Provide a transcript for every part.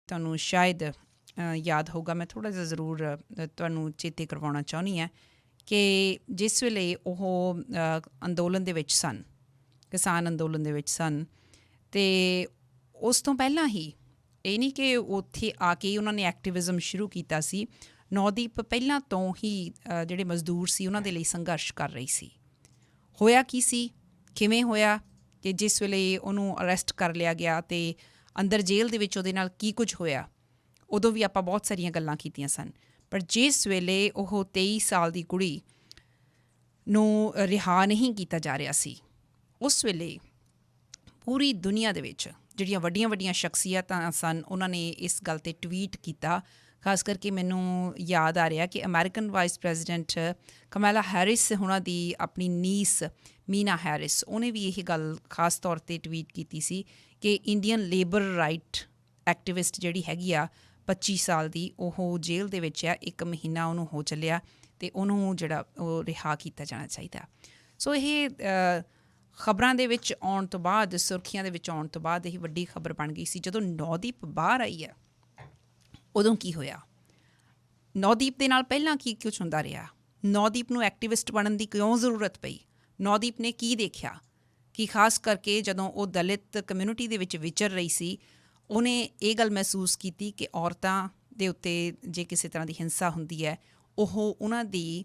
ਤੁਹਾਨੂੰ ਸ਼ਾਇਦ ਯਾਦ ਹੋਊਗਾ, ਮੈਂ ਥੋੜ੍ਹਾ ਜਿਹਾ ਜ਼ਰੂਰ ਤੁਹਾਨੂੰ ਚੇਤੇ ਕਰਵਾਉਣਾ ਚਾਹੁੰਦੀ ਹਾਂ ਕਿ ਜਿਸ ਵੇਲੇ ਉਹ ਅੰਦੋਲਨ ਦੇ ਵਿੱਚ ਸਨ, ਕਿਸਾਨ ਅੰਦੋਲਨ ਦੇ ਵਿੱਚ ਸਨ, ਅਤੇ ਉਸ ਤੋਂ ਪਹਿਲਾਂ ਹੀ ਇਹ ਨਹੀਂ ਕਿ ਉੱਥੇ ਆ ਕੇ ਉਹਨਾਂ ਨੇ ਐਕਟਿਵਿਜ਼ਮ ਸ਼ੁਰੂ ਕੀਤਾ ਸੀ। ਨੌਦੀਪ ਪਹਿਲਾਂ ਤੋਂ ਹੀ ਜਿਹੜੇ ਮਜ਼ਦੂਰ ਸੀ ਉਹਨਾਂ ਦੇ ਲਈ ਸੰਘਰਸ਼ ਕਰ ਰਹੀ ਸੀ। ਹੋਇਆ ਕੀ ਸੀ, ਕਿਵੇਂ ਹੋਇਆ ਕਿ ਜਿਸ ਵੇਲੇ ਉਹਨੂੰ ਅਰੈਸਟ ਕਰ ਲਿਆ ਗਿਆ ਅਤੇ ਅੰਦਰ ਜੇਲ੍ਹ ਦੇ ਵਿੱਚ ਉਹਦੇ ਨਾਲ ਕੀ ਕੁਝ ਹੋਇਆ, ਉਦੋਂ ਵੀ ਆਪਾਂ ਬਹੁਤ ਸਾਰੀਆਂ ਗੱਲਾਂ ਕੀਤੀਆਂ ਸਨ। ਪਰ ਜਿਸ ਵੇਲੇ ਉਹ 23 ਸਾਲ ਦੀ ਕੁੜੀ ਨੂੰ ਰਿਹਾ ਨਹੀਂ ਕੀਤਾ ਜਾ ਰਿਹਾ ਸੀ, ਉਸ ਵੇਲੇ ਪੂਰੀ ਦੁਨੀਆ ਦੇ ਵਿੱਚ ਜਿਹੜੀਆਂ ਵੱਡੀਆਂ ਵੱਡੀਆਂ ਸ਼ਖਸੀਅਤਾਂ ਸਨ ਉਹਨਾਂ ਨੇ ਇਸ ਗੱਲ 'ਤੇ ਟਵੀਟ ਕੀਤਾ। ਖਾਸ ਕਰਕੇ ਮੈਨੂੰ ਯਾਦ ਆ ਰਿਹਾ ਕਿ ਅਮਰੀਕਨ ਵਾਈਸ ਪ੍ਰੈਜ਼ੀਡੈਂਟ ਕਮੈਲਾ ਹੈਰਿਸ ਉਹਨਾਂ ਦੀ ਆਪਣੀ ਨੀਸ ਮੀਨਾ ਹੈਰਿਸ, ਉਹਨੇ ਵੀ ਇਹ ਗੱਲ ਖਾਸ ਤੌਰ 'ਤੇ ਟਵੀਟ ਕੀਤੀ ਸੀ ਕਿ ਇੰਡੀਅਨ ਲੇਬਰ ਰਾਈਟ ਐਕਟਿਵਿਸਟ ਜਿਹੜੀ ਹੈਗੀ ਆ 25 ਸਾਲ ਦੀ, ਉਹ ਜੇਲ੍ਹ ਦੇ ਵਿੱਚ ਆ, 1 ਮਹੀਨਾ ਉਹਨੂੰ ਹੋ ਚੱਲਿਆ ਅਤੇ ਉਹਨੂੰ ਜਿਹੜਾ ਉਹ ਰਿਹਾ ਕੀਤਾ ਜਾਣਾ ਚਾਹੀਦਾ। ਸੋ ਇਹ ਖਬਰਾਂ ਦੇ ਵਿੱਚ ਆਉਣ ਤੋਂ ਬਾਅਦ, ਸੁਰਖੀਆਂ ਦੇ ਵਿੱਚ ਆਉਣ ਤੋਂ ਬਾਅਦ ਇਹ ਵੱਡੀ ਖਬਰ ਬਣ ਗਈ ਸੀ। ਜਦੋਂ ਨੌਦੀਪ ਬਾਹਰ ਆਈ ਹੈ ਉਦੋਂ ਕੀ ਹੋਇਆ, ਨੌਦੀਪ ਦੇ ਨਾਲ ਪਹਿਲਾਂ ਕੀ ਕੁਛ ਹੁੰਦਾ ਰਿਹਾ, ਨੌਦੀਪ ਨੂੰ ਐਕਟਿਵਿਸਟ ਬਣਨ ਦੀ ਕਿਉਂ ਜ਼ਰੂਰਤ ਪਈ, ਨੌਦੀਪ ਨੇ ਕੀ ਦੇਖਿਆ ਕਿ ਖਾਸ ਕਰਕੇ ਜਦੋਂ ਉਹ ਦਲਿਤ ਕਮਿਊਨਿਟੀ ਦੇ ਵਿੱਚ ਵਿਚਰ ਰਹੀ ਸੀ, ਉਹਨੇ ਇਹ ਗੱਲ ਮਹਿਸੂਸ ਕੀਤੀ ਕਿ ਔਰਤਾਂ ਦੇ ਉੱਤੇ ਜੇ ਕਿਸੇ ਤਰ੍ਹਾਂ ਦੀ ਹਿੰਸਾ ਹੁੰਦੀ ਹੈ, ਉਹ ਉਹਨਾਂ ਦੀ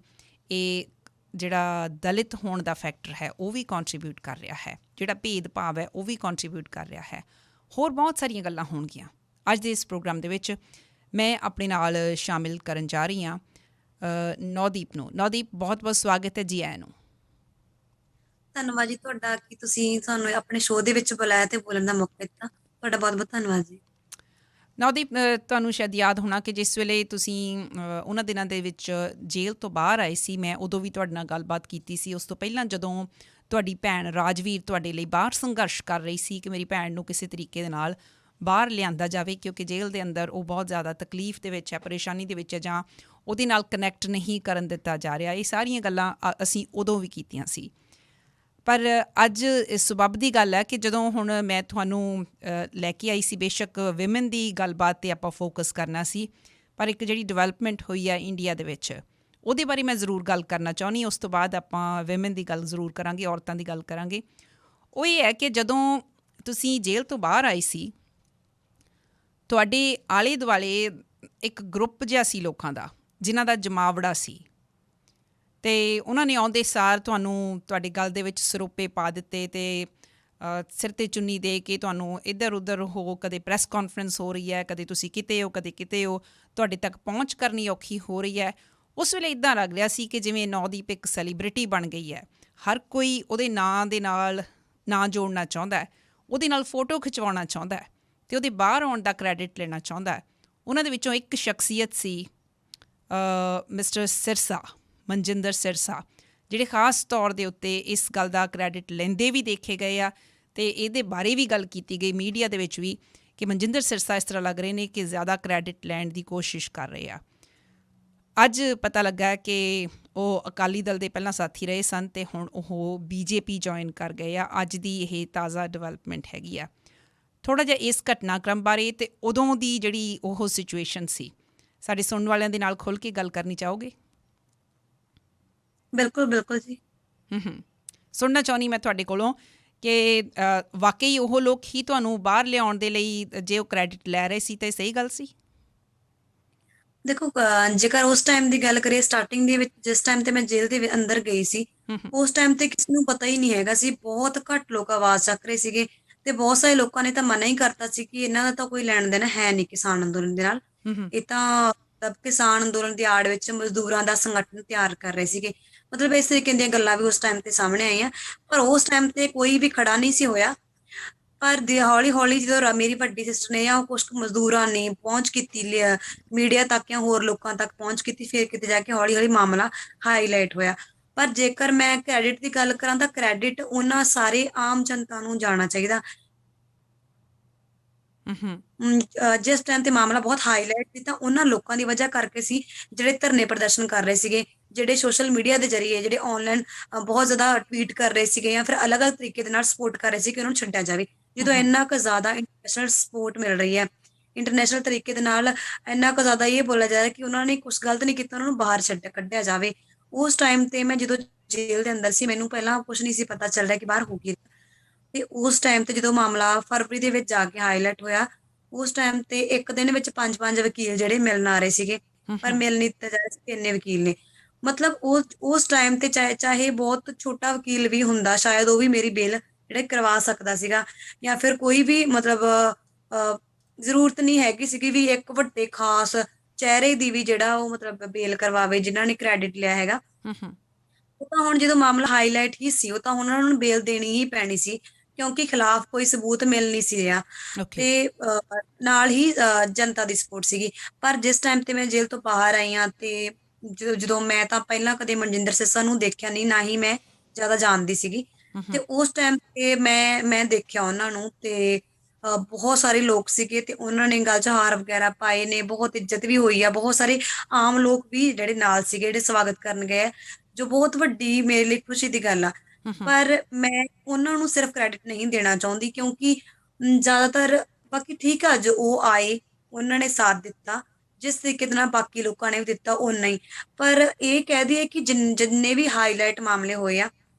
ਇਹ ਜਿਹੜਾ ਦਲਿਤ ਹੋਣ ਦਾ ਫੈਕਟਰ ਹੈ ਉਹ ਵੀ ਕੰਟਰੀਬਿਊਟ ਕਰ ਰਿਹਾ ਹੈ, ਜਿਹੜਾ ਭੇਦਭਾਵ ਹੈ ਉਹ ਵੀ ਕੰਟਰੀਬਿਊਟ ਕਰ ਰਿਹਾ ਹੈ। ਹੋਰ ਬਹੁਤ ਸਾਰੀਆਂ ਗੱਲਾਂ ਹੋਣਗੀਆਂ। ਅੱਜ ਦੇ ਇਸ ਪ੍ਰੋਗਰਾਮ ਦੇ ਵਿੱਚ ਮੈਂ ਆਪਣੇ ਨਾਲ ਸ਼ਾਮਿਲ ਕਰਨ ਜਾ ਰਹੀ ਹਾਂ ਨੌਦੀਪ ਨੂੰ। ਨੌਦੀਪ, ਬਹੁਤ ਬਹੁਤ ਸਵਾਗਤ ਹੈ ਜੀ ਆਇਆਂ ਨੂੰ। ਧੰਨਵਾਦ ਜੀ ਤੁਹਾਡਾ ਕਿ ਤੁਸੀਂ ਸਾਨੂੰ ਆਪਣੇ ਸ਼ੋਅ ਦੇ ਵਿੱਚ ਬੁਲਾਇਆ ਤੇ ਬੋਲਣ ਦਾ ਮੌਕਾ ਦਿੱਤਾ। ਤੁਹਾਡਾ ਬਹੁਤ ਬਹੁਤ ਧੰਨਵਾਦ ਜੀ। ਨੌਦੀਪ, ਤੁਹਾਨੂੰ ਸ਼ਾਇਦ ਯਾਦ ਹੋਣਾ ਕਿ ਜਿਸ ਵੇਲੇ ਤੁਸੀਂ ਉਹਨਾਂ ਦਿਨਾਂ ਦੇ ਵਿੱਚ ਜੇਲ੍ਹ ਤੋਂ ਬਾਹਰ ਆਏ ਸੀ, ਮੈਂ ਉਦੋਂ ਵੀ ਤੁਹਾਡੇ ਨਾਲ ਗੱਲਬਾਤ ਕੀਤੀ ਸੀ। ਉਸ ਤੋਂ ਪਹਿਲਾਂ ਜਦੋਂ ਤੁਹਾਡੀ ਭੈਣ ਰਾਜਵੀਰ ਤੁਹਾਡੇ ਲਈ ਬਾਹਰ ਸੰਘਰਸ਼ ਕਰ ਰਹੀ ਸੀ ਕਿ ਮੇਰੀ ਭੈਣ ਨੂੰ ਕਿਸੇ ਤਰੀਕੇ ਦੇ ਨਾਲ ਬਾਹਰ ਲਿਆਂਦਾ ਜਾਵੇ, ਕਿਉਂਕਿ ਜੇਲ੍ਹ ਦੇ ਅੰਦਰ ਉਹ ਬਹੁਤ ਜ਼ਿਆਦਾ ਤਕਲੀਫ ਦੇ ਵਿੱਚ ਹੈ, ਪਰੇਸ਼ਾਨੀ ਦੇ ਵਿੱਚ ਹੈ, ਜਾਂ ਉਹਦੇ ਨਾਲ ਕਨੈਕਟ ਨਹੀਂ ਕਰਨ ਦਿੱਤਾ ਜਾ ਰਿਹਾ। ਇਹ ਸਾਰੀਆਂ ਗੱਲਾਂ ਅਸੀਂ ਉਦੋਂ ਵੀ ਕੀਤੀਆਂ ਸੀ। ਪਰ ਅੱਜ ਇਸ ਸਬੱਬ ਦੀ ਗੱਲ ਹੈ ਕਿ ਜਦੋਂ ਹੁਣ ਮੈਂ ਤੁਹਾਨੂੰ ਲੈ ਕੇ ਆਈ ਸੀ, ਬੇਸ਼ੱਕ ਵਿਮਨ ਦੀ ਗੱਲਬਾਤ 'ਤੇ ਆਪਾਂ ਫੋਕਸ ਕਰਨਾ ਸੀ, ਪਰ ਇੱਕ ਜਿਹੜੀ ਡਿਵੈਲਪਮੈਂਟ ਹੋਈ ਹੈ ਇੰਡੀਆ ਦੇ ਵਿੱਚ, ਉਹਦੇ ਬਾਰੇ ਮੈਂ ਜ਼ਰੂਰ ਗੱਲ ਕਰਨਾ ਚਾਹੁੰਦੀ। ਉਸ ਤੋਂ ਬਾਅਦ ਆਪਾਂ ਵਿਮਨ ਦੀ ਗੱਲ ਜ਼ਰੂਰ ਕਰਾਂਗੇ, ਔਰਤਾਂ ਦੀ ਗੱਲ ਕਰਾਂਗੇ। ਉਹ ਇਹ ਹੈ ਕਿ ਜਦੋਂ ਤੁਸੀਂ ਜੇਲ੍ਹ ਤੋਂ ਬਾਹਰ ਆਏ ਸੀ, ਤੁਹਾਡੇ ਆਲੇ ਦੁਆਲੇ ਇੱਕ ਗਰੁੱਪ ਜਿਹਾ ਸੀ ਲੋਕਾਂ ਦਾ ਜਿਨ੍ਹਾਂ ਦਾ ਜਮਾਵੜਾ ਸੀ, ਅਤੇ ਉਹਨਾਂ ਨੇ ਆਉਂਦੇ ਸਾਰ ਤੁਹਾਨੂੰ ਤੁਹਾਡੇ ਗਲ ਦੇ ਵਿੱਚ ਸਰੋਪੇ ਪਾ ਦਿੱਤੇ ਅਤੇ ਸਿਰ 'ਤੇ ਚੁੰਨੀ ਦੇ ਕੇ ਤੁਹਾਨੂੰ ਇੱਧਰ ਉੱਧਰ ਹੋ, ਕਦੇ ਪ੍ਰੈਸ ਕਾਨਫਰੰਸ ਹੋ ਰਹੀ ਹੈ, ਕਦੇ ਤੁਸੀਂ ਕਿਤੇ ਹੋ, ਕਦੇ ਕਿਤੇ ਹੋ, ਤੁਹਾਡੇ ਤੱਕ ਪਹੁੰਚ ਕਰਨੀ ਔਖੀ ਹੋ ਰਹੀ ਹੈ। ਉਸ ਵੇਲੇ ਇੱਦਾਂ ਲੱਗ ਰਿਹਾ ਸੀ ਕਿ ਜਿਵੇਂ ਨੌਦੀਪ ਇੱਕ ਸੈਲੀਬ੍ਰਿਟੀ ਬਣ ਗਈ ਹੈ। ਹਰ ਕੋਈ ਉਹਦੇ ਨਾਂ ਦੇ ਨਾਲ ਨਾਂ ਜੋੜਨਾ ਚਾਹੁੰਦਾ ਹੈ, ਉਹਦੇ ਨਾਲ ਫੋਟੋ ਖਿਚਵਾਉਣਾ ਚਾਹੁੰਦਾ ਹੈ ਅਤੇ ਉਹਦੇ ਬਾਹਰ ਆਉਣ ਦਾ ਕ੍ਰੈਡਿਟ ਲੈਣਾ ਚਾਹੁੰਦਾ ਹੈ। ਉਹਨਾਂ ਦੇ ਵਿੱਚੋਂ ਇੱਕ ਸ਼ਖਸੀਅਤ ਸੀ ਮਿਸਟਰ ਸਿਰਸਾ, ਮਨਜਿੰਦਰ ਸਿਰਸਾ, ਜਿਹੜੇ ਖਾਸ ਤੌਰ ਦੇ ਉੱਤੇ ਇਸ ਗੱਲ ਦਾ ਕ੍ਰੈਡਿਟ ਲੈਂਦੇ ਵੀ ਦੇਖੇ ਗਏ ਆ ਅਤੇ ਇਹਦੇ ਬਾਰੇ ਵੀ ਗੱਲ ਕੀਤੀ ਗਈ ਮੀਡੀਆ ਦੇ ਵਿੱਚ ਵੀ ਕਿ ਮਨਜਿੰਦਰ ਸਿਰਸਾ ਇਸ ਤਰ੍ਹਾਂ ਲੱਗ ਰਹੇ ਨੇ ਕਿ ਜ਼ਿਆਦਾ ਕ੍ਰੈਡਿਟ ਲੈਣ ਦੀ ਕੋਸ਼ਿਸ਼ ਕਰ ਰਹੇ ਆ। ਅੱਜ ਪਤਾ ਲੱਗਾ ਕਿ ਉਹ ਅਕਾਲੀ ਦਲ ਦੇ ਪਹਿਲਾਂ ਸਾਥੀ ਰਹੇ ਸਨ ਅਤੇ ਹੁਣ ਉਹ BJP ਜੁਆਇਨ ਕਰ ਗਏ ਆ। ਅੱਜ ਦੀ ਇਹ ਤਾਜ਼ਾ ਡਿਵੈਲਪਮੈਂਟ ਹੈਗੀ ਆ। ਥੋੜ੍ਹਾ ਜਿਹਾ ਇਸ ਘਟਨਾਕ੍ਰਮ ਬਾਰੇ ਅਤੇ ਉਦੋਂ ਦੀ ਜਿਹੜੀ ਉਹ ਸਿਚੁਏਸ਼ਨ ਸੀ, ਸਾਡੇ ਸੁਣਨ ਵਾਲਿਆਂ ਦੇ ਨਾਲ ਖੁੱਲ੍ਹ ਕੇ ਗੱਲ ਕਰਨੀ ਚਾਹੋਗੇ? ਬਿਲਕੁਲ ਬਿਲਕੁਲ ਜੀ। ਸੁਣਨਾ ਚਾਹੁੰਦੀ ਮੈਂ ਤੁਹਾਡੇ ਕੋਲੋਂ ਕਿ ਵਾਕਈ ਉਹ ਲੋਕ ਹੀ ਤੁਹਾਨੂੰ ਬਾਹਰ ਲਿਆਉਣ ਦੇ ਲਈ ਜੇ ਉਹ ਕ੍ਰੈਡਿਟ ਲੈ ਰਹੇ ਸੀ ਤਾਂ ਇਹ ਸਹੀ ਗੱਲ ਸੀ? ਦੇਖੋ, ਜੇਕਰ ਉਸ ਟਾਈਮ ਦੀ ਗੱਲ ਕਰੀਏ, ਸਟਾਰਟਿੰਗ ਦੇ ਵਿੱਚ ਜਿਸ ਟਾਈਮ ਤੇ ਮੈਂ ਜੇਲ੍ਹ ਦੇ ਅੰਦਰ ਗਈ ਸੀ, ਉਸ ਟਾਈਮ ਤੇ ਕਿਸੇ ਨੂੰ ਪਤਾ ਹੀ ਨਹੀਂ ਹੈਗਾ ਸੀ। ਬਹੁਤ ਘੱਟ ਲੋਕ ਆਵਾਜ਼ ਚੱਕ ਰਹੇ ਸੀਗੇ ਤੇ ਬਹੁਤ ਸਾਰੇ ਲੋਕਾਂ ਨੇ ਤਾਂ ਮਨਾ ਹੀ ਕਰਤਾ ਸੀ ਕਿ ਇਹਨਾਂ ਦਾ ਤਾਂ ਕੋਈ ਲੈਣ ਦੇਣ ਹੈ ਨਹੀਂ ਕਿਸਾਨ ਅੰਦੋਲਨ ਦੇ ਨਾਲ। ਇਹ ਤਾਂ ਮਤਲਬ ਕਿਸਾਨ ਅੰਦੋਲਨ ਦੀ ਆੜ ਵਿੱਚ ਮਜ਼ਦੂਰਾਂ ਦਾ ਸੰਗਠਨ ਤਿਆਰ ਕਰ ਰਹੇ ਸੀਗੇ। ਮਤਲਬ ਇਸ ਤਰੀਕੇ ਦੀਆਂ ਗੱਲਾਂ ਵੀ ਉਸ ਟਾਈਮ ਤੇ ਸਾਹਮਣੇ ਆਈਆਂ, ਪਰ ਉਸ ਟਾਈਮ ਤੇ ਕੋਈ ਵੀ ਖੜਾ ਨਹੀਂ ਸੀ ਹੋਇਆ। ਪਰ ਹੌਲੀ ਹੌਲੀ ਜਦੋਂ ਮੇਰੀ ਵੱਡੀ ਸਿਸਟਰ ਨੇ ਜਾਂ ਕੁਛ ਮਜ਼ਦੂਰਾਂ ਨੇ ਪਹੁੰਚ ਕੀਤੀ ਮੀਡੀਆ ਤੱਕ ਜਾਂ ਹੋਰ ਲੋਕਾਂ ਤੱਕ ਪਹੁੰਚ ਕੀਤੀ, ਫਿਰ ਕਿਤੇ ਜਾ ਕੇ ਹੌਲੀ ਹੌਲੀ ਮਾਮਲਾ ਹਾਈਲਾਈਟ ਹੋਇਆ। ਪਰ ਜੇਕਰ ਮੈਂ ਕ੍ਰੈਡਿਟ ਦੀ ਗੱਲ ਕਰਾਂ ਤਾਂ ਕ੍ਰੈਡਿਟ ਉਹਨਾਂ ਸਾਰੇ ਆਮ ਜਨਤਾ ਨੂੰ ਜਾਣਾ ਚਾਹੀਦਾ। ਜਿਸ ਟਾਈਮ ਤੇ ਮਾਮਲਾ ਬਹੁਤ ਹਾਈਲਾਈਟ ਸੀ ਤਾਂ ਉਹਨਾਂ ਲੋਕਾਂ ਦੀ ਵਜ੍ਹਾ ਕਰਕੇ ਸੀ ਜਿਹੜੇ ਧਰਨੇ ਪ੍ਰਦਰਸ਼ਨ ਕਰ ਰਹੇ ਸੀਗੇ, ਜਿਹੜੇ ਸੋਸ਼ਲ ਮੀਡੀਆ ਦੇ ਜ਼ਰੀਏ, ਜਿਹੜੇ ਆਨਲਾਈਨ ਬਹੁਤ ਜ਼ਿਆਦਾ ਟਵੀਟ ਕਰ ਰਹੇ ਸੀਗੇ ਜਾਂ ਫਿਰ ਅਲੱਗ ਅਲੱਗ ਤਰੀਕੇ ਦੇ ਨਾਲ ਸਪੋਰਟ ਕਰ ਰਹੇ ਸੀ ਕਿ ਉਹਨੂੰ ਛੱਡਿਆ ਜਾਵੇ। ਜਦੋਂ ਇੰਨਾ ਕੁ ਜ਼ਿਆਦਾ ਇੰਟਰਨੈਸ਼ਨਲ ਸਪੋਰਟ ਮਿਲ ਰਹੀ ਹੈ ਇੰਟਰਨੈਸ਼ਨਲ ਤਰੀਕੇ ਦੇ ਨਾਲ ਇੰਨਾ ਕੁ ਜ਼ਿਆਦਾ ਇਹ ਬੋਲਿਆ ਜਾ ਰਿਹਾ ਕਿ ਉਹਨਾਂ ਨੇ ਕੁਝ ਗਲਤ ਨਹੀਂ ਕੀਤਾ, ਉਹਨਾਂ ਨੂੰ ਬਾਹਰ ਕੱਢਿਆ ਜਾਵੇ। ਉਸ ਟਾਈਮ ਤੇ ਮੈਂ ਜਦੋਂ ਜੇਲ੍ਹ ਦੇ ਅੰਦਰ ਸੀ, ਮੈਨੂੰ ਪਹਿਲਾਂ ਕੁਝ ਨਹੀਂ ਸੀ ਪਤਾ ਚੱਲ ਰਿਹਾ ਕਿ ਬਾਹਰ ਹੋ ਕੀ ਰਿਹਾ। ਤੇ ਉਸ ਟਾਈਮ ਤੇ ਜਦੋਂ ਮਾਮਲਾ ਫਰਵਰੀ ਦੇ ਵਿੱਚ ਜਾ ਕੇ ਹਾਈਲਾਈਟ ਹੋਇਆ, ਉਸ ਟਾਈਮ ਤੇ ਇੱਕ ਦਿਨ ਵਿੱਚ 5-5 ਵਕੀਲ ਜਿਹੜੇ ਮਿਲਣ ਆ ਰਹੇ ਸੀਗੇ, ਪਰ ਮਿਲ ਨਹੀਂ ਦਿੱਤੇ ਜਾ ਰਹੇ ਸੀ, ਇੰਨੇ ਵਕੀਲ ਨੇ। ਮਤਲਬ ਉਸ ਟਾਈਮ ਤੇ ਚਾਹੇ ਬਹੁਤ ਛੋਟਾ ਵਕੀਲ ਵੀ ਹੁੰਦਾ, ਸ਼ਾਇਦ ਉਹ ਵੀ ਮੇਰੀ ਬੇਲ ਜਿਹੜੇ ਕਰਵਾ ਸਕਦਾ ਸੀਗਾ, ਜਾਂ ਫਿਰ ਕੋਈ ਵੀ ਮਤਲਬ ਜ਼ਰੂਰਤ ਨਹੀਂ ਹੈਗੀ ਸੀਗੀ ਵੀ ਇੱਕ ਵੱਡੇ ਖਾਸ ਚਿਹਰੇ ਦੀ ਵੀ ਜਿਹੜਾ ਉਹ ਮਤਲਬ ਬੇਲ ਕਰਵਾਵੇ ਜਿਨ੍ਹਾਂ ਨੇ ਕ੍ਰੈਡਿਟ ਲਿਆ ਹੈਗਾ। ਉਹ ਤਾਂ ਹੁਣ ਜਦੋਂ ਮਾਮਲਾ ਹਾਈਲਾਈਟ ਹੀ ਸੀ, ਉਹ ਤਾਂ ਉਹਨਾਂ ਨੂੰ ਬੇਲ ਦੇਣੀ ਹੀ ਪੈਣੀ ਸੀ, ਕਿਉਂਕਿ ਖਿਲਾਫ ਕੋਈ ਸਬੂਤ ਮਿਲ ਨਹੀਂ ਸੀ ਰਿਹਾ, ਓਕੇ। ਤੇ ਨਾਲ ਹੀ ਜਨਤਾ ਦੀ ਸਪੋਰਟ ਸੀਗੀ। ਪਰ ਜਿਸ ਟਾਈਮ ਤੇ ਮੈਂ ਜੇਲ੍ਹ ਤੋਂ ਬਾਹਰ ਆਈ ਹਾਂ, ਤੇ ਜਦੋਂ ਮੈਂ ਤਾਂ ਪਹਿਲਾਂ ਕਦੇ ਮਨਜਿੰਦਰ ਸਿਰਸਾ ਨੂੰ ਦੇਖਿਆ ਨਹੀਂ, ਨਾ ਹੀ ਮੈਂ ਜ਼ਿਆਦਾ ਜਾਣਦੀ ਸੀਗੀ, ਤੇ ਉਸ ਟਾਈਮ ਤੇ ਮੈਂ ਦੇਖਿਆ ਉਹਨਾਂ ਨੂੰ, ਤੇ ਬਹੁਤ ਸਾਰੇ ਲੋਕ ਸੀਗੇ, ਤੇ ਉਹਨਾਂ ਨੇ ਗਲ 'ਚ ਹਾਰ ਵਗੈਰਾ ਪਾਏ ਨੇ, ਬਹੁਤ ਇੱਜ਼ਤ ਵੀ ਹੋਈ ਆ, ਬਹੁਤ ਸਾਰੇ ਆਮ ਲੋਕ ਵੀ ਜਿਹੜੇ ਨਾਲ ਸੀਗੇ, ਜਿਹੜੇ ਸਵਾਗਤ ਕਰਨ ਗਏ, ਜੋ ਬਹੁਤ ਵੱਡੀ ਮੇਰੇ ਲਈ ਖੁਸ਼ੀ ਦੀ ਗੱਲ ਆ। ਪਰ ਮੈਂ ਉਹਨਾਂ ਨੂੰ ਸਿਰਫ ਕ੍ਰੈਡਿਟ ਨਹੀਂ ਦੇਣਾ ਚਾਹੁੰਦੀ, ਕਿਉਂਕਿ ਜ਼ਿਆਦਾਤਰ ਬਾਕੀ ਠੀਕ ਆ, ਜੋ ਉਹ ਆਏ ਉਹਨਾਂ ਨੇ ਸਾਥ ਦਿੱਤਾ, ਜਿਸ ਤਰੀਕੇ ਦੇ ਨਾਲ ਬਾਕੀ ਲੋਕਾਂ ਨੇ ਵੀ ਦਿੱਤਾ ਓਨਾ ਹੀ। ਪਰ ਇਹ ਕਹਿ ਦਈਏ ਕਿ ਜਿੰਨੇ ਵੀ ਹਾਈਲਾਈਟ ਮਾਮਲੇ ਹੋਏ ਆ,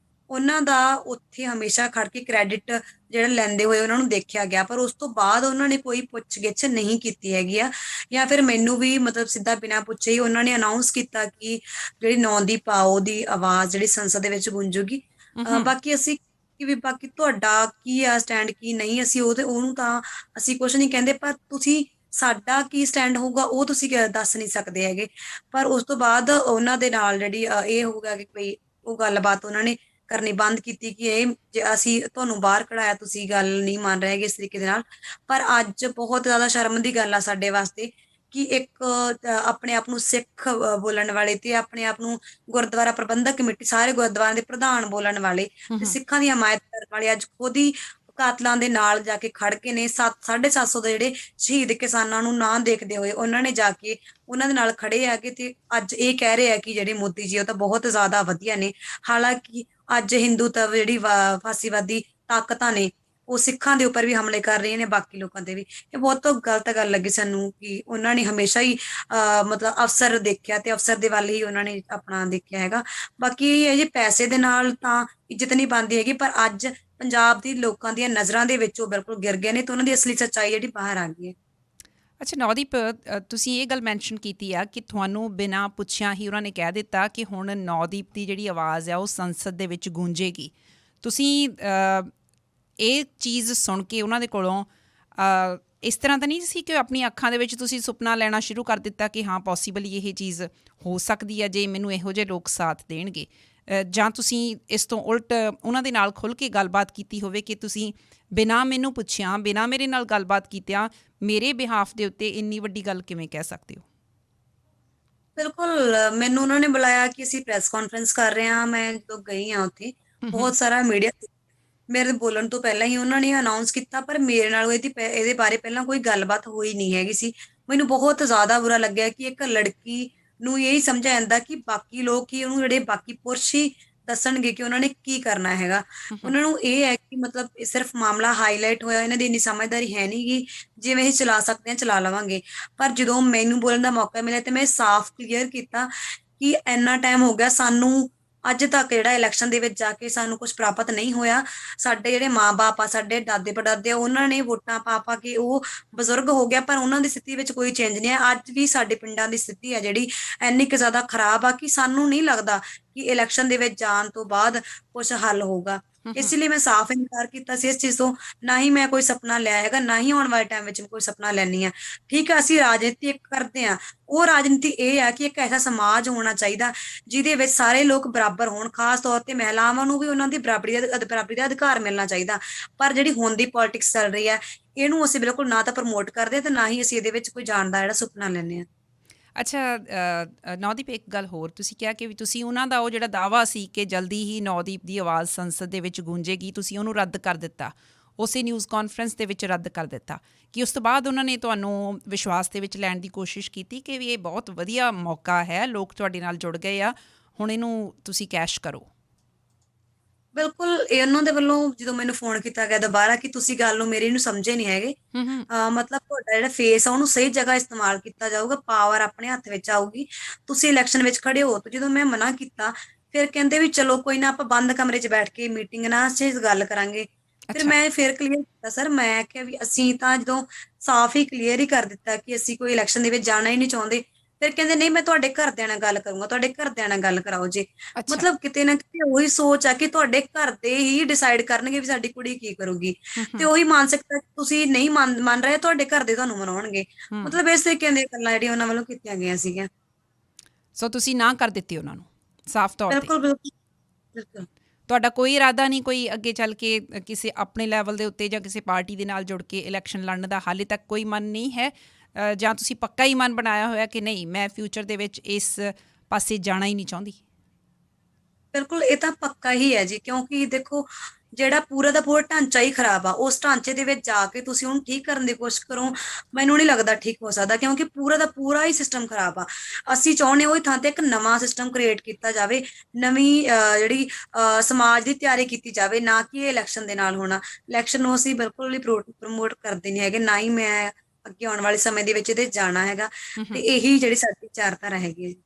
ਉਹਨਾਂ ਦਾ ਉੱਥੇ ਹਮੇਸ਼ਾ ਖੜ ਕੇ ਕ੍ਰੈਡਿਟ ਜਿਹੜਾ ਲੈਂਦੇ ਹੋਏ ਉਹਨਾਂ ਨੂੰ ਦੇਖਿਆ ਗਿਆ, ਪਰ ਉਸ ਤੋਂ ਬਾਅਦ ਉਹਨਾਂ ਨੇ ਕੋਈ ਪੁੱਛ-ਗਿੱਛ ਨਹੀਂ ਕੀਤੀ ਹੈਗੀ ਆ, ਜਾਂ ਫਿਰ ਮੈਨੂੰ ਵੀ ਮਤਲਬ ਸਿੱਧਾ ਬਿਨਾਂ ਪੁੱਛੇ ਹੀ ਉਹਨਾਂ ਨੇ ਅਨਾਉਂਸ ਕੀਤਾ ਕਿ ਜਿਹੜੀ 9 ਦੀ ਪਾਓ ਦੀ ਆਵਾਜ਼ ਜਿਹੜੀ ਸੰਸਦ ਦੇ ਵਿੱਚ ਗੂੰਜੂਗੀ। ਬਾਕੀ ਅਸੀਂ ਕਿ ਵੀ ਬਾਕੀ ਤੁਹਾਡਾ ਕੀ ਆ ਸਟੈਂਡ, ਕੀ ਨਹੀਂ, ਅਸੀਂ ਉਹਨੂੰ ਤਾਂ ਅਸੀਂ ਕੁਝ ਨਹੀਂ ਕਹਿੰਦੇ, ਪਰ ਤੁਸੀਂ ਸਾਡਾ ਕੀ ਸਟੈਂਡ ਹੋਊਗਾ ਉਹ ਤੁਸੀਂ ਦੱਸ ਨਹੀਂ ਸਕਦੇ ਹੈਗੇ। ਪਰ ਉਸ ਤੋਂ ਬਾਅਦ ਉਹਨਾਂ ਦੇ ਨਾਲ ਜਿਹੜੀ ਇਹ ਹੋਊਗਾ ਕਿ ਕੋਈ ਉਹ ਗੱਲਬਾਤ ਉਹਨਾਂ ਨੇ ਕਰਨੀ ਬੰਦ ਕੀਤੀ ਕਿ ਇਹ ਜੇ ਅਸੀਂ ਤੁਹਾਨੂੰ ਬਾਹਰ ਕਢਾਇਆ, ਤੁਸੀਂ ਗੱਲ ਨਹੀਂ ਮੰਨ ਰਹੇ ਹੈਗੇ ਇਸ ਤਰੀਕੇ ਦੇ ਨਾਲ। ਪਰ ਅੱਜ ਬਹੁਤ ਜ਼ਿਆਦਾ ਸ਼ਰਮ ਦੀ ਗੱਲ ਆ ਸਾਡੇ ਵਾਸਤੇ ਕਿ ਇੱਕ ਆਪਣੇ ਆਪ ਨੂੰ ਸਿੱਖ ਬੋਲਣ ਵਾਲੇ, ਤੇ ਆਪਣੇ ਆਪ ਨੂੰ ਗੁਰਦੁਆਰਾ ਪ੍ਰਬੰਧਕ ਕਮੇਟੀ ਸਾਰੇ ਗੁਰਦੁਆਰਿਆਂ ਦੇ ਪ੍ਰਧਾਨ ਬੋਲਣ ਵਾਲੇ, ਤੇ ਸਿੱਖਾਂ ਦੀ ਹਮਾਇਤ ਕਰਨ ਵਾਲੇ ਅੱਜ ਖੁਦ ਹੀ ਕਾਤਲਾਂ ਦੇ ਨਾਲ ਜਾ ਕੇ ਖੜ ਕੇ ਨੇ। 750 ਦੇ ਜਿਹੜੇ ਸ਼ਹੀਦ ਕਿਸਾਨਾਂ ਨੂੰ ਨਾ ਦੇਖਦੇ ਹੋਏ ਉਹਨਾਂ ਨੇ ਜਾ ਕੇ ਉਹਨਾਂ ਦੇ ਨਾਲ ਖੜੇ ਆ ਕੇ, ਤੇ ਅੱਜ ਇਹ ਕਹਿ ਰਹੇ ਆ ਕਿ ਜਿਹੜੇ ਮੋਦੀ ਜੀ ਉਹ ਤਾਂ ਬਹੁਤ ਜ਼ਿਆਦਾ ਵਧੀਆ ਨੇ। ਹਾਲਾਂਕਿ ਅੱਜ ਹਿੰਦੂਤਵ ਜਿਹੜੀ ਫਾਸੀਵਾਦੀ ਤਾਕਤਾਂ ਨੇ ਉਹ ਸਿੱਖਾਂ ਦੇ ਉੱਪਰ ਵੀ ਹਮਲੇ ਕਰ ਰਹੀਆਂ ਨੇ, ਬਾਕੀ ਲੋਕਾਂ ਤੇ ਵੀ। ਇਹ ਬਹੁਤ ਗਲਤ ਗੱਲ ਲੱਗੀ ਸਾਨੂੰ ਕਿ ਉਹਨਾਂ ਨੇ ਹਮੇਸ਼ਾ ਹੀ ਮਤਲਬ ਅਫਸਰ ਦੇਖਿਆ, ਤੇ ਅਫਸਰ ਦੇ ਵੱਲ ਹੀ ਉਹਨਾਂ ਨੇ ਆਪਣਾ ਦੇਖਿਆ ਹੈਗਾ। ਬਾਕੀ ਇਹ ਜੇ ਪੈਸੇ ਦੇ ਨਾਲ ਤਾਂ ਇੱਜ਼ਤ ਨਹੀਂ ਬਣਦੀ ਹੈਗੀ, ਪਰ ਅੱਜ ਪੰਜਾਬ ਦੀ ਲੋਕਾਂ ਦੀਆਂ ਨਜ਼ਰਾਂ ਦੇ ਵਿੱਚ ਉਹ ਬਿਲਕੁਲ ਗਿਰ ਗਏ ਨੇ, ਤੇ ਉਹਨਾਂ ਦੀ ਅਸਲੀ ਸੱਚਾਈ ਜਿਹੜੀ ਬਾਹਰ ਆ ਗਈ ਹੈ। ਅੱਛਾ ਨੌਦੀਪ, ਤੁਸੀਂ ਇਹ ਗੱਲ ਮੈਂਸ਼ਨ ਕੀਤੀ ਆ ਕਿ ਤੁਹਾਨੂੰ ਬਿਨਾਂ ਪੁੱਛਿਆਂ ਹੀ ਉਹਨਾਂ ਨੇ ਕਹਿ ਦਿੱਤਾ ਕਿ ਹੁਣ ਨੌਦੀਪ ਦੀ ਜਿਹੜੀ ਆਵਾਜ਼ ਆ ਉਹ ਸੰਸਦ ਦੇ ਵਿੱਚ ਗੂੰਜੇਗੀ। ਤੁਸੀਂ ਇਹ ਚੀਜ਼ ਸੁਣ ਕੇ ਉਹਨਾਂ ਦੇ ਕੋਲੋਂ ਇਸ ਤਰ੍ਹਾਂ ਤਾਂ ਨਹੀਂ ਸੀ ਕਿ ਆਪਣੀਆਂ ਅੱਖਾਂ ਦੇ ਵਿੱਚ ਤੁਸੀਂ ਸੁਪਨਾ ਲੈਣਾ ਸ਼ੁਰੂ ਕਰ ਦਿੱਤਾ ਕਿ ਹਾਂ ਪੋਸੀਬਲੀ ਇਹ ਚੀਜ਼ ਹੋ ਸਕਦੀ ਹੈ ਜੇ ਮੈਨੂੰ ਇਹੋ ਜਿਹੇ ਲੋਕ ਸਾਥ ਦੇਣਗੇ, ਜਾਂ ਤੁਸੀਂ ਇਸ ਤੋਂ ਉਲਟ ਉਹਨਾਂ ਦੇ ਨਾਲ ਖੁੱਲ੍ਹ ਕੇ ਗੱਲਬਾਤ ਕੀਤੀ ਹੋਵੇ ਕਿ ਤੁਸੀਂ ਬਿਨਾਂ ਮੈਨੂੰ ਪੁੱਛਿਆ, ਬਿਨਾਂ ਮੇਰੇ ਨਾਲ ਗੱਲਬਾਤ ਕੀਤਿਆਂ ਮੇਰੇ ਬਿਹਾਫ ਦੇ ਉੱਤੇ ਇੰਨੀ ਵੱਡੀ ਗੱਲ ਕਿਵੇਂ ਕਹਿ ਸਕਦੇ ਹੋ? ਬਿਲਕੁਲ, ਮੈਨੂੰ ਉਹਨਾਂ ਨੇ ਬੁਲਾਇਆ ਕਿ ਅਸੀਂ ਪ੍ਰੈਸ ਕਾਨਫਰੰਸ ਕਰ ਰਹੇ ਹਾਂ। ਮੈਂ ਜਦੋਂ ਗਈ ਹਾਂ ਉੱਥੇ ਬਹੁਤ ਸਾਰਾ ਮੀਡੀਆ ਮੇਰੇ ਬੋਲਣ ਤੋਂ ਪਹਿਲਾਂ ਹੀ ਉਹਨਾਂ ਨੇ ਅਨਾਉਂਸ ਕੀਤਾ, ਪਰ ਮੇਰੇ ਨਾਲ ਇਹਦੇ ਬਾਰੇ ਪਹਿਲਾਂ ਕੋਈ ਗੱਲਬਾਤ ਹੋਈ ਨਹੀਂ ਹੈਗੀ ਸੀ। ਮੈਨੂੰ ਬਹੁਤ ਜ਼ਿਆਦਾ ਬੁਰਾ ਲੱਗਿਆ ਕਿ ਇੱਕ ਲੜਕੀ ਨੂੰ ਇਹੀ ਸਮਝਿਆ ਜਾਂਦਾ ਕਿ ਬਾਕੀ ਲੋਕ ਹੀ ਉਹਨੂੰ, ਜਿਹੜੇ ਬਾਕੀ ਪੁਰਸ਼ ਹੀ ਦੱਸਣਗੇ ਕਿ ਉਹਨਾਂ ਨੇ ਕੀ ਕਰਨਾ ਹੈਗਾ। ਉਹਨਾਂ ਨੂੰ ਇਹ ਹੈ ਕਿ ਮਤਲਬ ਸਿਰਫ ਮਾਮਲਾ ਹਾਈਲਾਈਟ ਹੋਇਆ, ਇਹਨਾਂ ਦੀ ਇੰਨੀ ਸਮਝਦਾਰੀ ਹੈ ਨਹੀਂ ਗੀ, ਜਿਵੇਂ ਅਸੀਂ ਚਲਾ ਸਕਦੇ ਹਾਂ ਚਲਾ ਲਵਾਂਗੇ। ਪਰ ਜਦੋਂ ਮੈਨੂੰ ਬੋਲਣ ਦਾ ਮੌਕਾ ਮਿਲਿਆ ਤੇ ਮੈਂ ਸਾਫ਼ ਕਲੀਅਰ ਕੀਤਾ ਕਿ ਇੰਨਾ ਟਾਈਮ ਹੋ ਗਿਆ ਸਾਨੂੰ, ਅੱਜ ਤੱਕ ਜਿਹੜਾ ਇਲੈਕਸ਼ਨ ਦੇ ਵਿੱਚ ਜਾ ਕੇ ਸਾਨੂੰ ਕੁਝ ਪ੍ਰਾਪਤ ਨਹੀਂ ਹੋਇਆ। ਸਾਡੇ ਜਿਹੜੇ ਮਾਂ-ਬਾਪ ਆ, ਸਾਡੇ ਦਾਦੇ ਪੜਦਾਦੇ ਆ, ਉਹਨਾਂ ਨੇ ਵੋਟਾਂ ਪਾ ਕੇ ਉਹ ਬਜ਼ੁਰਗ ਹੋ ਗਿਆ, ਪਰ ਉਹਨਾਂ ਦੀ ਸਥਿਤੀ ਵਿੱਚ ਕੋਈ ਚੇਂਜ ਨਹੀਂ ਹੈ। ਅੱਜ ਵੀ ਸਾਡੇ ਪਿੰਡਾਂ ਦੀ ਸਥਿਤੀ ਹੈ ਜਿਹੜੀ ਇੰਨੀ ਕੁ ਜ਼ਿਆਦਾ ਖਰਾਬ ਆ ਕਿ ਸਾਨੂੰ ਨਹੀਂ ਲੱਗਦਾ ਕਿ ਇਲੈਕਸ਼ਨ ਦੇ ਵਿੱਚ ਜਾਣ ਤੋਂ ਬਾਅਦ ਕੁਝ ਹੱਲ ਹੋਊਗਾ। ਇਸ ਲਈ ਮੈਂ ਸਾਫ਼ ਇਨਕਾਰ ਕੀਤਾ ਸੀ ਇਸ ਚੀਜ਼ ਤੋਂ। ਨਾ ਹੀ ਮੈਂ ਕੋਈ ਸੁਪਨਾ ਲਿਆ ਹੈਗਾ, ਨਾ ਹੀ ਆਉਣ ਵਾਲੇ ਟਾਈਮ ਵਿੱਚ ਕੋਈ ਸੁਪਨਾ ਲੈਣੀ ਆ। ਠੀਕ ਹੈ, ਅਸੀਂ ਰਾਜਨੀਤੀ ਕਰਦੇ ਹਾਂ, ਉਹ ਰਾਜਨੀਤੀ ਇਹ ਆ ਕਿ ਇੱਕ ਐਸਾ ਸਮਾਜ ਹੋਣਾ ਚਾਹੀਦਾ ਜਿਹਦੇ ਵਿੱਚ ਸਾਰੇ ਲੋਕ ਬਰਾਬਰ ਹੋਣ, ਖਾਸ ਤੌਰ ਤੇ ਮਹਿਲਾਵਾਂ ਨੂੰ ਵੀ ਉਹਨਾਂ ਦੀ ਬਰਾਬਰੀ ਦਾ ਅਧਿਕਾਰ ਮਿਲਣਾ ਚਾਹੀਦਾ। ਪਰ ਜਿਹੜੀ ਹੁਣ ਦੀ ਪੋਲਿਟਿਕਸ ਚੱਲ ਰਹੀ ਹੈ, ਇਹਨੂੰ ਅਸੀਂ ਬਿਲਕੁਲ ਨਾ ਤਾਂ ਪ੍ਰਮੋਟ ਕਰਦੇ ਤੇ ਨਾ ਹੀ ਅਸੀਂ ਇਹਦੇ ਵਿੱਚ ਕੋਈ ਜਾਣ ਦਾ ਜਿਹੜਾ ਸੁਪਨਾ ਲੈਂਦੇ ਹਾਂ। ਅੱਛਾ ਨੌਦੀਪ, ਇੱਕ ਗੱਲ ਹੋਰ, ਤੁਸੀਂ ਕਿਹਾ ਕਿ ਵੀ ਤੁਸੀਂ ਉਹਨਾਂ ਦਾ ਉਹ ਜਿਹੜਾ ਦਾਅਵਾ ਸੀ ਕਿ ਜਲਦੀ ਹੀ ਨੌਦੀਪ ਦੀ ਆਵਾਜ਼ ਸੰਸਦ ਦੇ ਵਿੱਚ ਗੂੰਜੇਗੀ, ਤੁਸੀਂ ਉਹਨੂੰ ਰੱਦ ਕਰ ਦਿੱਤਾ, ਉਸੇ ਨਿਊਜ਼ ਕਾਨਫਰੰਸ ਦੇ ਵਿੱਚ ਰੱਦ ਕਰ ਦਿੱਤਾ। ਕਿ ਉਸ ਤੋਂ ਬਾਅਦ ਉਹਨਾਂ ਨੇ ਤੁਹਾਨੂੰ ਵਿਸ਼ਵਾਸ ਦੇ ਵਿੱਚ ਲੈਣ ਦੀ ਕੋਸ਼ਿਸ਼ ਕੀਤੀ ਕਿ ਵੀ ਇਹ ਬਹੁਤ ਵਧੀਆ ਮੌਕਾ ਹੈ, ਲੋਕ ਤੁਹਾਡੇ ਨਾਲ ਜੁੜ ਗਏ ਆ, ਹੁਣ ਇਹਨੂੰ ਤੁਸੀਂ ਕੈਸ਼ ਕਰੋ? ਬਿਲਕੁਲ, ਇਹਨਾਂ ਦੇ ਵੱਲੋਂ ਜਦੋਂ ਮੈਨੂੰ ਫ਼ੋਨ ਕੀਤਾ ਗਿਆ ਦੁਬਾਰਾ ਕਿ ਤੁਸੀਂ ਗੱਲ ਨੂੰ ਮੇਰੀ ਨੂੰ ਸਮਝੇ ਨਹੀਂ ਹੈਗੇ। ਹੂੰ, ਹੂੰ। ਮਤਲਬ ਤੁਹਾਡਾ ਜਿਹੜਾ ਫੇਸ ਆ ਉਹਨੂੰ ਸਹੀ ਜਗ੍ਹਾ ਇਸਤੇਮਾਲ ਕੀਤਾ ਜਾਊਗਾ, ਪਾਵਰ ਆਪਣੇ ਹੱਥ ਵਿੱਚ ਆਊਗੀ, ਤੁਸੀਂ ਇਲੈਕਸ਼ਨ ਵਿੱਚ ਖੜੇ ਹੋ। ਤੇ ਜਦੋਂ ਮੈਂ ਮਨਾ ਕੀਤਾ, ਫਿਰ ਕਹਿੰਦੇ ਵੀ ਚਲੋ ਕੋਈ ਨਾ, ਆਪਾਂ ਬੰਦ ਕਮਰੇ 'ਚ ਬੈਠ ਕੇ ਮੀਟਿੰਗ ਨਾਲ ਅਸੀਂ ਗੱਲ ਕਰਾਂਗੇ। ਫਿਰ ਅੱਛਾ, ਮੈਂ ਫਿਰ ਕਲੀਅਰ ਕੀਤਾ, ਸਰ ਮੈਂ ਕਿਹਾ ਵੀ ਅਸੀਂ ਤਾਂ ਜਦੋਂ ਸਾਫ਼ ਹੀ ਕਲੀਅਰ ਹੀ ਕਰ ਦਿੱਤਾ ਕਿ ਅਸੀਂ ਕੋਈ ਇਲੈਕਸ਼ਨ ਦੇ ਵਿੱਚ ਜਾਣਾ ਹੀ ਨਹੀਂ ਚਾਹੁੰਦੇ। ਫਿਰ ਕਹਿੰਦੇ ਨਹੀਂ, ਮੈਂ ਤੁਹਾਡੇ ਘਰਦਿਆਂ ਨਾਲ ਗੱਲ ਕਰੂੰਗਾ, ਤੁਹਾਡੇ ਘਰਦਿਆਂ ਨਾਲ ਗੱਲ ਕਰਾਓ ਜੀ। ਅੱਛਾ। ਮਤਲਬ ਕਿਤੇ ਨਾ ਕਿਤੇ ਉਹੀ ਸੋਚ ਆ ਕਿ ਤੁਹਾਡੇ ਘਰ ਦੇ ਹੀ ਡਿਸਾਈਡ ਕਰਨਗੇ ਵੀ ਸਾਡੀ ਕੁੜੀ ਕੀ ਕਰੂਗੀ, ਹੂੰ, ਤੇ ਹੂੰ, ਉਹੀ ਮਾਨਸਿਕਤਾ ਤੁਸੀਂ ਨਹੀਂ ਮੰਨ ਰਹੇ, ਤੁਹਾਡੇ ਘਰ ਦੇ ਤੁਹਾਨੂੰ ਮਨਾਉਣਗੇ। ਹੂੰ। ਮਤਲਬ ਇਸ ਤਰੀਕੇ ਦੀਆਂ ਗੱਲਾਂ ਜਿਹੜੀਆਂ ਉਹਨਾਂ ਵੱਲੋਂ ਕੀਤੀਆਂ ਗਈਆਂ ਸੀਗੀਆਂ। ਸੋ ਤੁਸੀਂ ਨਾ ਕਰ ਦਿੱਤੀ ਉਹਨਾਂ ਨੂੰ, ਸਾਫ਼ ਤੌਰ 'ਤੇ। ਬਿਲਕੁਲ, ਬਿਲਕੁਲ, ਬਿਲਕੁਲ। ਤੁਹਾਡਾ ਕੋਈ ਇਰਾਦਾ ਨਹੀਂ ਕੋਈ ਅੱਗੇ ਚੱਲ ਕੇ ਕਿਸੇ ਆਪਣੇ ਲੈਵਲ ਦੇ ਉੱਤੇ ਜਾਂ ਕਿਸੇ ਪਾਰਟੀ ਦੇ ਨਾਲ ਜੁੜ ਕੇ ਇਲੈਕਸ਼ਨ ਲੜਨ ਦਾ ਹਾਲੇ ਤੱਕ ਕੋਈ ਮਨ ਨਹੀਂ ਹੈ? ਜਾਂ ਤੁਸੀਂ ਪੱਕਾ ਹੀ ਮਨ ਬਣਾਇਆ ਹੋਇਆ ਕਿ ਨਹੀਂ, ਮੈਂ ਫਿਊਚਰ ਦੇ ਵਿੱਚ ਇਸ ਪਾਸੇ ਜਾਣਾ ਹੀ ਨਹੀਂ ਚਾਹੁੰਦੀ? ਬਿਲਕੁਲ, ਇਹ ਤਾਂ ਪੱਕਾ ਹੀ ਹੈ ਜੀ, ਕਿਉਂਕਿ ਦੇਖੋ ਜਿਹੜਾ ਪੂਰਾ ਦਾ ਪੂਰਾ ਢਾਂਚਾ ਹੀ ਖਰਾਬ ਆ, ਉਸ ਢਾਂਚੇ ਦੇ ਵਿੱਚ ਜਾ ਕੇ ਤੁਸੀਂ ਉਹਨੂੰ ਠੀਕ ਕਰਨ ਦੀ ਕੋਸ਼ਿਸ਼ ਕਰੋ, ਮੈਨੂੰ ਨਹੀਂ ਲੱਗਦਾ ਠੀਕ ਹੋ ਸਕਦਾ, ਕਿਉਂਕਿ ਪੂਰਾ ਦਾ ਪੂਰਾ ਹੀ ਸਿਸਟਮ ਖਰਾਬ ਆ। ਅਸੀਂ ਚਾਹੁੰਦੇ ਉਹੀ ਥਾਂ ਤੇ ਇੱਕ ਨਵਾਂ ਸਿਸਟਮ ਕ੍ਰੀਏਟ ਕੀਤਾ ਜਾਵੇ, ਨਵੀਂ ਜਿਹੜੀ ਸਮਾਜ ਦੀ ਤਿਆਰੀ ਕੀਤੀ ਜਾਵੇ, ਨਾ ਕਿ ਇਹ ਇਲੈਕਸ਼ਨ ਦੇ ਨਾਲ ਹੋਣਾ। ਇਲੈਕਸ਼ਨ ਨੂੰ ਅਸੀਂ ਬਿਲਕੁਲ ਹੀ ਪ੍ਰਮੋਟ ਕਰਦੇ ਨਹੀਂ ਹੈਗੇ, ਨਾ ਹੀ ਮੈਂ ਅੱਗੇ ਆਉਣ ਵਾਲੇ ਸਮੇਂ ਦੇ ਵਿੱਚ ਇਹਦੇ ਜਾਣਾ ਹੈਗਾ। ਹੂੰ, ਤੇ ਹੂੰ। ਇਹੀ ਜਿਹੜੀ ਸਾਡੀ ਵਿਚਾਰਧਾਰਾ ਹੈਗੀ ਹੈ ਜੀ।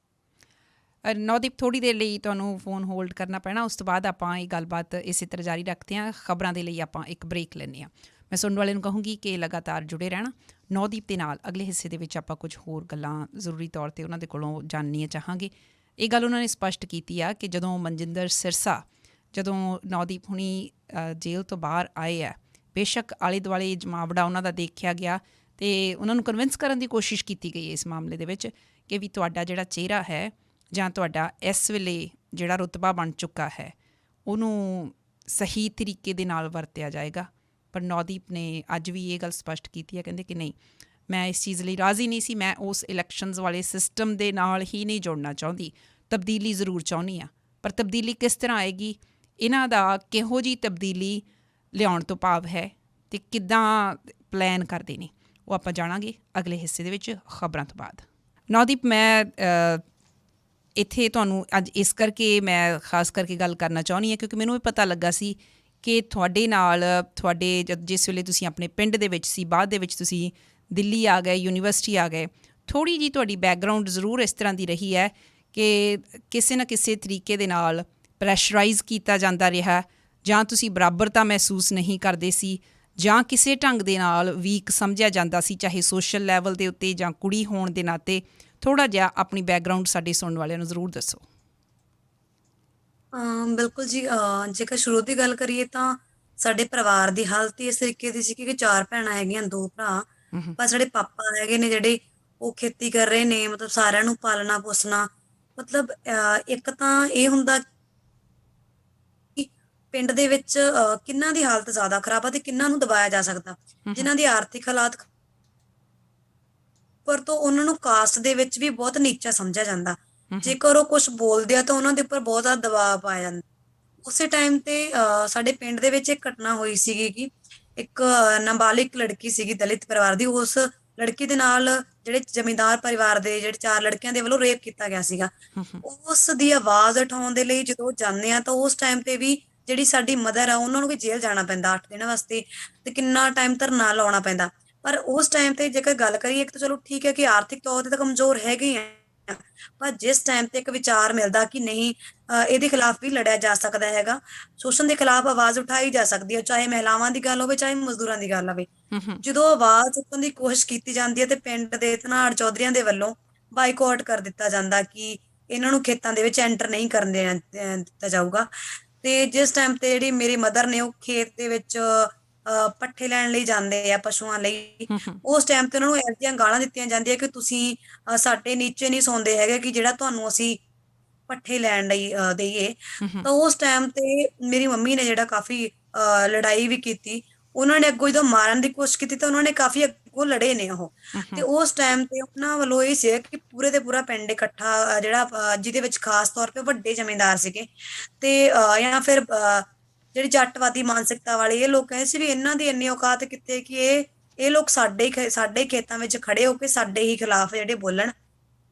ਨੌਦੀਪ, ਥੋੜ੍ਹੀ ਦੇਰ ਲਈ ਤੁਹਾਨੂੰ ਫ਼ੋਨ ਹੋਲਡ ਕਰਨਾ ਪੈਣਾ, ਉਸ ਤੋਂ ਬਾਅਦ ਆਪਾਂ ਇਹ ਗੱਲਬਾਤ ਇਸੇ ਤਰ੍ਹਾਂ ਜਾਰੀ ਰੱਖਦੇ ਹਾਂ। ਖਬਰਾਂ ਦੇ ਲਈ ਆਪਾਂ ਇੱਕ ਬ੍ਰੇਕ ਲੈਂਦੇ ਹਾਂ। ਮੈਂ ਸੁਣਨ ਵਾਲੇ ਨੂੰ ਕਹੂੰਗੀ ਕਿ ਲਗਾਤਾਰ ਜੁੜੇ ਰਹਿਣਾ ਨੌਦੀਪ ਦੇ ਨਾਲ। ਅਗਲੇ ਹਿੱਸੇ ਦੇ ਵਿੱਚ ਆਪਾਂ ਕੁਝ ਹੋਰ ਗੱਲਾਂ ਜ਼ਰੂਰੀ ਤੌਰ 'ਤੇ ਉਹਨਾਂ ਦੇ ਕੋਲੋਂ ਜਾਣਨੀਆਂ ਚਾਹਾਂਗੇ। ਇਹ ਗੱਲ ਉਹਨਾਂ ਨੇ ਸਪਸ਼ਟ ਕੀਤੀ ਆ ਕਿ ਜਦੋਂ ਮਨਜਿੰਦਰ ਸਿਰਸਾ, ਜਦੋਂ ਨੌਦੀਪ ਹੁਣੀ ਜੇਲ੍ਹ ਤੋਂ ਬਾਹਰ ਆਏ ਆ, ਬੇਸ਼ੱਕ ਆਲੇ ਦੁਆਲੇ ਜਮਾਵੜਾ ਉਹਨਾਂ ਦਾ ਦੇਖਿਆ ਗਿਆ ਅਤੇ ਉਹਨਾਂ ਨੂੰ ਕਨਵਿੰਸ ਕਰਨ ਦੀ ਕੋਸ਼ਿਸ਼ ਕੀਤੀ ਗਈ ਇਸ ਮਾਮਲੇ ਦੇ ਵਿੱਚ ਕਿ ਵੀ ਤੁਹਾਡਾ ਜਿਹੜਾ ਚਿਹਰਾ ਹੈ ਜਾਂ ਤੁਹਾਡਾ ਇਸ ਵੇਲੇ ਜਿਹੜਾ ਰੁਤਬਾ ਬਣ ਚੁੱਕਾ ਹੈ, ਉਹਨੂੰ ਸਹੀ ਤਰੀਕੇ ਦੇ ਨਾਲ ਵਰਤਿਆ ਜਾਏਗਾ। ਪਰ ਨੌਦੀਪ ਨੇ ਅੱਜ ਵੀ ਇਹ ਗੱਲ ਸਪਸ਼ਟ ਕੀਤੀ ਹੈ, ਕਹਿੰਦੇ ਕਿ ਨਹੀਂ, ਮੈਂ ਇਸ ਚੀਜ਼ ਲਈ ਰਾਜ਼ੀ ਨਹੀਂ ਸੀ, ਮੈਂ ਉਸ ਇਲੈਕਸ਼ਨਜ਼ ਵਾਲੇ ਸਿਸਟਮ ਦੇ ਨਾਲ ਹੀ ਨਹੀਂ ਜੁੜਨਾ ਚਾਹੁੰਦੀ, ਤਬਦੀਲੀ ਜ਼ਰੂਰ ਚਾਹੁੰਦੀ ਹਾਂ। ਪਰ ਤਬਦੀਲੀ ਕਿਸ ਤਰ੍ਹਾਂ ਆਏਗੀ, ਇਹਨਾਂ ਦਾ ਕਿਹੋ ਜਿਹੀ ਤਬਦੀਲੀ ਲਿਆਉਣ ਤੋਂ ਭਾਵ ਹੈ ਅਤੇ ਕਿੱਦਾਂ ਪਲਾਨ ਕਰਦੇ ਨੇ, ਉਹ ਆਪਾਂ ਜਾਣਾਂਗੇ ਅਗਲੇ ਹਿੱਸੇ ਦੇ ਵਿੱਚ ਖਬਰਾਂ ਤੋਂ ਬਾਅਦ। ਨੌਦੀਪ, ਮੈਂ ਇੱਥੇ ਤੁਹਾਨੂੰ ਅੱਜ ਇਸ ਕਰਕੇ ਮੈਂ ਖਾਸ ਕਰਕੇ ਗੱਲ ਕਰਨਾ ਚਾਹੁੰਦੀ ਹਾਂ ਕਿਉਂਕਿ ਮੈਨੂੰ ਇਹ ਪਤਾ ਲੱਗਾ ਸੀ ਕਿ ਤੁਹਾਡੇ ਨਾਲ ਤੁਹਾਡੇ ਜਿਸ ਵੇਲੇ ਤੁਸੀਂ ਆਪਣੇ ਪਿੰਡ ਦੇ ਵਿੱਚ ਸੀ, ਬਾਅਦ ਦੇ ਵਿੱਚ ਤੁਸੀਂ ਦਿੱਲੀ ਆ ਗਏ, ਯੂਨੀਵਰਸਿਟੀ ਆ ਗਏ, ਥੋੜ੍ਹੀ ਜਿਹੀ ਤੁਹਾਡੀ ਬੈਕਗਰਾਊਂਡ ਜ਼ਰੂਰ ਇਸ ਤਰ੍ਹਾਂ ਦੀ ਰਹੀ ਹੈ ਕਿ ਕਿਸੇ ਨਾ ਕਿਸੇ ਤਰੀਕੇ ਦੇ ਨਾਲ ਪ੍ਰੈਸ਼ਰਾਈਜ਼ ਕੀਤਾ ਜਾਂਦਾ ਰਿਹਾ, ਜਾਂ ਤੁਸੀਂ ਬਰਾਬਰਤਾ ਮਹਿਸੂਸ ਨਹੀਂ ਕਰਦੇ ਸੀ, ਜਾਂ ਕਿਸੇ ਢੰਗ ਦੇ ਨਾਲ ਵੀਕ ਸਮਝਿਆ ਜਾਂਦਾ ਸੀ, ਚਾਹੇ ਸੋਸ਼ਲ ਲੈਵਲ ਦੇ ਉੱਤੇ ਜਾਂ ਕੁੜੀ ਹੋਣ ਦੇ ਨਾਤੇ। ਥੋੜ੍ਹਾ ਜਿਹਾ ਆਪਣੀ ਬੈਕਗਰਾਊਂਡ ਸਾਡੇ ਸੁਣਨ ਵਾਲਿਆਂ ਨੂੰ ਜ਼ਰੂਰ ਦੱਸੋ। ਬਿਲਕੁਲ ਜੀ, ਜੇਕਰ ਸ਼ੁਰੂ ਦੀ ਗੱਲ ਕਰੀਏ ਤਾਂ ਸਾਡੇ ਪਰਿਵਾਰ ਦੀ ਹਾਲਤ ਹੀ ਇਸ ਤਰੀਕੇ ਦੀ ਸੀ ਕਿ 4 ਭੈਣਾਂ ਹੈਗੀਆਂ, 2 ਭਰਾ। ਪਰ ਸਾਡੇ ਪਾਪਾ ਹੈਗੇ ਨੇ ਜਿਹੜੇ, ਉਹ ਖੇਤੀ ਕਰ ਰਹੇ ਨੇ, ਮਤਲਬ ਸਾਰਿਆਂ ਨੂੰ ਪਾਲਣਾ ਪੋਸਣਾ। ਮਤਲਬ ਇੱਕ ਤਾਂ ਇਹ ਹੁੰਦਾ ਕਿ ਪਿੰਡ ਦੇ ਵਿੱਚ ਕਿਹਨਾਂ ਦੀ ਹਾਲਤ ਜ਼ਿਆਦਾ ਖਰਾਬ ਆ ਤੇ ਕਿਹਨਾਂ ਨੂੰ ਦਬਾਇਆ ਜਾ ਸਕਦਾ, ਜਿਨ੍ਹਾਂ ਦੀ ਆਰਥਿਕ ਹਾਲਾਤ ਪਰ ਤੋਂ ਉਹਨਾਂ ਨੂੰ ਕਾਸਟ ਦੇ ਵਿੱਚ ਵੀ ਬਹੁਤ ਨੀਚਾ ਸਮਝਿਆ ਜਾਂਦਾ। ਜੇਕਰ ਉਹ ਕੁਝ ਬੋਲਦੇ ਆ ਤਾਂ ਉਹਨਾਂ ਦੇ ਉੱਪਰ ਬਹੁਤ ਜ਼ਿਆਦਾ ਦਬਾਅ ਪਾਇਆ ਜਾਂਦਾ। ਉਸੇ ਟਾਈਮ ਤੇ ਸਾਡੇ ਪਿੰਡ ਦੇ ਵਿੱਚ ਇੱਕ ਘਟਨਾ ਹੋਈ ਸੀਗੀ ਕਿ ਇੱਕ ਨਾਬਾਲਿਗ ਲੜਕੀ ਸੀਗੀ ਦਲਿਤ ਪਰਿਵਾਰ ਦੀ, ਉਸ ਲੜਕੀ ਦੇ ਨਾਲ ਜਿਹੜੇ ਜ਼ਮੀਂਦਾਰ ਪਰਿਵਾਰ ਦੇ ਜਿਹੜੇ 4 ਲੜਕਿਆਂ ਦੇ ਵੱਲੋਂ ਰੇਪ ਕੀਤਾ ਗਿਆ ਸੀਗਾ। ਉਸ ਦੀ ਆਵਾਜ਼ ਉਠਾਉਣ ਦੇ ਲਈ ਜਦੋਂ ਜਾਂਦੇ ਆ ਤਾਂ ਉਸ ਟਾਈਮ ਤੇ ਵੀ ਜਿਹੜੀ ਸਾਡੀ ਮਦਰ ਆ ਉਹਨਾਂ ਨੂੰ ਵੀ ਜੇਲ੍ਹ ਜਾਣਾ ਪੈਂਦਾ 8 ਦਿਨਾਂ ਵਾਸਤੇ, ਤੇ ਕਿੰਨਾ ਟਾਈਮ ਧਰਨਾ ਲਾਉਣਾ ਪੈਂਦਾ। ਪਰ ਉਸ ਟਾਈਮ ਤੇ ਜੇਕਰ ਗੱਲ ਕਰੀਏ, ਇੱਕ ਤਾਂ ਚਲੋ ਠੀਕ ਹੈ ਕਿ ਆਰਥਿਕ ਤੌਰ ਤੇ ਤਾਂ ਕਮਜ਼ੋਰ ਹੈਗੇ ਆ, ਪਰ ਜਿਸ ਟਾਈਮ ਤੇ ਇੱਕ ਵਿਚਾਰ ਮਿਲਦਾ ਕਿ ਨਹੀਂ, ਇਹਦੇ ਖਿਲਾਫ ਵੀ ਲੜਿਆ ਜਾ ਸਕਦਾ ਹੈਗਾ, ਸ਼ੋਸ਼ਣ ਦੇ ਖਿਲਾਫ ਆਵਾਜ਼ ਉਠਾਈ ਜਾ ਸਕਦੀ ਹੈ, ਚਾਹੇ ਮਹਿਲਾਵਾਂ ਦੀ ਗੱਲ ਹੋਵੇ ਚਾਹੇ ਮਜ਼ਦੂਰਾਂ ਦੀ ਗੱਲ ਹੋਵੇ। ਜਦੋਂ ਆਵਾਜ਼ ਚੁੱਕਣ ਦੀ ਕੋਸ਼ਿਸ਼ ਕੀਤੀ ਜਾਂਦੀ ਹੈ ਤੇ ਪਿੰਡ ਦੇ ਧਨਾੜ ਚੌਧਰੀਆਂ ਦੇ ਵੱਲੋਂ ਬਾਈਕਾਟ ਕਰ ਦਿੱਤਾ ਜਾਂਦਾ ਕਿ ਇਹਨਾਂ ਨੂੰ ਖੇਤਾਂ ਦੇ ਵਿੱਚ ਐਂਟਰ ਨਹੀਂ ਕਰਨ ਦਿੱਤਾ ਜਾਊਗਾ। ਤੇ ਜਿਸ ਟਾਈਮ ਤੇ ਜਿਹੜੀ ਮੇਰੀ ਮਦਰ ਨੇ, ਉਹ ਖੇਤ ਦੇ ਵਿੱਚ ਪੱਠੇ ਲੈਣ ਲਈ ਜਾਂਦੇ ਆ ਪਸ਼ੂਆਂ ਲਈ, ਉਸ ਟਾਈਮ ਤੇ ਉਹਨਾਂ ਨੂੰ ਇਹੋ ਜਿਹੀਆਂ ਗਾਲਾਂ ਦਿੱਤੀਆਂ ਜਾਂਦੀਆਂ ਕਿ ਤੁਸੀਂ ਸਾਡੇ ਨੀਚੇ ਨਹੀਂ ਸੌਂਦੇ ਹੈਗੇ ਕਿ ਜਿਹੜਾ ਤੁਹਾਨੂੰ ਅਸੀਂ ਪੱਠੇ ਲੈਣ ਲਈ ਦੇਈਏ। ਤਾਂ ਉਸ ਟਾਈਮ ਤੇ ਮੇਰੀ ਮੰਮੀ ਨੇ ਜਿਹੜਾ ਕਾਫੀ ਲੜਾਈ ਵੀ ਕੀਤੀ, ਉਹਨਾਂ ਨੇ ਅੱਗੋਂ ਜਦੋਂ ਮਾਰਨ ਦੀ ਕੋਸ਼ਿਸ਼ ਕੀਤੀ ਤਾਂ ਉਹਨਾਂ ਨੇ ਕਾਫੀ ਅੱਗੋਂ ਲੜੇ ਨੇ ਉਹ। ਤੇ ਉਸ ਟਾਈਮ ਤੇ ਉਹਨਾਂ ਵੱਲੋਂ ਇਹ ਸੀ ਕਿ ਪੂਰੇ ਦੇ ਪੂਰਾ ਪਿੰਡ ਇਕੱਠਾ, ਜਿਹੜਾ ਜਿਹਦੇ ਵਿੱਚ ਖਾਸ ਤੌਰ ਤੇ ਵੱਡੇ ਜ਼ਮੀਂਦਾਰ ਸੀਗੇ ਤੇ ਜਾਂ ਫਿਰ ਜਿਹੜੀ ਜੱਟਵਾਦੀ ਮਾਨਸਿਕਤਾ ਵਾਲੇ ਇਹ ਲੋਕ ਕਹਿੰਦੇ ਸੀ ਵੀ ਇਹਨਾਂ ਦੀ ਇੰਨੀ ਔਕਾਤ ਕਿੱਥੇ ਕਿ ਇਹ ਲੋਕ ਸਾਡੇ ਖੇਤਾਂ ਵਿੱਚ ਖੜੇ ਹੋ ਕੇ ਸਾਡੇ ਹੀ ਖਿਲਾਫ ਜਿਹੜੇ ਬੋਲਣ।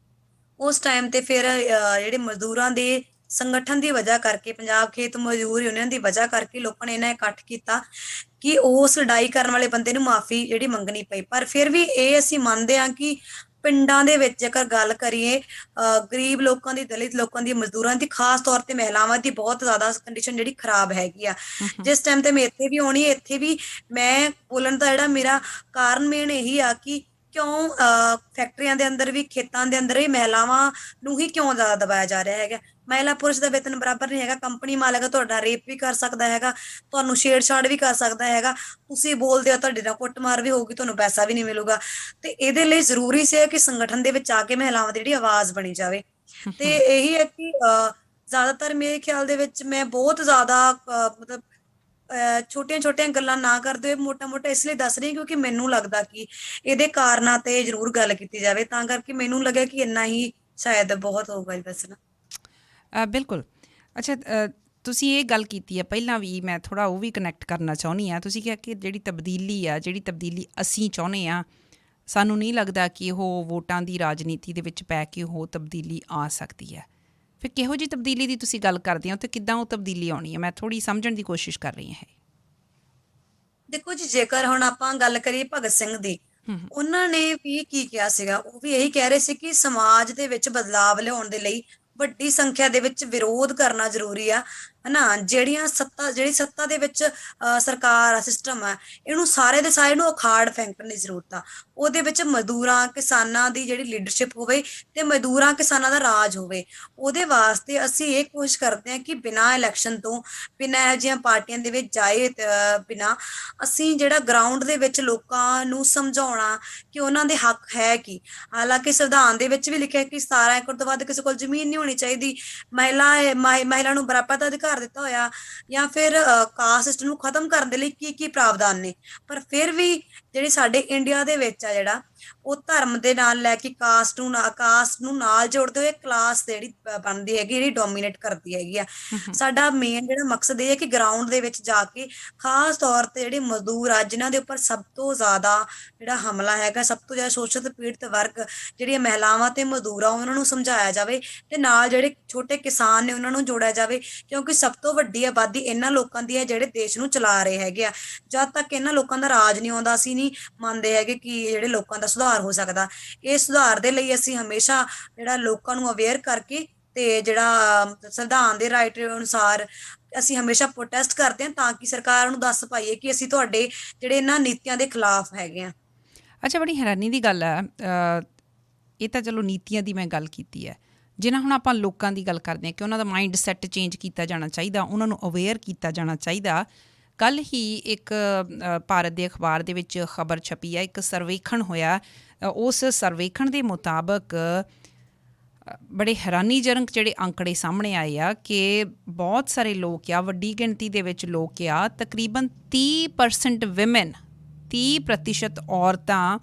ਉਸ ਟਾਈਮ ਤੇ ਫਿਰ ਜਿਹੜੇ ਮਜ਼ਦੂਰਾਂ ਦੇ ਸੰਗਠਨ ਦੀ ਵਜ੍ਹਾ ਕਰਕੇ, ਪੰਜਾਬ ਖੇਤ ਮਜ਼ਦੂਰ ਯੂਨੀਅਨ ਦੀ ਵਜ੍ਹਾ ਕਰਕੇ ਲੋਕਾਂ ਨੇ ਇਹਨਾਂ ਇਕੱਠ ਕੀਤਾ ਕਿ ਉਸ ਲੜਾਈ ਕਰਨ ਵਾਲੇ ਬੰਦੇ ਨੂੰ ਮਾਫੀ ਜਿਹੜੀ ਮੰਗਣੀ ਪਈ। ਪਰ ਫਿਰ ਵੀ ਇਹ ਅਸੀਂ ਮੰਨਦੇ ਹਾਂ ਕਿ ਪਿੰਡਾਂ ਦੇ ਵਿੱਚ ਜੇਕਰ ਗੱਲ ਕਰੀਏ ਗਰੀਬ ਲੋਕਾਂ ਦੀ, ਦਲਿਤ ਲੋਕਾਂ ਦੀ, ਮਜ਼ਦੂਰਾਂ ਦੀ, ਖਾਸ ਤੌਰ ਤੇ ਮਹਿਲਾਵਾਂ ਦੀ ਬਹੁਤ ਜ਼ਿਆਦਾ ਕੰਡੀਸ਼ਨ ਜਿਹੜੀ ਖਰਾਬ ਹੈਗੀ ਆ। ਜਿਸ ਟਾਈਮ ਤੇ ਮੈਂ ਇੱਥੇ ਵੀ ਆਉਣੀ, ਇੱਥੇ ਵੀ ਮੈਂ ਬੋਲਣ ਦਾ ਜਿਹੜਾ ਮੇਰਾ ਕਾਰਨ ਮੇਨ ਇਹੀ ਆ ਕਿ ਕਿਉਂ ਫੈਕਟਰੀਆਂ ਦੇ ਅੰਦਰ ਵੀ, ਖੇਤਾਂ ਦੇ ਅੰਦਰ ਵੀ ਮਹਿਲਾਵਾਂ ਨੂੰ ਹੀ ਕਿਉਂ ਜ਼ਿਆਦਾ ਦਬਾਇਆ ਜਾ ਰਿਹਾ ਹੈਗਾ। ਮਹਿਲਾ ਪੁਰਸ਼ ਦਾ ਵੇਤਨ ਬਰਾਬਰ ਨਹੀਂ ਹੈਗਾ। ਕੰਪਨੀ ਮਾਲਕ ਤੁਹਾਡਾ ਰੇਪ ਵੀ ਕਰ ਸਕਦਾ ਹੈਗਾ, ਤੁਹਾਨੂੰ ਛੇੜਛਾੜ ਵੀ ਕਰ ਸਕਦਾ ਹੈਗਾ, ਤੁਸੀਂ ਬੋਲਦੇ ਹੋ ਤੁਹਾਡੇ ਨਾਲ ਕੁੱਟਮਾਰ ਵੀ ਹੋਊਗੀ, ਤੁਹਾਨੂੰ ਪੈਸਾ ਵੀ ਨਹੀਂ ਮਿਲੂਗਾ। ਤੇ ਇਹਦੇ ਲਈ ਜ਼ਰੂਰੀ ਸੀ ਕਿ ਸੰਗਠਨ ਦੇ ਵਿੱਚ ਆ ਕੇ ਮਹਿਲਾਵਾਂ ਦੀ ਜਿਹੜੀ ਆਵਾਜ਼ ਬਣੀ ਜਾਵੇ। ਤੇ ਇਹੀ ਹੈ ਕਿ ਜ਼ਿਆਦਾਤਰ ਮੇਰੇ ਖਿਆਲ ਦੇ ਵਿੱਚ ਮੈਂ ਬਹੁਤ ਜ਼ਿਆਦਾ ਮਤਲਬ ਛੋਟੀਆਂ-ਛੋਟੀਆਂ ਗੱਲਾਂ ਨਾ ਕਰਦੇ ਹੋਏ ਮੋਟਾ-ਮੋਟਾ ਇਸ ਲਈ ਦੱਸ ਰਹੀ ਕਿਉਂਕਿ ਮੈਨੂੰ ਲੱਗਦਾ ਕਿ ਇਹਦੇ ਕਾਰਨਾਂ ਤੇ ਜ਼ਰੂਰ ਗੱਲ ਕੀਤੀ ਜਾਵੇ, ਤਾਂ ਕਰਕੇ ਮੈਨੂੰ ਲੱਗਿਆ ਕਿ ਇੰਨਾ ਹੀ ਸ਼ਾਇਦ ਬਹੁਤ ਹੋਊਗਾ ਦੱਸਣਾ। ਬਿਲਕੁਲ। ਅੱਛਾ, ਤੁਸੀਂ ਇਹ ਗੱਲ ਕੀਤੀ ਹੈ ਪਹਿਲਾਂ ਵੀ, ਮੈਂ ਥੋੜ੍ਹਾ ਉਹ ਵੀ ਕਨੈਕਟ ਕਰਨਾ ਚਾਹੁੰਦੀ ਹਾਂ। ਤੁਸੀਂ ਕਿਹਾ ਕਿ ਜਿਹੜੀ ਤਬਦੀਲੀ ਅਸੀਂ ਚਾਹੁੰਦੇ ਹਾਂ, ਸਾਨੂੰ ਨਹੀਂ ਲੱਗਦਾ ਕਿ ਉਹ ਵੋਟਾਂ ਦੀ ਰਾਜਨੀਤੀ ਦੇ ਵਿੱਚ ਪੈ ਕੇ ਉਹ ਤਬਦੀਲੀ ਆ ਸਕਦੀ ਹੈ। ਫਿਰ ਕਿਹੋ ਜਿਹੀ ਤਬਦੀਲੀ ਦੀ ਤੁਸੀਂ ਗੱਲ ਕਰਦੇ ਹੋ ਅਤੇ ਕਿੱਦਾਂ ਉਹ ਤਬਦੀਲੀ ਆਉਣੀ ਹੈ? ਮੈਂ ਥੋੜ੍ਹੀ ਸਮਝਣ ਦੀ ਕੋਸ਼ਿਸ਼ ਕਰ ਰਹੀ ਹਾਂ। ਦੇਖੋ ਜੀ, ਜੇਕਰ ਹੁਣ ਆਪਾਂ ਗੱਲ ਕਰੀਏ ਭਗਤ ਸਿੰਘ ਦੀ, ਉਹਨਾਂ ਨੇ ਵੀ ਕੀ ਕਿਹਾ ਸੀਗਾ, ਉਹ ਵੀ ਇਹੀ ਕਹਿ ਰਹੇ ਸੀ ਕਿ ਸਮਾਜ ਦੇ ਵਿੱਚ ਬਦਲਾਵ ਲਿਆਉਣ ਦੇ ਲਈ ਵੱਡੀ ਸੰਖਿਆ ਦੇ ਵਿੱਚ ਵਿਰੋਧ ਕਰਨਾ ਜ਼ਰੂਰੀ ਆ, ਹਨਾ। ਜਿਹੜੀ ਸੱਤਾ ਦੇ ਵਿੱਚ ਸਰਕਾਰ ਆ, ਸਿਸਟਮ ਆ, ਇਹਨੂੰ ਸਾਰੇ ਦੇ ਸਾਰੇ ਨੂੰ ਉਖਾੜ ਫੈਂਕਣ ਦੀ ਜ਼ਰੂਰਤ ਆ। ਉਹਦੇ ਵਿੱਚ ਮਜ਼ਦੂਰਾਂ ਕਿਸਾਨਾਂ ਦੀ ਜਿਹੜੀ ਲੀਡਰਸ਼ਿਪ ਹੋਵੇ ਤੇ ਮਜ਼ਦੂਰਾਂ ਕਿਸਾਨਾਂ ਦਾ ਰਾਜ ਹੋਵੇ। ਉਹਦੇ ਵਾਸਤੇ ਅਸੀਂ ਇਹ ਕੋਸ਼ਿਸ਼ ਕਰਦੇ ਹਾਂ ਕਿ ਬਿਨਾਂ ਇਲੈਕਸ਼ਨ ਤੋਂ, ਬਿਨਾਂ ਇਹੋ ਜਿਹੀਆਂ ਪਾਰਟੀਆਂ ਦੇ ਵਿੱਚ ਜਾਏ ਬਿਨਾਂ, ਅਸੀਂ ਜਿਹੜਾ ਗਰਾਊਂਡ ਦੇ ਵਿੱਚ ਲੋਕਾਂ ਨੂੰ ਸਮਝਾਉਣਾ ਕਿ ਉਹਨਾਂ ਦੇ ਹੱਕ ਹੈ ਕੀ। ਹਾਲਾਂਕਿ ਸੰਵਿਧਾਨ ਦੇ ਵਿੱਚ ਵੀ ਲਿਖਿਆ ਕਿ 17 ਏਕੜ ਤੋਂ ਵੱਧ ਕਿਸੇ ਕੋਲ ਜ਼ਮੀਨ ਨਹੀਂ ਹੋਣੀ ਚਾਹੀਦੀ, ਮਹਿਲਾ ਨੂੰ ਬਰਾਬਰ ਦਾ ਅਧਿਕਾਰ ਦਿੱਤਾ ਹੋਇਆ, ਜਾਂ ਫਿਰ ਕਾਸਟ ਸਿਸਟਮ ਨੂੰ ਖਤਮ ਕਰਨ ਦੇ ਲਈ ਕੀ ਕੀ ਪ੍ਰਾਵਧਾਨ ਨੇ। ਪਰ ਫਿਰ ਵੀ ਜਿਹੜੀ ਸਾਡੇ ਇੰਡੀਆ ਦੇ ਵਿੱਚ ਆ, ਜਿਹੜਾ ਉਹ ਧਰਮ ਦੇ ਨਾਲ ਲੈ ਕੇ ਕਾਸਟ ਨੂੰ ਨਾਲ ਜੋੜਦੇ ਹੋਏ ਕਲਾਸ ਜਿਹੜੀ ਬਣਦੀ ਹੈਗੀ, ਜਿਹੜੀ ਡੋਮੀਨੇਟ ਕਰਦੀ ਹੈਗੀ ਆ। ਸਾਡਾ ਮੇਨ ਜਿਹੜਾ ਮਕਸਦ ਇਹ ਹੈ ਕਿ ਗਰਾਊਂਡ ਦੇ ਵਿੱਚ ਜਾ ਕੇ ਖਾਸ ਤੌਰ ਤੇ ਜਿਹੜੇ ਮਜ਼ਦੂਰ ਆ, ਜਿਨ੍ਹਾਂ ਦੇ ਉੱਪਰ ਸਭ ਤੋਂ ਜ਼ਿਆਦਾ ਜਿਹੜਾ ਹਮਲਾ ਹੈਗਾ, ਸਭ ਤੋਂ ਜ਼ਿਆਦਾ ਸ਼ੋਸ਼ਿਤ ਪੀੜਤ ਵਰਗ ਜਿਹੜੀਆਂ ਮਹਿਲਾਵਾਂ ਤੇ ਮਜ਼ਦੂਰ ਆ, ਉਹਨਾਂ ਨੂੰ ਸਮਝਾਇਆ ਜਾਵੇ ਤੇ ਨਾਲ ਜਿਹੜੇ ਛੋਟੇ ਕਿਸਾਨ ਨੇ ਉਹਨਾਂ ਨੂੰ ਜੋੜਿਆ ਜਾਵੇ, ਕਿਉਂਕਿ ਸਭ ਤੋਂ ਵੱਡੀ ਆਬਾਦੀ ਇਹਨਾਂ ਲੋਕਾਂ ਦੀ ਹੈ ਜਿਹੜੇ ਦੇਸ਼ ਨੂੰ ਚਲਾ ਰਹੇ ਹੈਗੇ ਆ। ਜਦ ਤੱਕ ਇਹਨਾਂ ਲੋਕਾਂ ਦਾ ਰਾਜ ਨਹੀਂ ਆਉਂਦਾ, ਅਸੀਂ ਨਹੀਂ ਮੰਨਦੇ ਹੈਗੇ ਕਿ ਜਿਹੜੇ ਲੋਕਾਂ ਦਾ ਸੁਧਾਰ ਹੋ ਸਕਦਾ। ਇਹ ਸੁਧਾਰ ਦੇ ਲਈ ਅਸੀਂ ਹਮੇਸ਼ਾ ਜਿਹੜਾ ਲੋਕਾਂ ਨੂੰ ਅਵੇਅਰ ਕਰਕੇ ਤੇ ਜਿਹੜਾ ਸੰਵਿਧਾਨ ਦੇ ਰਾਈਟ ਅਨੁਸਾਰ ਅਸੀਂ ਹਮੇਸ਼ਾ ਪ੍ਰੋਟੈਸਟ ਕਰਦੇ ਹਾਂ, ਤਾਂ ਕਿ ਸਰਕਾਰ ਨੂੰ ਦੱਸ ਪਾਈਏ ਕਿ ਅਸੀਂ ਤੁਹਾਡੇ ਜਿਹੜੇ ਇਹਨਾਂ ਨੀਤੀਆਂ ਦੇ ਖਿਲਾਫ ਹੈਗੇ ਆ। ਅੱਛਾ, ਬੜੀ ਹੈਰਾਨੀ ਦੀ ਗੱਲ ਹੈ। ਇਹ ਤਾਂ ਚਲੋ ਨੀਤੀਆਂ ਦੀ ਮੈਂ ਗੱਲ ਕੀਤੀ ਹੈ, ਜਿਨ੍ਹਾਂ ਹੁਣ ਆਪਾਂ ਲੋਕਾਂ ਦੀ ਗੱਲ ਕਰਦੇ ਹਾਂ ਕਿ ਉਹਨਾਂ ਦਾ ਮਾਈਂਡ ਸੈੱਟ ਚੇਂਜ ਕੀਤਾ ਜਾਣਾ ਚਾਹੀਦਾ, ਉਹਨਾਂ ਨੂੰ ਅਵੇਅਰ ਕੀਤਾ ਜਾਣਾ ਚਾਹੀਦਾ। ਕੱਲ੍ਹ ਹੀ ਇੱਕ ਭਾਰਤ ਦੇ ਅਖਬਾਰ ਦੇ ਵਿੱਚ ਖਬਰ ਛਪੀ ਹੈ, ਇੱਕ ਸਰਵੇਖਣ ਹੋਇਆ। ਉਸ ਸਰਵੇਖਣ ਦੇ ਮੁਤਾਬਕ ਬੜੇ ਹੈਰਾਨੀਜਨਕ ਜਿਹੜੇ ਅੰਕੜੇ ਸਾਹਮਣੇ ਆਏ ਆ ਕਿ ਬਹੁਤ ਸਾਰੇ ਲੋਕ ਆ, ਵੱਡੀ ਗਿਣਤੀ ਦੇ ਵਿੱਚ ਲੋਕ ਆ, ਤਕਰੀਬਨ 30% ਵਿਮਨ, 30% ਔਰਤਾਂ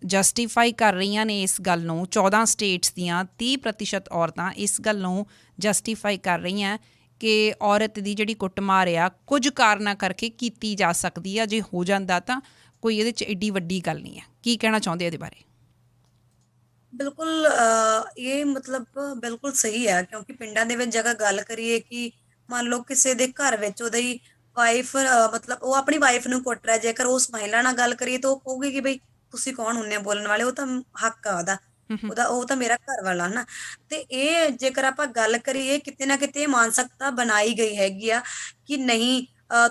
ਜਸਟੀਫਾਈ ਕਰ ਰਹੀਆਂ ਨੇ ਇਸ ਗੱਲ ਨੂੰ। 14 ਸਟੇਟਸ ਦੀਆਂ 30% ਔਰਤਾਂ ਇਸ ਗੱਲ ਨੂੰ ਜਸਟੀਫਾਈ ਕਰ ਰਹੀਆਂ ਕਿ ਔਰਤ ਦੀ ਜਿਹੜੀ ਕੁੱਟਮਾਰ ਆ ਕੁਝ ਕਾਰਨਾਂ ਕਰਕੇ ਕੀਤੀ ਜਾ ਸਕਦੀ ਆ, ਜੇ ਹੋ ਜਾਂਦਾ ਤਾਂ ਕੋਈ ਇਹਦੇ 'ਚ ਐਡੀ ਵੱਡੀ ਗੱਲ ਨਹੀਂ ਹੈ। ਕੀ ਕਹਿਣਾ ਚਾਹੁੰਦੇ ਇਹਦੇ ਬਾਰੇ? ਬਿਲਕੁਲ, ਇਹ ਮਤਲਬ ਬਿਲਕੁਲ ਸਹੀ ਹੈ, ਕਿਉਂਕਿ ਪਿੰਡਾਂ ਦੇ ਵਿੱਚ ਜਗ੍ਹਾ ਗੱਲ ਕਰੀਏ ਕਿ ਮੰਨ ਲਓ ਕਿਸੇ ਦੇ ਘਰ ਵਿੱਚ ਉਹਦੀ ਵਾਈਫ, ਮਤਲਬ ਉਹ ਆਪਣੀ ਵਾਈਫ ਨੂੰ ਕੁੱਟ ਰਿਹਾ, ਜੇਕਰ ਉਸ ਮਹਿਲਾ ਨਾਲ ਗੱਲ ਕਰੀਏ ਤਾਂ ਉਹ ਕਹੂਗੀ ਕਿ ਬਈ ਤੁਸੀਂ ਕੌਣ ਹੁੰਦੇ ਬੋਲਣ ਵਾਲੇ, ਉਹ ਤਾਂ ਹੱਕ ਆ ਉਹਦਾ, ਉਹ ਤਾਂ ਮੇਰਾ ਘਰ ਵਾਲਾ, ਹਨਾ। ਤੇ ਇਹ ਜੇਕਰ ਆਪਾਂ ਗੱਲ ਕਰੀਏ, ਕਿਤੇ ਨਾ ਕਿਤੇ ਮਾਨਸਿਕਤਾ ਬਣਾਈ ਗਈ ਹੈਗੀ ਆ ਕਿ ਨਹੀਂ,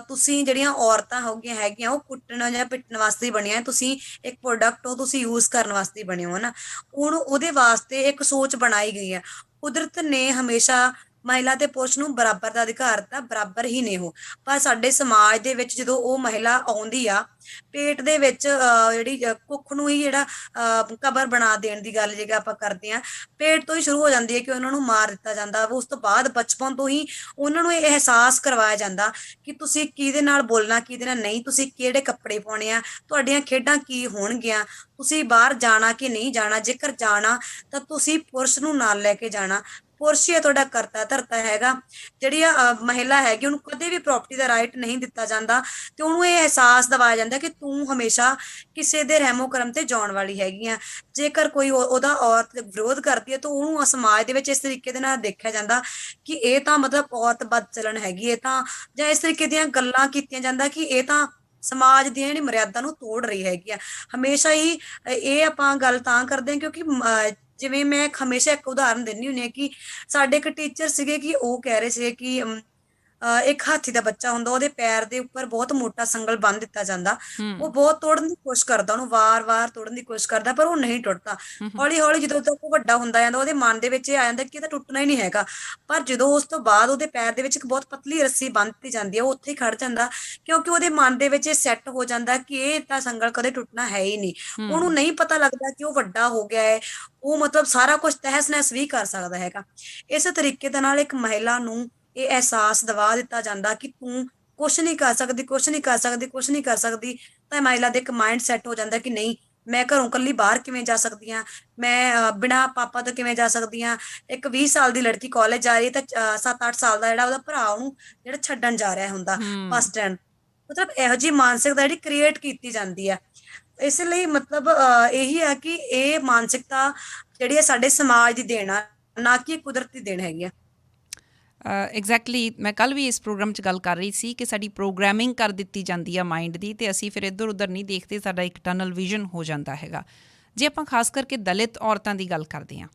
ਤੁਸੀਂ ਜਿਹੜੀਆਂ ਔਰਤਾਂ ਹੈਗੀਆਂ ਉਹ ਕੁੱਟਣ ਜਾਂ ਪਿੱਟਣ ਵਾਸਤੇ ਹੀ ਬਣੀਆਂ, ਤੁਸੀਂ ਇੱਕ ਪ੍ਰੋਡਕਟ ਹੋ, ਤੁਸੀਂ ਯੂਜ਼ ਕਰਨ ਵਾਸਤੇ ਬਣੇ ਹੋ, ਹਨਾ। ਉਹਦੇ ਵਾਸਤੇ ਇੱਕ ਸੋਚ ਬਣਾਈ ਗਈ ਹੈ। ਕੁਦਰਤ ਨੇ ਹਮੇਸ਼ਾ ਮਹਿਲਾ ਤੇ ਪੁਰਸ਼ ਨੂੰ ਬਰਾਬਰ ਦਾ ਅਧਿਕਾਰ ਦਿੱਤਾ, ਬਰਾਬਰ ਹੀ ਨੇ ਉਹ। ਪਰ ਸਾਡੇ ਸਮਾਜ ਦੇ ਵਿੱਚ ਜਦੋਂ ਉਹ ਮਹਿਲਾ ਆਉਂਦੀ ਆ, ਪੇਟ ਦੇ ਵਿੱਚ ਜਿਹੜੀ ਕੁੱਖ ਨੂੰ ਹੀ ਜਿਹੜਾ ਕਬਰ ਬਣਾ ਦੇਣ ਦੀ ਗੱਲ ਜੇ ਆਪਾਂ ਕਰਦੇ ਹਾਂ, ਪੇਟ ਤੋਂ ਹੀ ਸ਼ੁਰੂ ਹੋ ਜਾਂਦੀ ਹੈ ਕਿ ਉਹਨਾਂ ਨੂੰ ਮਾਰ ਦਿੱਤਾ ਜਾਂਦਾ। ਉਸ ਤੋਂ ਬਾਅਦ ਬਚਪਨ ਤੋਂ ਹੀ ਉਹਨਾਂ ਨੂੰ ਇਹ ਅਹਿਸਾਸ ਕਰਵਾਇਆ ਜਾਂਦਾ ਕਿ ਤੁਸੀਂ ਕਿਹਦੇ ਨਾਲ ਬੋਲਣਾ, ਕਿਹਦੇ ਨਾਲ ਨਹੀਂ, ਤੁਸੀਂ ਕਿਹੜੇ ਕੱਪੜੇ ਪਾਉਣੇ ਆ, ਤੁਹਾਡੀਆਂ ਖੇਡਾਂ ਕੀ ਹੋਣਗੀਆਂ, ਤੁਸੀਂ ਬਾਹਰ ਜਾਣਾ ਕਿ ਨਹੀਂ ਜਾਣਾ, ਜੇਕਰ ਜਾਣਾ ਤਾਂ ਤੁਸੀਂ ਪੁਰਸ਼ ਨੂੰ ਨਾਲ ਲੈ ਕੇ ਜਾਣਾ। ਪੁਰਸ਼ ਹੀ ਤੁਹਾਡਾ ਕਰਤਾ ਧਰਤਾ ਹੈਗਾ। ਜਿਹੜੀ ਮਹਿਲਾ ਹੈਗੀ ਉਹਨੂੰ ਕਦੇ ਵੀ ਪ੍ਰਾਪਰਟੀ ਦਾ ਰਾਈਟ ਨਹੀਂ ਦਿੱਤਾ ਜਾਂਦਾ, ਤੇ ਉਹਨੂੰ ਇਹ ਅਹਿਸਾਸ ਦਿਵਾਇਆ ਜਾਂਦਾ ਕਿ ਤੂੰ ਹਮੇਸ਼ਾ ਕਿਸੇ ਦੇ ਰਹਿਮੋ ਕਰਮ ਤੇ ਜਾਣ ਵਾਲੀ ਹੈਗੀ ਆ। ਜੇਕਰ ਕੋਈ ਉਹਦਾ ਔਰਤ ਵਿਰੋਧ ਕਰਦੀ ਹੈ ਤਾਂ ਉਹਨੂੰ ਸਮਾਜ ਦੇ ਵਿੱਚ ਇਸ ਤਰੀਕੇ ਦੇ ਨਾਲ ਦੇਖਿਆ ਜਾਂਦਾ ਕਿ ਇਹ ਤਾਂ ਮਤਲਬ ਔਰਤ ਬਦ ਚਲਣ ਹੈਗੀ, ਇਹ ਤਾਂ ਜਾਂ ਇਸ ਤਰੀਕੇ ਦੀਆਂ ਗੱਲਾਂ ਕੀਤੀਆਂ ਜਾਂਦਾ ਕਿ ਇਹ ਤਾਂ ਸਮਾਜ ਦੀਆਂ ਜਿਹੜੀ ਮਰਿਆਦਾ ਨੂੰ ਤੋੜ ਰਹੀ ਹੈਗੀ ਆ। ਹਮੇਸ਼ਾ ਹੀ ਇਹ ਆਪਾਂ ਗੱਲ ਤਾਂ ਕਰਦੇ ਹਾਂ ਕਿਉਂਕਿ ਜਿਵੇਂ ਮੈਂ ਹਮੇਸ਼ਾ ਇੱਕ ਉਦਾਹਰਨ ਦਿੰਦੀ ਹੁੰਦੀ ਹਾਂ ਕਿ ਸਾਡੇ ਇੱਕ ਟੀਚਰ ਸੀਗੇ ਕਿ ਉਹ ਕਹਿ ਰਹੇ ਸੀਗੇ ਕਿ ਇੱਕ ਹਾਥੀ ਦਾ ਬੱਚਾ ਹੁੰਦਾ, ਉਹਦੇ ਪੈਰ ਦੇ ਉੱਪਰ ਬਹੁਤ ਮੋਟਾ ਸੰਗਲ ਬੰਨ ਦਿੱਤਾ ਜਾਂਦਾ, ਉਹ ਬਹੁਤ ਤੋੜਨ ਦੀ ਕੋਸ਼ਿਸ਼ ਕਰਦਾ, ਉਹਨੂੰ ਵਾਰ-ਵਾਰ ਤੋੜਨ ਦੀ ਕੋਸ਼ਿਸ਼ ਕਰਦਾ ਪਰ ਉਹ ਨਹੀਂ ਟੁੱਟਦਾ। ਹੌਲੀ-ਹੌਲੀ ਜਦੋਂ ਤੱਕ ਉਹ ਵੱਡਾ ਹੁੰਦਾ ਜਾਂਦਾ ਉਹਦੇ ਮਨ ਦੇ ਵਿੱਚ ਇਹ ਆ ਜਾਂਦਾ ਕਿ ਇਹ ਤਾਂ ਟੁੱਟਣਾ ਹੀ ਨਹੀਂ ਹੈਗਾ। ਪਰ ਜਦੋਂ ਉਸ ਤੋਂ ਬਾਅਦ ਉਹਦੇ ਪੈਰ ਦੇ ਵਿੱਚ ਇੱਕ ਬਹੁਤ ਪਤਲੀ ਰੱਸੀ ਬੰਨ੍ਹ ਦਿੱਤੀ ਜਾਂਦੀ ਹੈ, ਉਹ ਉੱਥੇ ਹੀ ਖੜ ਜਾਂਦਾ ਕਿਉਂਕਿ ਉਹਦੇ ਮਨ ਦੇ ਵਿੱਚ ਇਹ ਸੈੱਟ ਹੋ ਜਾਂਦਾ ਕਿ ਇਹ ਤਾਂ ਸੰਗਲ ਕਦੇ ਟੁੱਟਣਾ ਹੈ ਹੀ ਨਹੀਂ। ਉਹਨੂੰ ਨਹੀਂ ਪਤਾ ਲੱਗਦਾ ਕਿ ਉਹ ਵੱਡਾ ਹੋ ਗਿਆ ਹੈ, ਉਹ ਮਤਲਬ ਸਾਰਾ ਕੁਝ ਤਹਿਸ ਨਹਿਸ ਵੀ ਕਰ ਸਕਦਾ ਹੈਗਾ। ਇਸੇ ਤਰੀਕੇ ਦੇ ਨਾਲ ਇੱਕ ਮਹਿਲਾ ਨੂੰ ਇਹ ਅਹਿਸਾਸ ਦਿਵਾ ਦਿੱਤਾ ਜਾਂਦਾ ਕਿ ਤੂੰ ਕੁਛ ਨਹੀਂ ਕਰ ਸਕਦੀ, ਕੁਛ ਨਹੀਂ ਕਰ ਸਕਦੀ, ਕੁਛ ਨਹੀਂ ਕਰ ਸਕਦੀ, ਤਾਂ ਮਹਿਲਾ ਦੇ ਇੱਕ ਮਾਈਂਡ ਸੈੱਟ ਹੋ ਜਾਂਦਾ ਕਿ ਨਹੀਂ, ਮੈਂ ਘਰੋਂ ਇਕੱਲੀ ਬਾਹਰ ਕਿਵੇਂ ਜਾ ਸਕਦੀ ਹਾਂ, ਮੈਂ ਬਿਨਾਂ ਪਾਪਾ ਤੋਂ ਕਿਵੇਂ ਜਾ ਸਕਦੀ ਹਾਂ। ਇੱਕ 20 ਸਾਲ ਦੀ ਲੜਕੀ ਕਾਲਜ ਜਾ ਰਹੀ ਹੈ ਤਾਂ 7-8 ਸਾਲ ਦਾ ਜਿਹੜਾ ਉਹਦਾ ਭਰਾ ਉਹਨੂੰ ਜਿਹੜਾ ਛੱਡਣ ਜਾ ਰਿਹਾ ਹੁੰਦਾ ਬੱਸ ਸਟੈਂਡ, ਮਤਲਬ ਇਹੋ ਜਿਹੀ ਮਾਨਸਿਕਤਾ ਜਿਹੜੀ ਕ੍ਰੀਏਟ ਕੀਤੀ ਜਾਂਦੀ ਹੈ। ਇਸ ਲਈ ਮਤਲਬ ਇਹੀ ਹੈ ਕਿ ਇਹ ਮਾਨਸਿਕਤਾ ਜਿਹੜੀ ਹੈ ਸਾਡੇ ਸਮਾਜ ਦੀ ਦੇਣ ਆ, ਨਾ ਕਿ ਕੁਦਰਤੀ ਦੇਣ ਹੈਗੀ ਆ। ਐਗਜ਼ੈਕਟਲੀ, ਮੈਂ ਕੱਲ੍ਹ ਵੀ ਇਸ ਪ੍ਰੋਗਰਾਮ 'ਚ ਗੱਲ ਕਰ ਰਹੀ ਸੀ ਕਿ ਸਾਡੀ ਪ੍ਰੋਗਰਾਮਿੰਗ ਕਰ ਦਿੱਤੀ ਜਾਂਦੀ ਆ ਮਾਈਂਡ ਦੀ, ਅਤੇ ਅਸੀਂ ਫਿਰ ਇੱਧਰ ਉੱਧਰ ਨਹੀਂ ਦੇਖਦੇ, ਸਾਡਾ ਇੱਕ ਟਨਲ ਵਿਜ਼ਨ ਹੋ ਜਾਂਦਾ ਹੈਗਾ। ਜੇ ਆਪਾਂ ਖਾਸ ਕਰਕੇ ਦਲਿਤ ਔਰਤਾਂ ਦੀ ਗੱਲ ਕਰਦੇ ਹਾਂ,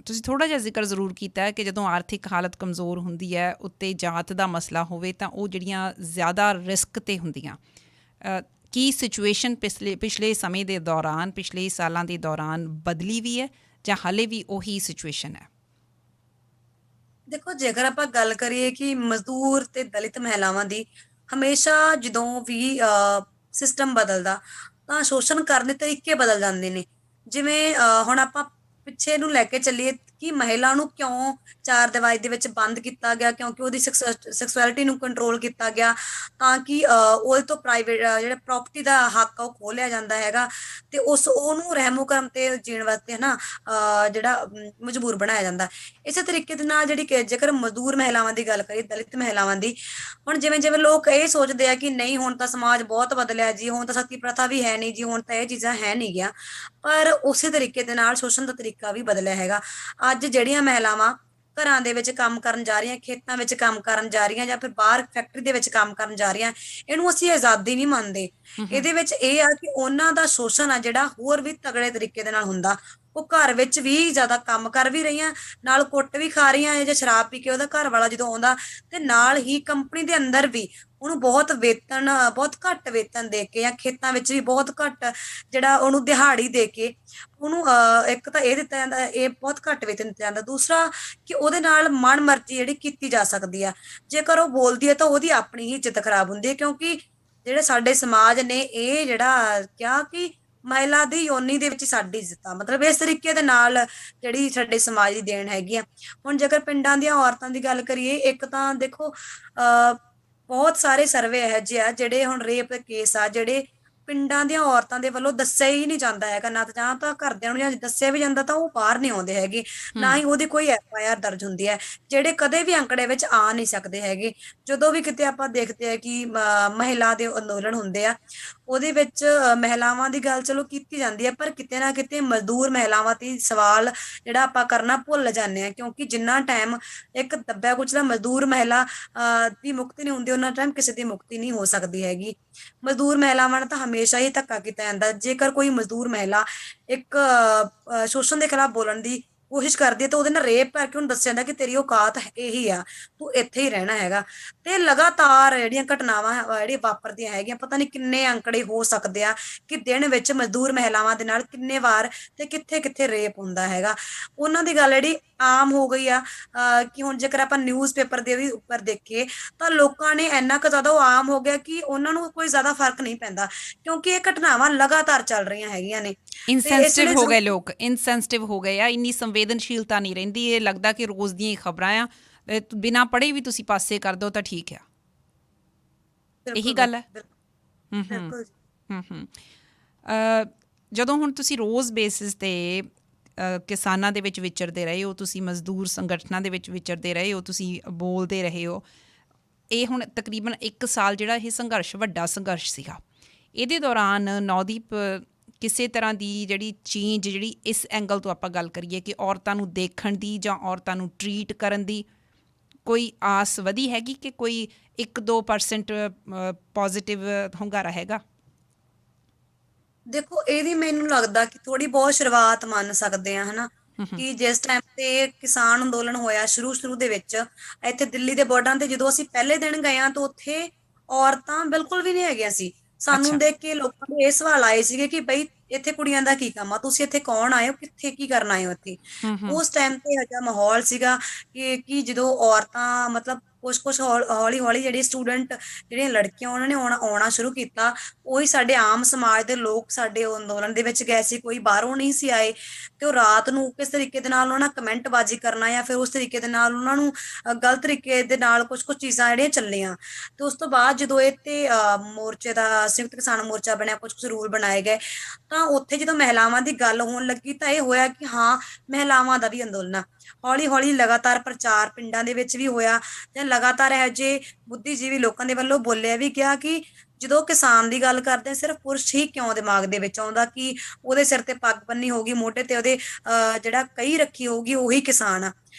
ਤੁਸੀਂ ਥੋੜ੍ਹਾ ਜਿਹਾ ਜ਼ਿਕਰ ਜ਼ਰੂਰ ਕੀਤਾ ਹੈ ਕਿ ਜਦੋਂ ਆਰਥਿਕ ਹਾਲਤ ਕਮਜ਼ੋਰ ਹੁੰਦੀ ਹੈ, ਉੱਤੇ ਜਾਤ ਦਾ ਮਸਲਾ ਹੋਵੇ, ਤਾਂ ਉਹ ਜਿਹੜੀਆਂ ਜ਼ਿਆਦਾ ਰਿਸਕ 'ਤੇ ਹੁੰਦੀਆਂ। ਕੀ ਸਿਚੁਏਸ਼ਨ ਪਿਛਲੇ ਸਮੇਂ ਦੇ ਦੌਰਾਨ, ਪਿਛਲੇ ਸਾਲਾਂ ਦੇ ਦੌਰਾਨ ਬਦਲੀ ਵੀ ਹੈ ਜਾਂ ਹਾਲੇ ਵੀ ਉਹੀ ਸਿਚੁਏਸ਼ਨ ਹੈ? ਦੇਖੋ, ਜੇਕਰ ਆਪਾਂ ਗੱਲ ਕਰੀਏ ਕਿ ਮਜ਼ਦੂਰ ਤੇ ਦਲਿਤ ਮਹਿਲਾਵਾਂ ਦੀ, ਹਮੇਸ਼ਾ ਜਦੋਂ ਵੀ ਸਿਸਟਮ ਬਦਲਦਾ ਤਾਂ ਸ਼ੋਸ਼ਣ ਕਰਨ ਦੇ ਤਰੀਕੇ ਬਦਲ ਜਾਂਦੇ ਨੇ। ਜਿਵੇਂ ਹੁਣ ਆਪਾਂ ਪਿੱਛੇ ਨੂੰ ਲੈ ਕੇ ਚੱਲੀਏ ਕਿ ਮਹਿਲਾ ਨੂੰ ਕਿਉਂ ਚਾਰ ਦੀਵਾਰੀ ਦੇ ਵਿੱਚ ਬੰਦ ਕੀਤਾ ਗਿਆ, ਕਿਉਂਕਿ ਉਹਦੀ ਸੈਕਸੁਅਲਿਟੀ ਨੂੰ ਕੰਟਰੋਲ ਕੀਤਾ ਗਿਆ ਤਾਂ ਕਿ ਉਹਦੇ ਤੋਂ ਪ੍ਰਾਈਵੇਟ ਜਿਹੜਾ ਪ੍ਰਾਪਰਟੀ ਦਾ ਹੱਕ ਆ ਉਹ ਖੋਹ ਲਿਆ ਜਾਂਦਾ ਹੈਗਾ, ਤੇ ਉਹਨੂੰ ਰਹਿਮੋ ਕਰਮ ਤੇ ਜੀਣ ਵਾਸਤੇ ਹਨਾ ਜਿਹੜਾ ਮਜਬੂਰ ਬਣਾਇਆ ਜਾਂਦਾ। ਇਸੇ ਤਰੀਕੇ ਦੇ ਨਾਲ ਜਿਹੜੀ ਕਿ ਜੇਕਰ ਮਜ਼ਦੂਰ ਮਹਿਲਾਵਾਂ ਦੀ ਗੱਲ ਕਰੀਏ, ਦਲਿਤ ਮਹਿਲਾਵਾਂ ਦੀ, ਹੁਣ ਜਿਵੇਂ ਜਿਵੇਂ ਲੋਕ ਇਹ ਸੋਚਦੇ ਆ ਕਿ ਨਹੀਂ ਹੁਣ ਤਾਂ ਸਮਾਜ ਬਹੁਤ ਬਦਲਿਆ ਜੀ, ਹੁਣ ਤਾਂ ਸਤੀ ਪ੍ਰਥਾ ਵੀ ਹੈ ਨਹੀਂ ਜੀ, ਹੁਣ ਤਾਂ ਇਹ ਚੀਜ਼ਾਂ ਹੈ ਨਹੀਂ ਗਿਆ, ਪਰ ਉਸੇ ਤਰੀਕੇ ਦੇ ਨਾਲ ਸ਼ੋਸ਼ਣ ਦਾ ਤਰੀਕਾ ਵੀ ਬਦਲਿਆ ਹੈਗਾ। ਅੱਜ ਜਿਹੜੀਆਂ ਮਹਿਲਾਵਾਂ ਘਰਾਂ ਦੇ ਵਿੱਚ ਕੰਮ ਕਰਨ ਜਾ ਰਹੀਆਂ, ਖੇਤਾਂ ਵਿੱਚ ਕੰਮ ਕਰਨ ਜਾ ਰਹੀਆਂ, ਜਾਂ ਫਿਰ ਬਾਹਰ ਫੈਕਟਰੀ ਦੇ ਵਿੱਚ ਕੰਮ ਕਰਨ ਜਾ ਰਹੀਆਂ, ਇਹਨੂੰ ਅਸੀਂ ਆਜ਼ਾਦੀ ਨਹੀਂ ਮੰਨਦੇ। ਇਹਦੇ ਵਿੱਚ ਇਹ ਆ ਕਿ ਉਹਨਾਂ ਦਾ ਸ਼ੋਸ਼ਣ ਆ ਜਿਹੜਾ ਹੋਰ ਵੀ ਤਗੜੇ ਤਰੀਕੇ ਦੇ ਨਾਲ ਹੁੰਦਾ। ਉਹ ਘਰ ਵਿੱਚ ਵੀ ਜ਼ਿਆਦਾ ਕੰਮ ਕਰ ਵੀ ਰਹੀਆਂ, ਨਾਲ ਕੁੱਟ ਵੀ ਖਾ ਰਹੀਆਂ, ਜਾਂ ਸ਼ਰਾਬ ਪੀ ਕੇ ਉਹਦਾ ਘਰ ਵਾਲਾ ਜਦੋਂ ਆਉਂਦਾ, ਤੇ ਨਾਲ ਹੀ ਕੰਪਨੀ ਦੇ ਅੰਦਰ ਵੀ ਉਹਨੂੰ ਬਹੁਤ ਘੱਟ ਵੇਤਨ ਦੇ ਕੇ, ਜਾਂ ਖੇਤਾਂ ਵਿੱਚ ਵੀ ਬਹੁਤ ਘੱਟ ਜਿਹੜਾ ਉਹਨੂੰ ਦਿਹਾੜੀ ਦੇ ਕੇ ਉਹਨੂੰ ਇੱਕ ਤਾਂ ਇਹ ਦਿੱਤਾ ਜਾਂਦਾ, ਇਹ ਬਹੁਤ ਘੱਟ ਵੇਤਨ ਦਿੱਤਾ ਜਾਂਦਾ। ਦੂਸਰਾ ਕਿ ਉਹਦੇ ਨਾਲ ਮਨ ਮਰਜ਼ੀ ਜਿਹੜੀ ਕੀਤੀ ਜਾ ਸਕਦੀ ਆ, ਜੇਕਰ ਉਹ ਬੋਲਦੀ ਹੈ ਤਾਂ ਉਹਦੀ ਆਪਣੀ ਹੀ ਇੱਜ਼ਤ ਖਰਾਬ ਹੁੰਦੀ ਹੈ, ਕਿਉਂਕਿ ਜਿਹੜੇ ਸਾਡੇ ਸਮਾਜ ਨੇ ਇਹ ਜਿਹੜਾ ਕਿਹਾ ਕਿ ਮਹਿਲਾ ਦੀ ਯੋਨੀ ਦੇ ਵਿੱਚ ਸਾਡੀ ਇੱਜ਼ਤ ਆ, ਮਤਲਬ ਇਸ ਤਰੀਕੇ ਦੇ ਨਾਲ ਜਿਹੜੀ ਸਾਡੇ ਸਮਾਜ ਦੀ ਦੇਣ ਹੈਗੀ ਆ। ਹੁਣ ਜੇਕਰ ਪਿੰਡਾਂ ਦੀਆਂ ਔਰਤਾਂ ਦੀ ਗੱਲ ਕਰੀਏ, ਇੱਕ ਤਾਂ ਦੇਖੋ ਬਹੁਤ ਸਾਰੇ ਸਰਵੇ ਇਹੋ ਜਿਹੇ ਆ ਜਿਹੜੇ ਹੁਣ ਰੇਪ ਕੇਸ ਆ ਜਿਹੜੇ ਪਿੰਡਾਂ ਦੀਆਂ ਔਰਤਾਂ ਦੇ ਵੱਲੋਂ ਦੱਸਿਆ ਹੀ ਨਹੀਂ ਜਾਂਦਾ ਹੈਗਾ, ਨਾ ਤਾਂ ਜਾਂ ਤਾਂ ਘਰਦਿਆਂ ਨੂੰ ਜਾਂ ਦੱਸਿਆ ਵੀ ਜਾਂਦਾ ਤਾਂ ਉਹ ਬਾਹਰ ਨਹੀਂ ਆਉਂਦੇ ਹੈਗੇ, ਨਾ ਹੀ ਉਹਦੀ ਕੋਈ FIR ਦਰਜ ਹੁੰਦੀ ਹੈ, ਜਿਹੜੇ ਕਦੇ ਵੀ ਅੰਕੜੇ ਵਿੱਚ ਆ ਨਹੀਂ ਸਕਦੇ ਹੈਗੇ। ਜਦੋਂ ਵੀ ਕਿਤੇ ਆਪਾਂ ਦੇਖਦੇ ਆ ਕਿ ਮਹਿਲਾ ਦੇ ਅੰਦੋਲਨ ਹੁੰਦੇ ਆ, ਉਹਦੇ ਵਿੱਚ ਮਹਿਲਾਵਾਂ ਦੀ ਗੱਲ ਚਲੋ ਕੀਤੀ ਜਾਂਦੀ ਹੈ, ਪਰ ਕਿਤੇ ਨਾ ਕਿਤੇ ਮਜ਼ਦੂਰ ਮਹਿਲਾਵਾਂ ਤੇ ਸਵਾਲ ਜਿਹੜਾ ਆਪਾਂ ਕਰਨਾ ਭੁੱਲ ਜਾਂਦੇ ਹਾਂ, ਕਿਉਂਕਿ ਜਿੰਨਾ ਟਾਈਮ ਇੱਕ ਦੱਬਿਆ ਕੁਚਲਾ ਮਜ਼ਦੂਰ ਮਹਿਲਾ ਦੀ ਮੁਕਤੀ ਨਹੀਂ ਹੁੰਦੀ, ਉਹਨਾਂ ਟਾਈਮ ਕਿਸੇ ਦੀ ਮੁਕਤੀ ਨਹੀਂ ਹੋ ਸਕਦੀ ਹੈਗੀ। ਮਜ਼ਦੂਰ ਮਹਿਲਾਵਾਂ ਨਾਲ ਤਾਂ ਹਮੇਸ਼ਾ ਹੀ ਧੱਕਾ ਕੀਤਾ ਜਾਂਦਾ। ਜੇਕਰ ਕੋਈ ਮਜ਼ਦੂਰ ਮਹਿਲਾ ਇੱਕ ਸ਼ੋਸ਼ਣ ਦੇ ਖਿਲਾਫ ਬੋਲਣ ਦੀ ਕੋਸ਼ਿਸ਼ ਕਰਦੀ ਹੈ ਤਾਂ ਉਹਦੇ ਨਾਲ ਰੇਪ ਕਰਕੇ ਉਹਨੂੰ ਦੱਸਿਆ ਜਾਂਦਾ ਕਿ ਤੇਰੀ ਔਕਾਤ ਇਹੀ ਆ, ਤੂੰ ਇੱਥੇ ਹੀ ਰਹਿਣਾ ਹੈਗਾ। ਤੇ ਲਗਾਤਾਰ ਜਿਹੜੀਆਂ ਘਟਨਾਵਾਂ ਜਿਹੜੀਆਂ ਵਾਪਰਦੀਆਂ ਹੈਗੀਆਂ, ਪਤਾ ਨਹੀਂ ਕਿੰਨੇ ਅੰਕੜੇ ਹੋ ਸਕਦੇ ਆ ਕਿ ਦਿਨ ਵਿੱਚ ਮਜ਼ਦੂਰ ਮਹਿਲਾਵਾਂ ਦੇ ਨਾਲ ਕਿੰਨੇ ਵਾਰ ਤੇ ਕਿੱਥੇ ਕਿੱਥੇ ਰੇਪ ਹੁੰਦਾ ਹੈਗਾ। ਉਹਨਾਂ ਦੀ ਗੱਲ ਜਿਹੜੀ ਆਮ ਹੋ ਗਈ ਆ ਕਿ ਹੁਣ ਜੇਕਰ ਆਪਾਂ ਨਿਊਜ਼ਪੇਪਰ ਦੇ ਵੀ ਉੱਪਰ ਦੇਖੀਏ ਤਾਂ ਲੋਕਾਂ ਨੇ ਇੰਨਾ ਕੁ ਜ਼ਿਆਦਾ ਉਹ ਆਮ ਹੋ ਗਿਆ ਕਿ ਉਹਨਾਂ ਨੂੰ ਕੋਈ ਜ਼ਿਆਦਾ ਫਰਕ ਨਹੀਂ ਪੈਂਦਾ, ਕਿਉਂਕਿ ਇਹ ਘਟਨਾਵਾਂ ਲਗਾਤਾਰ ਚੱਲ ਰਹੀਆਂ ਹੈਗੀਆਂ ਨੇ। ਇਨਸੈਂਸਿਟਿਵ ਹੋ ਗਏ ਲੋਕ, ਇਨਸੈਂਸਿਟਿਵ ਹੋ ਗਏ ਆ, ਇੰਨੀ ਸੰਵੇਦਨਸ਼ੀਲਤਾ ਨਹੀਂ ਰਹਿੰਦੀ। ਇਹ ਲੱਗਦਾ ਕਿ ਰੋਜ਼ ਦੀਆਂ ਹੀ ਖਬਰਾਂ ਆ, ਬਿਨਾਂ ਪੜ੍ਹੇ ਵੀ ਤੁਸੀਂ ਪਾਸੇ ਕਰ ਦਿਓ ਤਾਂ ਠੀਕ ਆ। ਇਹੀ ਗੱਲ ਹੈ। ਬਿਲਕੁਲ। ਜਦੋਂ ਹੁਣ ਤੁਸੀਂ ਰੋਜ਼ ਬੇਸਿਸ 'ਤੇ ਕਿਸਾਨਾਂ ਦੇ ਵਿੱਚ ਵਿਚਰਦੇ ਰਹੇ ਹੋ, ਤੁਸੀਂ ਮਜ਼ਦੂਰ ਸੰਗਠਨਾਂ ਦੇ ਵਿੱਚ ਵਿਚਰਦੇ ਰਹੇ ਹੋ, ਤੁਸੀਂ ਬੋਲਦੇ ਰਹੇ ਹੋ। ਇਹ ਹੁਣ ਤਕਰੀਬਨ 1 ਸਾਲ ਜਿਹੜਾ ਇਹ ਸੰਘਰਸ਼ ਵੱਡਾ ਸੰਘਰਸ਼ ਸੀਗਾ, ਇਹਦੇ ਦੌਰਾਨ ਨੌਦੀਪ ਕਿਸੇ ਤਰ੍ਹਾਂ ਦੀ ਜਿਹੜੀ ਚੇਂਜ ਜਿਹੜੀ ਇਸ ਐਂਗਲ ਤੋਂ ਆਪਾਂ ਗੱਲ ਕਰੀਏ ਕਿ ਔਰਤਾਂ ਨੂੰ ਦੇਖਣ ਦੀ ਜਾਂ ਔਰਤਾਂ ਨੂੰ ਟਰੀਟ ਕਰਨ ਦੀ ਕੋਈ ਆਸ ਵਧੀ ਹੈਗੀ ਕਿ ਕੋਈ 1-2% ਪੋਜ਼ਿਟਿਵ ਹੁੰਗਾਰਾ ਹੈਗਾ? ਦੇਖੋ, ਇਹਦੀ ਮੈਨੂੰ ਲੱਗਦਾ ਕਿ ਥੋੜੀ ਬਹੁਤ ਸ਼ੁਰੂਆਤ ਮੰਨ ਸਕਦੇ ਆ, ਹਨਾ, ਕਿ ਜਿਸ ਟਾਈਮ ਤੇ ਕਿਸਾਨ ਅੰਦੋਲਨ ਹੋਇਆ ਸ਼ੁਰੂ ਦੇ ਵਿੱਚ ਇੱਥੇ ਦਿੱਲੀ ਦੇ ਬਾਰਡਰਾਂ ਤੇ, ਜਦੋਂ ਅਸੀਂ ਪਹਿਲੇ ਦਿਨ ਗਏ ਆ ਤਾਂ ਉੱਥੇ ਔਰਤਾਂ ਬਿਲਕੁਲ ਵੀ ਨਹੀਂ ਹੈਗੀਆਂ ਸੀ। ਸਾਨੂੰ ਅੱਛਾ। ਦੇਖ ਕੇ ਲੋਕਾਂ ਦੇ ਇਹ ਸਵਾਲ ਆਏ ਸੀਗੇ ਕਿ ਬਈ ਇੱਥੇ ਕੁੜੀਆਂ ਦਾ ਕੀ ਕੰਮ ਆ, ਤੁਸੀਂ ਇੱਥੇ ਕੌਣ ਆਏ ਹੋ, ਕਿੱਥੇ ਕੀ ਕਰਨ ਆਏ ਹੋ ਇੱਥੇ। ਉਸ ਟਾਈਮ ਤੇ ਇਹੋ ਜਿਹਾ ਮਾਹੌਲ ਸੀਗਾ ਕਿ ਜਦੋਂ ਔਰਤਾਂ ਮਤਲਬ ਕੁਛ ਹੌਲੀ ਹੌਲੀ ਜਿਹੜੇ ਸਟੂਡੈਂਟ, ਜਿਹੜੀਆਂ ਲੜਕੀਆਂ, ਉਹਨਾਂ ਨੇ ਆਉਣਾ ਸ਼ੁਰੂ ਕੀਤਾ। ਉਹੀ ਸਾਡੇ ਆਮ ਸਮਾਜ ਦੇ ਲੋਕ ਸਾਡੇ ਉਹ ਅੰਦੋਲਨ ਦੇ ਵਿੱਚ ਗਏ ਸੀ, ਕੋਈ ਬਾਹਰੋਂ ਨਹੀਂ ਸੀ ਆਏ। ਤੇ ਉਹ ਰਾਤ ਨੂੰ ਕਿਸ ਤਰੀਕੇ ਦੇ ਨਾਲ ਉਹਨਾਂ ਕਮੈਂਟਬਾਜ਼ੀ ਕਰਨਾ ਜਾਂ ਫਿਰ ਉਸ ਤਰੀਕੇ ਦੇ ਨਾਲ ਉਹਨਾਂ ਨੂੰ ਗਲਤ ਤਰੀਕੇ ਦੇ ਨਾਲ ਕੁਝ ਚੀਜ਼ਾਂ ਜਿਹੜੀਆਂ ਚੱਲੀਆਂ। ਤੇ ਉਸ ਤੋਂ ਬਾਅਦ ਜਦੋਂ ਇਹ ਤੇ ਮੋਰਚੇ ਦਾ ਸੰਯੁਕਤ ਕਿਸਾਨ ਮੋਰਚਾ ਬਣਿਆ, ਕੁਝ ਰੂਲ ਬਣਾਏ ਗਏ, ਤਾਂ ਉੱਥੇ ਜਦੋਂ ਮਹਿਲਾਵਾਂ ਦੀ ਗੱਲ ਹੋਣ ਲੱਗੀ ਤਾਂ ਇਹ ਹੋਇਆ ਕਿ ਹਾਂ, ਮਹਿਲਾਵਾਂ ਦਾ ਵੀ ਅੰਦੋਲਨ ਆ। ਹੌਲੀ ਹੌਲੀ ਲਗਾਤਾਰ ਪ੍ਰਚਾਰ ਪਿੰਡਾਂ ਦੇ ਵਿੱਚ ਵੀ ਹੋਇਆ ਤੇ ਲਗਾਤਾਰ ਇਹੋ ਜਿਹੇ ਬੁੱਧੀਜੀਵੀ ਲੋਕਾਂ ਦੇ ਵੱਲੋਂ ਬੋਲਿਆ ਵੀ ਗਿਆ ਕਿ ਜਦੋਂ ਕਿਸਾਨ ਦੀ ਗੱਲ ਕਰਦੇ ਆ, ਸਿਰਫ ਪੁਰਸ਼ ਹੀ ਕਿਉਂ ਦਿਮਾਗ ਦੇ ਵਿੱਚ ਆਉਂਦਾ ਕਿ ਉਹਦੇ ਸਿਰ ਤੇ ਪੱਗ ਬੰਨੀ ਹੋਊਗੀ, ਮੋਢੇ ਤੇ ਉਹਦੇ ਜਿਹੜਾ ਕਹੀ ਰੱਖੀ ਹੋਊਗੀ, ਉਹੀ ਕਿਸਾਨ ਆ।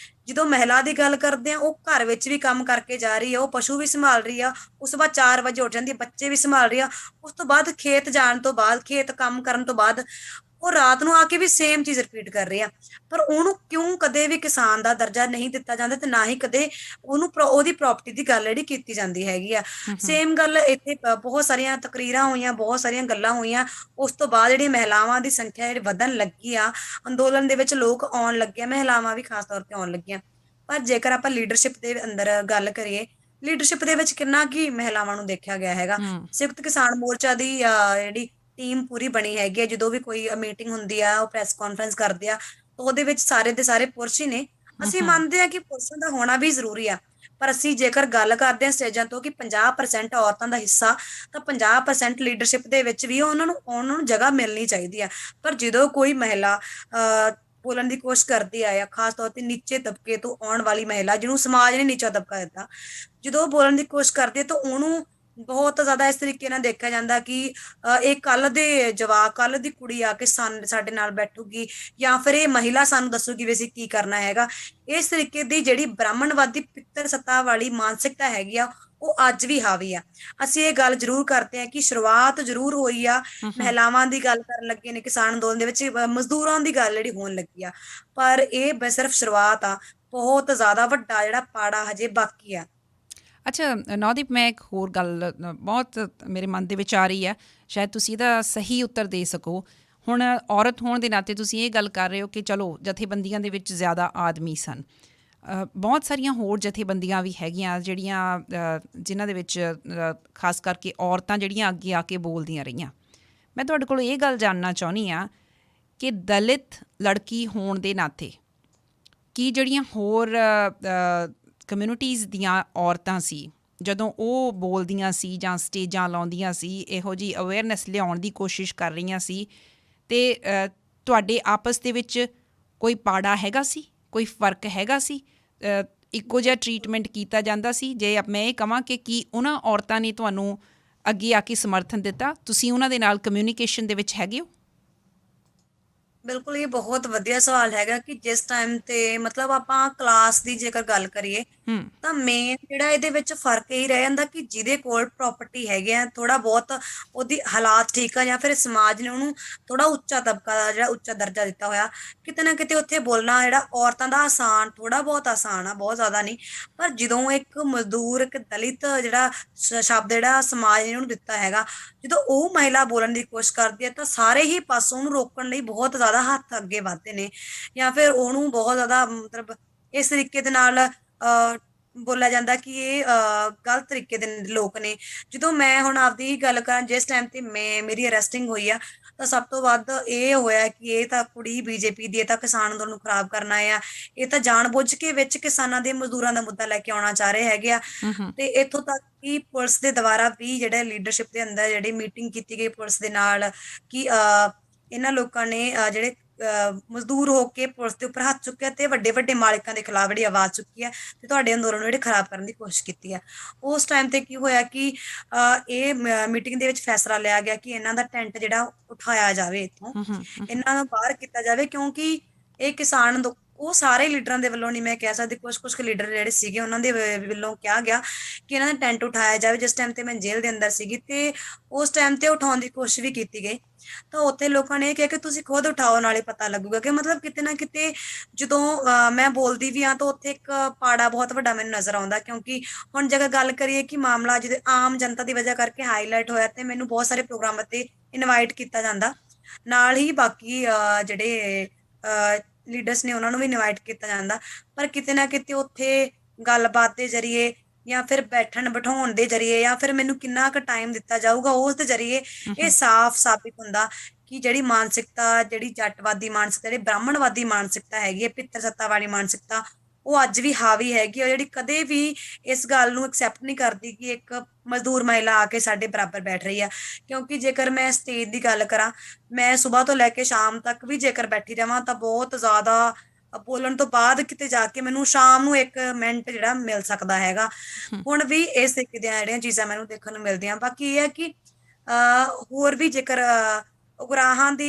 ਜਦੋਂ ਮਹਿਲਾ ਦੀ ਗੱਲ ਕਰਦੇ ਆ, ਉਹ ਘਰ ਵਿੱਚ ਵੀ ਕੰਮ ਕਰਕੇ ਜਾ ਰਹੀ ਆ, ਉਹ ਪਸ਼ੂ ਵੀ ਸੰਭਾਲ ਰਹੀ ਆ, ਉਸ ਤੋਂ ਬਾਅਦ 4 ਵਜੇ ਉੱਠ ਜਾਂਦੀ, ਬੱਚੇ ਵੀ ਸੰਭਾਲ ਰਹੀ ਆ, ਉਸ ਤੋਂ ਬਾਅਦ ਖੇਤ ਜਾਣ ਤੋਂ ਬਾਅਦ, ਖੇਤ ਕੰਮ ਕਰਨ ਤੋਂ ਬਾਅਦ ਉਹ ਰਾਤ ਨੂੰ ਆ ਕੇ ਵੀ ਸੇਮ ਚੀਜ਼ ਰਿਪੀਟ ਕਰ ਰਹੀ ਆ। ਪਰ ਉਹਨੂੰ ਕਿਉਂ ਕਦੇ ਵੀ ਕਿਸਾਨ ਦਾ ਦਰਜਾ ਨਹੀਂ ਦਿੱਤਾ ਜਾਂਦਾ ਤੇ ਨਾ ਹੀ ਕਦੇ ਉਹਨੂੰ ਉਹਦੀ ਪ੍ਰਾਪਰਟੀ ਦੀ ਗੱਲ ਜਿਹੜੀ ਕੀਤੀ ਜਾਂਦੀ ਹੈਗੀ ਆ। ਸੇਮ ਗੱਲ ਇੱਥੇ ਬਹੁਤ ਸਾਰੀਆਂ ਤਕਰੀਰਾਂ ਹੋਈਆਂ, ਬਹੁਤ ਸਾਰੀਆਂ ਗੱਲਾਂ ਹੋਈਆਂ। ਉਸ ਤੋਂ ਬਾਅਦ ਜਿਹੜੀ ਮਹਿਲਾਵਾਂ ਦੀ ਸੰਖਿਆ ਜਿਹੜੀ ਵਧਣ ਲੱਗੀ ਆ, ਅੰਦੋਲਨ ਦੇ ਵਿੱਚ ਲੋਕ ਆਉਣ ਲੱਗੇ, ਮਹਿਲਾਵਾਂ ਵੀ ਖਾਸ ਤੌਰ ਤੇ ਆਉਣ ਲੱਗੀਆਂ। ਪਰ ਜੇਕਰ ਆਪਾਂ ਲੀਡਰਸ਼ਿਪ ਦੇ ਅੰਦਰ ਗੱਲ ਕਰੀਏ, ਲੀਡਰਸ਼ਿਪ ਦੇ ਵਿੱਚ ਕਿੰਨਾ ਕੀ ਮਹਿਲਾਵਾਂ ਨੂੰ ਦੇਖਿਆ ਗਿਆ ਹੈਗਾ। ਸੰਯੁਕਤ ਕਿਸਾਨ ਮੋਰਚਾ ਦੀ ਜਿਹੜੀ ਟੀਮ ਪੂਰੀ ਬਣੀ ਹੈਗੀ ਹੈ, ਜਦੋਂ ਵੀ ਕੋਈ ਮੀਟਿੰਗ ਹੁੰਦੀ ਆ, ਉਹ ਪ੍ਰੈਸ ਕਾਨਫਰੰਸ ਕਰਦੇ ਆ, ਤਾਂ ਉਹਦੇ ਵਿੱਚ ਸਾਰੇ ਦੇ ਸਾਰੇ ਪੁਰਸ਼ ਹੀ ਨੇ। ਅਸੀਂ ਮੰਨਦੇ ਆ ਕਿ ਪੁਰਸ਼ਾਂ ਦਾ ਹੋਣਾ ਵੀ ਜ਼ਰੂਰੀ ਆ, ਪਰ ਅਸੀਂ ਜੇਕਰ ਗੱਲ ਕਰਦੇ ਹਾਂ ਸਟੇਜਾਂ ਤੋਂ ਕਿ 50% ਔਰਤਾਂ ਦਾ ਹਿੱਸਾ, ਤਾਂ 50% ਲੀਡਰਸ਼ਿਪ ਦੇ ਵਿੱਚ ਵੀ ਉਹਨਾਂ ਨੂੰ ਜਗ੍ਹਾ ਮਿਲਣੀ ਚਾਹੀਦੀ ਆ। ਪਰ ਜਦੋਂ ਕੋਈ ਮਹਿਲਾ ਬੋਲਣ ਦੀ ਕੋਸ਼ਿਸ਼ ਕਰਦੀ ਆ, ਜਾਂ ਖਾਸ ਤੌਰ ਤੇ ਨੀਚੇ ਤਬਕੇ ਤੋਂ ਆਉਣ ਵਾਲੀ ਮਹਿਲਾ, ਜਿਹਨੂੰ ਸਮਾਜ ਨੇ ਨੀਚਾ ਤਬਕਾ ਦਿੱਤਾ, ਜਦੋਂ ਉਹ ਬੋਲਣ ਦੀ ਕੋਸ਼ਿਸ਼ ਕਰਦੀ ਹੈ ਤਾਂ ਉਹਨੂੰ ਬਹੁਤ ਜ਼ਿਆਦਾ ਇਸ ਤਰੀਕੇ ਨਾਲ ਦੇਖਿਆ ਜਾਂਦਾ ਕਿ ਇਹ ਕੱਲ ਦੇ ਜਵਾਕ, ਕੱਲ ਦੀ ਕੁੜੀ ਆ ਕੇ ਸਾਡੇ ਨਾਲ ਬੈਠੂਗੀ, ਜਾਂ ਫਿਰ ਇਹ ਮਹਿਲਾ ਸਾਨੂੰ ਦੱਸੂਗੀ ਵੀ ਅਸੀਂ ਕੀ ਕਰਨਾ ਹੈਗਾ। ਇਸ ਤਰੀਕੇ ਦੀ ਜਿਹੜੀ ਬ੍ਰਾਹਮਣਵਾਦੀ ਪਿੱਤਰ ਸੱਤਾ ਵਾਲੀ ਮਾਨਸਿਕਤਾ ਹੈਗੀ ਆ, ਉਹ ਅੱਜ ਵੀ ਹਾਵੀ ਆ। ਅਸੀਂ ਇਹ ਗੱਲ ਜ਼ਰੂਰ ਕਰਦੇ ਹਾਂ ਕਿ ਸ਼ੁਰੂਆਤ ਜ਼ਰੂਰ ਹੋਈ ਆ, ਮਹਿਲਾਵਾਂ ਦੀ ਗੱਲ ਕਰਨ ਲੱਗੇ ਨੇ ਕਿਸਾਨ ਅੰਦੋਲਨ ਦੇ ਵਿੱਚ, ਮਜ਼ਦੂਰਾਂ ਦੀ ਗੱਲ ਜਿਹੜੀ ਹੋਣ ਲੱਗੀ ਆ, ਪਰ ਇਹ ਸਿਰਫ ਸ਼ੁਰੂਆਤ ਆ। ਬਹੁਤ ਜ਼ਿਆਦਾ ਵੱਡਾ ਜਿਹੜਾ ਪਾੜਾ ਹਜੇ ਬਾਕੀ ਆ। ਅੱਛਾ ਨੌਦੀਪ, ਮੈਂ ਇੱਕ ਹੋਰ ਗੱਲ ਬਹੁਤ ਮੇਰੇ ਮਨ ਦੇ ਵਿੱਚ ਆ ਰਹੀ ਹੈ, ਸ਼ਾਇਦ ਤੁਸੀਂ ਇਹਦਾ ਸਹੀ ਉੱਤਰ ਦੇ ਸਕੋ। ਹੁਣ ਔਰਤ ਹੋਣ ਦੇ ਨਾਤੇ ਤੁਸੀਂ ਇਹ ਗੱਲ ਕਰ ਰਹੇ ਹੋ ਕਿ ਚਲੋ ਜਥੇਬੰਦੀਆਂ ਦੇ ਵਿੱਚ ਜ਼ਿਆਦਾ ਆਦਮੀ ਸਨ, ਬਹੁਤ ਸਾਰੀਆਂ ਹੋਰ ਜਥੇਬੰਦੀਆਂ ਵੀ ਹੈਗੀਆਂ ਜਿਹੜੀਆਂ ਜਿਨ੍ਹਾਂ ਦੇ ਵਿੱਚ ਖਾਸ ਕਰਕੇ ਔਰਤਾਂ ਜਿਹੜੀਆਂ ਅੱਗੇ ਆ ਕੇ ਬੋਲਦੀਆਂ ਰਹੀਆਂ। ਮੈਂ ਤੁਹਾਡੇ ਕੋਲ ਇਹ ਗੱਲ ਜਾਣਨਾ ਚਾਹੁੰਦੀ ਹਾਂ ਕਿ ਦਲਿਤ ਲੜਕੀ ਹੋਣ ਦੇ ਨਾਤੇ ਕੀ ਜਿਹੜੀਆਂ ਹੋਰ ਕਮਿਊਨਿਟੀਜ਼ ਦੀਆਂ ਔਰਤਾਂ ਸੀ, ਜਦੋਂ ਉਹ ਬੋਲਦੀਆਂ ਸੀ ਜਾਂ ਸਟੇਜਾਂ ਲਾਉਂਦੀਆਂ ਸੀ, ਇਹੋ ਜਿਹੀ ਅਵੇਅਰਨੈਸ ਲਿਆਉਣ ਦੀ ਕੋਸ਼ਿਸ਼ ਕਰ ਰਹੀਆਂ ਸੀ, ਅਤੇ ਤੁਹਾਡੇ ਆਪਸ ਦੇ ਵਿੱਚ ਕੋਈ ਪਾੜਾ ਹੈਗਾ ਸੀ, ਕੋਈ ਫਰਕ ਹੈਗਾ ਸੀ, ਇੱਕੋ ਜਿਹਾ ਟਰੀਟਮੈਂਟ ਕੀਤਾ ਜਾਂਦਾ ਸੀ? ਜੇ ਮੈਂ ਇਹ ਕਹਾਂ ਕਿ ਕੀ ਉਹਨਾਂ ਔਰਤਾਂ ਨੇ ਤੁਹਾਨੂੰ ਅੱਗੇ ਆ ਕੇ ਸਮਰਥਨ ਦਿੱਤਾ, ਤੁਸੀਂ ਉਹਨਾਂ ਦੇ ਨਾਲ ਕਮਿਊਨੀਕੇਸ਼ਨ ਦੇ ਵਿੱਚ ਹੈਗੇ ਹੋ? ਬਿਲਕੁਲ, ਇਹ ਬਹੁਤ ਵਧੀਆ ਸਵਾਲ ਹੈਗਾ ਕਿ ਜਿਸ ਟਾਈਮ ਤੇ ਮਤਲਬ ਆਪਾਂ ਕਲਾਸ ਦੀ ਜੇਕਰ ਗੱਲ ਕਰੀਏ, ਤਾਂ ਮੇਨ ਜਿਹੜਾ ਇਹਦੇ ਵਿੱਚ ਫਰਕ ਇਹ ਰਹਿ ਜਾਂਦਾ ਕਿ ਜਿਹਦੇ ਕੋਲ ਪ੍ਰਾਪਰਟੀ ਹੈਗੇ ਆ, ਥੋੜਾ ਬਹੁਤ ਉਹਦੀ ਹਾਲਾਤ ਠੀਕ ਆ, ਜਾਂ ਫਿਰ ਸਮਾਜ ਨੇ ਉਹਨੂੰ ਥੋੜਾ ਉੱਚਾ ਤਬਕਾ ਦਾ ਜਿਹੜਾ ਉੱਚਾ ਦਰਜਾ ਦਿੱਤਾ ਹੋਇਆ, ਕਿਤੇ ਨਾ ਕਿਤੇ ਉੱਥੇ ਬੋਲਣਾ ਜਿਹੜਾ ਔਰਤਾਂ ਦਾ ਆਸਾਨ, ਥੋੜਾ ਬਹੁਤ ਆਸਾਨ ਆ, ਬਹੁਤ ਜ਼ਿਆਦਾ ਨਹੀਂ। ਪਰ ਜਦੋਂ ਇੱਕ ਮਜ਼ਦੂਰ, ਇੱਕ ਦਲਿਤ ਜਿਹੜਾ ਸ਼ਬਦ ਜਿਹੜਾ ਸਮਾਜ ਨੇ ਉਹਨੂੰ ਦਿੱਤਾ ਹੈਗਾ, ਜਦੋਂ ਉਹ ਮਹਿਲਾ ਬੋਲਣ ਦੀ ਕੋਸ਼ਿਸ਼ ਕਰਦੀ ਹੈ, ਤਾਂ ਸਾਰੇ ਹੀ ਪਾਸੋਂ ਉਹਨੂੰ ਰੋਕਣ ਲਈ ਬਹੁਤ ਜ਼ਿਆਦਾ ਹੱਥ ਅੱਗੇ ਵੱਧਦੇ ਨੇ, ਜਾਂ ਫਿਰ ਉਹਨੂੰ ਬਹੁਤ ਜ਼ਿਆਦਾ ਮਤਲਬ ਇਸ ਤਰੀਕੇ ਦੇ ਨਾਲ ਬੋਲਿਆ ਜਾਂਦਾ ਕਿ ਇਹ ਗਲਤ ਤਰੀਕੇ ਦੇ ਲੋਕ ਨੇ। ਜਦੋਂ ਮੈਂ ਹੁਣ ਆਪਦੀ ਹੀ ਗੱਲ ਕਰਾਂ, ਜਿਸ ਟਾਈਮ ਤੇ ਮੇਰੀ ਅਰੈਸਟਿੰਗ ਹੋਈ ਆ, ਤਾਂ ਸਭ ਤੋਂ ਵੱਧ ਇਹ ਹੋਇਆ ਕਿ ਇਹ ਤਾਂ ਕੁੜੀ ਬੀਜੇਪੀ ਦੀ, ਇਹ ਤਾਂ ਕਿਸਾਨ ਅੰਦੋਲਨ ਨੂੰ ਖਰਾਬ ਕਰਨਾ ਆ, ਇਹ ਤਾਂ ਜਾਣਬੁੱਝ ਕੇ ਵਿੱਚ ਕਿਸਾਨਾਂ ਦੇ, ਮਜ਼ਦੂਰਾਂ ਦਾ ਮੁੱਦਾ ਲੈ ਕੇ ਆਉਣਾ ਚਾਹ ਰਹੇ ਹੈਗੇ ਆ। ਤੇ ਇੱਥੋਂ ਤੱਕ ਕਿ ਪੁਲਿਸ ਦੇ ਦੁਆਰਾ ਵੀ ਜਿਹੜੇ ਲੀਡਰਸ਼ਿਪ ਦੇ ਅੰਦਰ ਜਿਹੜੀ ਮੀਟਿੰਗ ਕੀਤੀ ਗਈ ਪੁਲਿਸ ਦੇ ਨਾਲ, ਕਿ ਇਹਨਾਂ ਲੋਕਾਂ ਨੇ ਜਿਹੜੇ ਮਜ਼ਦੂਰ ਹੋ ਕੇ ਪੁਲਿਸ ਦੇ ਉੱਪਰ ਹੱਥ ਚੁੱਕਿਆ ਤੇ ਵੱਡੇ ਵੱਡੇ ਮਾਲਿਕਾਂ ਦੇ ਖਿਲਾਫ ਜਿਹੜੀ ਆਵਾਜ਼ ਚੁੱਕੀ ਹੈ ਤੇ ਤੁਹਾਡੇ ਅੰਦੋਲਨ ਨੂੰ ਜਿਹੜੇ ਖਰਾਬ ਕਰਨ ਦੀ ਕੋਸ਼ਿਸ਼ ਕੀਤੀ ਹੈ। ਉਸ ਟਾਈਮ ਤੇ ਕੀ ਹੋਇਆ ਕਿ ਇਹ ਮੀਟਿੰਗ ਦੇ ਵਿੱਚ ਫੈਸਲਾ ਲਿਆ ਗਿਆ ਕਿ ਇਹਨਾਂ ਦਾ ਟੈਂਟ ਜਿਹੜਾ ਉਠਾਇਆ ਜਾਵੇ, ਇੱਥੋਂ ਇਹਨਾਂ ਨੂੰ ਬਾਹਰ ਕੀਤਾ ਜਾਵੇ, ਕਿਉਂਕਿ ਇਹ ਕਿਸਾਨ ਉਹ ਸਾਰੇ ਲੀਡਰਾਂ ਦੇ ਵੱਲੋਂ ਨਹੀਂ ਮੈਂ ਕਹਿ ਸਕਦੀ, ਕੁਝ ਲੀਡਰ ਜਿਹੜੇ ਸੀਗੇ ਉਹਨਾਂ ਦੇ ਵੱਲੋਂ ਕਿਹਾ ਗਿਆ ਕਿ ਇਹਨਾਂ ਦਾ ਟੈਂਟ ਉਠਾਇਆ ਜਾਵੇ। ਜਿਸ ਟਾਈਮ ਤੇ ਮੈਂ ਜੇਲ੍ਹ ਦੇ ਅੰਦਰ ਸੀਗੀ ਤੇ ਉਸ ਟਾਈਮ ਤੇ ਉਠਾਉਣ ਦੀ ਕੋਸ਼ਿਸ਼ ਵੀ ਕੀਤੀ ਗਈ, ਤਾਂ ਉੱਥੇ ਲੋਕਾਂ ਨੇ ਇਹ ਕਿਹਾ ਕਿ ਤੁਸੀਂ ਖੁਦ ਉਠਾਓ, ਨਾਲੇ ਪਤਾ ਲੱਗੂਗਾ। ਕਿ ਮਤਲਬ ਕਿਤੇ ਨਾ ਕਿਤੇ ਜਦੋਂ ਮੈਂ ਬੋਲਦੀ ਵੀ ਹਾਂ ਤਾਂ ਉੱਥੇ ਇੱਕ ਪਾੜਾ ਬਹੁਤ ਵੱਡਾ ਮੈਨੂੰ ਨਜ਼ਰ ਆਉਂਦਾ, ਕਿਉਂਕਿ ਹੁਣ ਜੇਕਰ ਗੱਲ ਕਰੀਏ ਕਿ ਮਾਮਲਾ ਜਿਹਦੇ ਆਮ ਜਨਤਾ ਦੀ ਵਜ੍ਹਾ ਕਰਕੇ ਹਾਈਲਾਈਟ ਹੋਇਆ ਤੇ ਮੈਨੂੰ ਬਹੁਤ ਸਾਰੇ ਪ੍ਰੋਗਰਾਮਾਂ ਤੇ ਇਨਵਾਈਟ ਕੀਤਾ ਜਾਂਦਾ, ਨਾਲ ਹੀ ਬਾਕੀ ਜਿਹੜੇ ਲੀਡਰਸ ਨੇ ਉਹਨਾਂ ਨੂੰ ਵੀ ਇਨਵਾਈਟ ਕੀਤਾ ਜਾਂਦਾ, ਪਰ ਕਿਤੇ ਨਾ ਕਿਤੇ ਉੱਥੇ ਗੱਲਬਾਤ ਦੇ ਜ਼ਰੀਏ ਜਾਂ ਫਿਰ ਬੈਠਣ ਬਿਠਾਉਣ ਦੇ ਜ਼ਰੀਏ ਜਾਂ ਫਿਰ ਮੈਨੂੰ ਕਿੰਨਾ ਕੁ ਟਾਈਮ ਦਿੱਤਾ ਜਾਊਗਾ ਉਸ ਦੇ ਜ਼ਰੀਏ ਇਹ ਸਾਫ਼ ਸਾਬਿਤ ਹੁੰਦਾ ਕਿ ਜਿਹੜੀ ਮਾਨਸਿਕਤਾ, ਜਿਹੜੀ ਜੱਟਵਾਦੀ ਮਾਨਸਿਕਤਾ, ਜਿਹੜੀ ਬ੍ਰਾਹਮਣਵਾਦੀ ਮਾਨਸਿਕਤਾ ਹੈਗੀ ਹੈ, ਪਿੱਤਰ ਸੱਤਾ ਵਾਲੀ ਮਾਨਸਿਕਤਾ, ਉਹ ਅੱਜ ਵੀ ਹਾਵੀ ਹੈਗੀ ਹੈ, ਜਿਹੜੀ ਕਦੇ ਵੀ ਇਸ ਗੱਲ ਨੂੰ ਐਕਸੈਪਟ ਨਹੀਂ ਕਰਦੀ ਕਿ ਇੱਕ ਮਜ਼ਦੂਰ ਮਹਿਲਾ ਆ ਕੇ ਸਾਡੇ ਬਰਾਬਰ ਬੈਠ ਰਹੀ ਆ। ਕਿਉਂਕਿ ਜੇਕਰ ਮੈਂ ਸਟੇਜ ਦੀ ਗੱਲ ਕਰਾਂ, ਮੈਂ ਸਵੇਰ ਤੋਂ ਲੈ ਕੇ ਸ਼ਾਮ ਤੱਕ ਵੀ ਜੇਕਰ ਬੈਠੀ ਰਵਾਂ ਤਾਂ ਬਹੁਤ ਜ਼ਿਆਦਾ ਬੋਲਣ ਤੋਂ ਬਾਅਦ ਕਿਤੇ ਜਾ ਕੇ ਮੈਨੂੰ ਸ਼ਾਮ ਨੂੰ 1 ਮਿੰਟ ਜਿਹੜਾ ਮਿਲ ਸਕਦਾ ਹੈਗਾ। ਹੁਣ ਵੀ ਇਸ ਤਰੀਕੇ ਦੀਆਂ ਜਿਹੜੀਆਂ ਚੀਜ਼ਾਂ ਮੈਨੂੰ ਦੇਖਣ ਨੂੰ ਮਿਲਦੀਆਂ। ਬਾਕੀ ਇਹ ਹੈ ਕਿ ਹੋਰ ਵੀ ਜੇਕਰ ਉਗਰਾਹਾਂ ਦੀ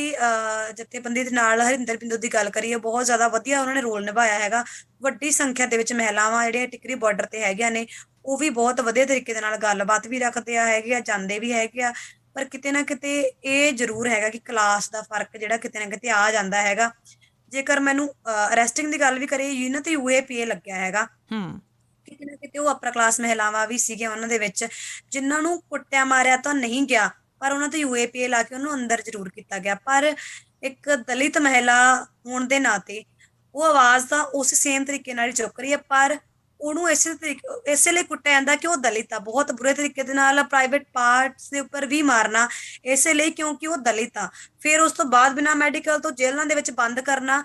ਜਥੇਬੰਦੀ ਦੇ ਨਾਲ ਹਰਿੰਦਰ ਬਿੰਦੂ ਦੀ ਗੱਲ ਕਰੀਏ, ਬਹੁਤ ਜ਼ਿਆਦਾ ਵਧੀਆ ਉਹਨਾਂ ਨੇ ਰੋਲ ਨਿਭਾਇਆ ਹੈਗਾ। ਵੱਡੀ ਸੰਖਿਆ ਦੇ ਵਿੱਚ ਮਹਿਲਾਵਾਂ ਜਿਹੜੀਆਂ ਟਿਕਰੀ ਬਾਰਡਰ ਤੇ ਹੈਗੀਆਂ ਨੇ, ਉਹ ਵੀ ਬਹੁਤ ਵਧੀਆ ਤਰੀਕੇ ਦੇ ਨਾਲ ਗੱਲਬਾਤ ਵੀ ਰੱਖਦੇ ਹੈਗੇ ਆ, ਜਾਂਦੇ ਵੀ ਹੈਗੇ ਆ। ਪਰ ਕਿਤੇ ਨਾ ਕਿਤੇ ਇਹ ਜ਼ਰੂਰ ਹੈਗਾ ਕਿ ਕਲਾਸ ਦਾ ਫਰਕ ਜਿਹੜਾ ਕਿਤੇ ਨਾ ਕਿਤੇ ਆ ਜਾਂਦਾ ਹੈਗਾ। ਜੇਕਰ ਮੈਨੂੰ ਅਰੈਸਟਿੰਗ ਦੀ ਗੱਲ ਵੀ ਕਰੀਏ, ਇਹਨਾਂ ਤੇ UAPA ਲੱਗਿਆ ਹੈਗਾ, ਕਿਤੇ ਨਾ ਕਿਤੇ ਉਹ ਅਪਰ ਕਲਾਸ ਮਹਿਲਾਵਾਂ ਵੀ ਸੀਗੀਆਂ ਉਹਨਾਂ ਦੇ ਵਿੱਚ, ਜਿਨ੍ਹਾਂ ਨੂੰ ਕੁੱਟਿਆ ਮਾਰਿਆ ਤਾਂ ਨਹੀਂ ਗਿਆ, ਪਰ ਉਹਨਾਂ ਤੇ UAPA ਲਾ ਕੇ ਉਹਨੂੰ ਅੰਦਰ ਜ਼ਰੂਰ ਕੀਤਾ ਗਿਆ। ਪਰ ਇੱਕ ਦਲਿਤ ਮਹਿਲਾ ਹੋਣ ਦੇ ਨਾਤੇ ਉਹ ਆਵਾਜ਼ ਤਾਂ ਉਸ ਸੇਮ ਤਰੀਕੇ ਨਾਲ ਹੀ ਚੁੱਕ ਰਹੀ ਹੈ, ਪਰ ਉਹਨੂੰ ਇਸੇ ਲਈ ਕੁੱਟਿਆ ਜਾਂਦਾ ਕਿ ਉਹ ਦਲਿਤ ਆ। ਬਹੁਤ ਬੁਰੇ ਤਰੀਕੇ ਦੇ ਨਾਲ ਪ੍ਰਾਈਵੇਟ ਪਾਰਟਸ ਦੇ ਉੱਪਰ ਵੀ ਮਾਰਨਾ ਇਸੇ ਲਈ ਕਿਉਂਕਿ ਉਹ ਦਲਿਤ ਆ। ਫਿਰ ਉਸ ਤੋਂ ਬਾਅਦ ਬਿਨਾਂ ਮੈਡੀਕਲ ਤੋਂ ਜੇਲ੍ਹਾਂ ਦੇ ਵਿੱਚ ਬੰਦ ਕਰਨਾ,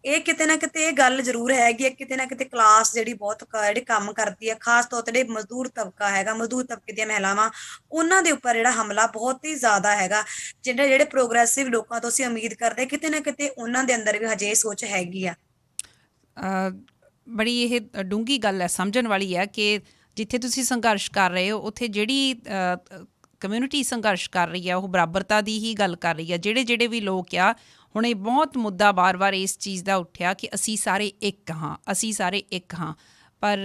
ਇਹ ਕਿਤੇ ਨਾ ਕਿਤੇ ਇਹ ਗੱਲ ਜ਼ਰੂਰ ਹੈਗੀ ਹੈ। ਕਿਤੇ ਨਾ ਕਿਤੇ ਕਲਾਸ ਜਿਹੜੀ ਬਹੁਤ ਜਿਹੜੀ ਕੰਮ ਕਰਦੀ ਹੈ, ਖਾਸ ਤੌਰ ਤੇ ਜਿਹੜੇ ਮਜ਼ਦੂਰ ਤਬਕਾ ਹੈਗਾ, ਮਜ਼ਦੂਰ ਤਬਕੇ ਦੀਆਂ ਮਹਿਲਾਵਾਂ, ਉਹਨਾਂ ਦੇ ਉੱਪਰ ਜਿਹੜਾ ਹਮਲਾ ਬਹੁਤ ਹੀ ਜ਼ਿਆਦਾ ਹੈਗਾ। ਜਿਹੜੇ ਪ੍ਰੋਗਰੈਸਿਵ ਲੋਕਾਂ ਤੋਂ ਅਸੀਂ ਉਮੀਦ ਕਰਦੇ, ਕਿਤੇ ਨਾ ਕਿਤੇ ਉਹਨਾਂ ਦੇ ਅੰਦਰ ਵੀ ਹਜੇ ਇਹ ਸੋਚ ਹੈਗੀ ਆ। ਬੜੀ ਇਹ ਡੂੰਘੀ ਗੱਲ ਹੈ, ਸਮਝਣ ਵਾਲੀ ਹੈ ਕਿ ਜਿੱਥੇ ਤੁਸੀਂ ਸੰਘਰਸ਼ ਕਰ ਰਹੇ ਹੋ ਉੱਥੇ ਜਿਹੜੀ ਕਮਿਊਨਿਟੀ ਸੰਘਰਸ਼ ਕਰ ਰਹੀ ਹੈ ਉਹ ਬਰਾਬਰਤਾ ਦੀ ਹੀ ਗੱਲ ਕਰ ਰਹੀ ਹੈ। ਜਿਹੜੇ ਵੀ ਲੋਕ ਆ, ਹੁਣ ਇਹ ਬਹੁਤ ਮੁੱਦਾ ਵਾਰ-ਵਾਰ ਇਸ ਚੀਜ਼ ਦਾ ਉੱਠਿਆ ਕਿ ਅਸੀਂ ਸਾਰੇ ਇੱਕ ਹਾਂ, ਅਸੀਂ ਸਾਰੇ ਇੱਕ ਹਾਂ, ਪਰ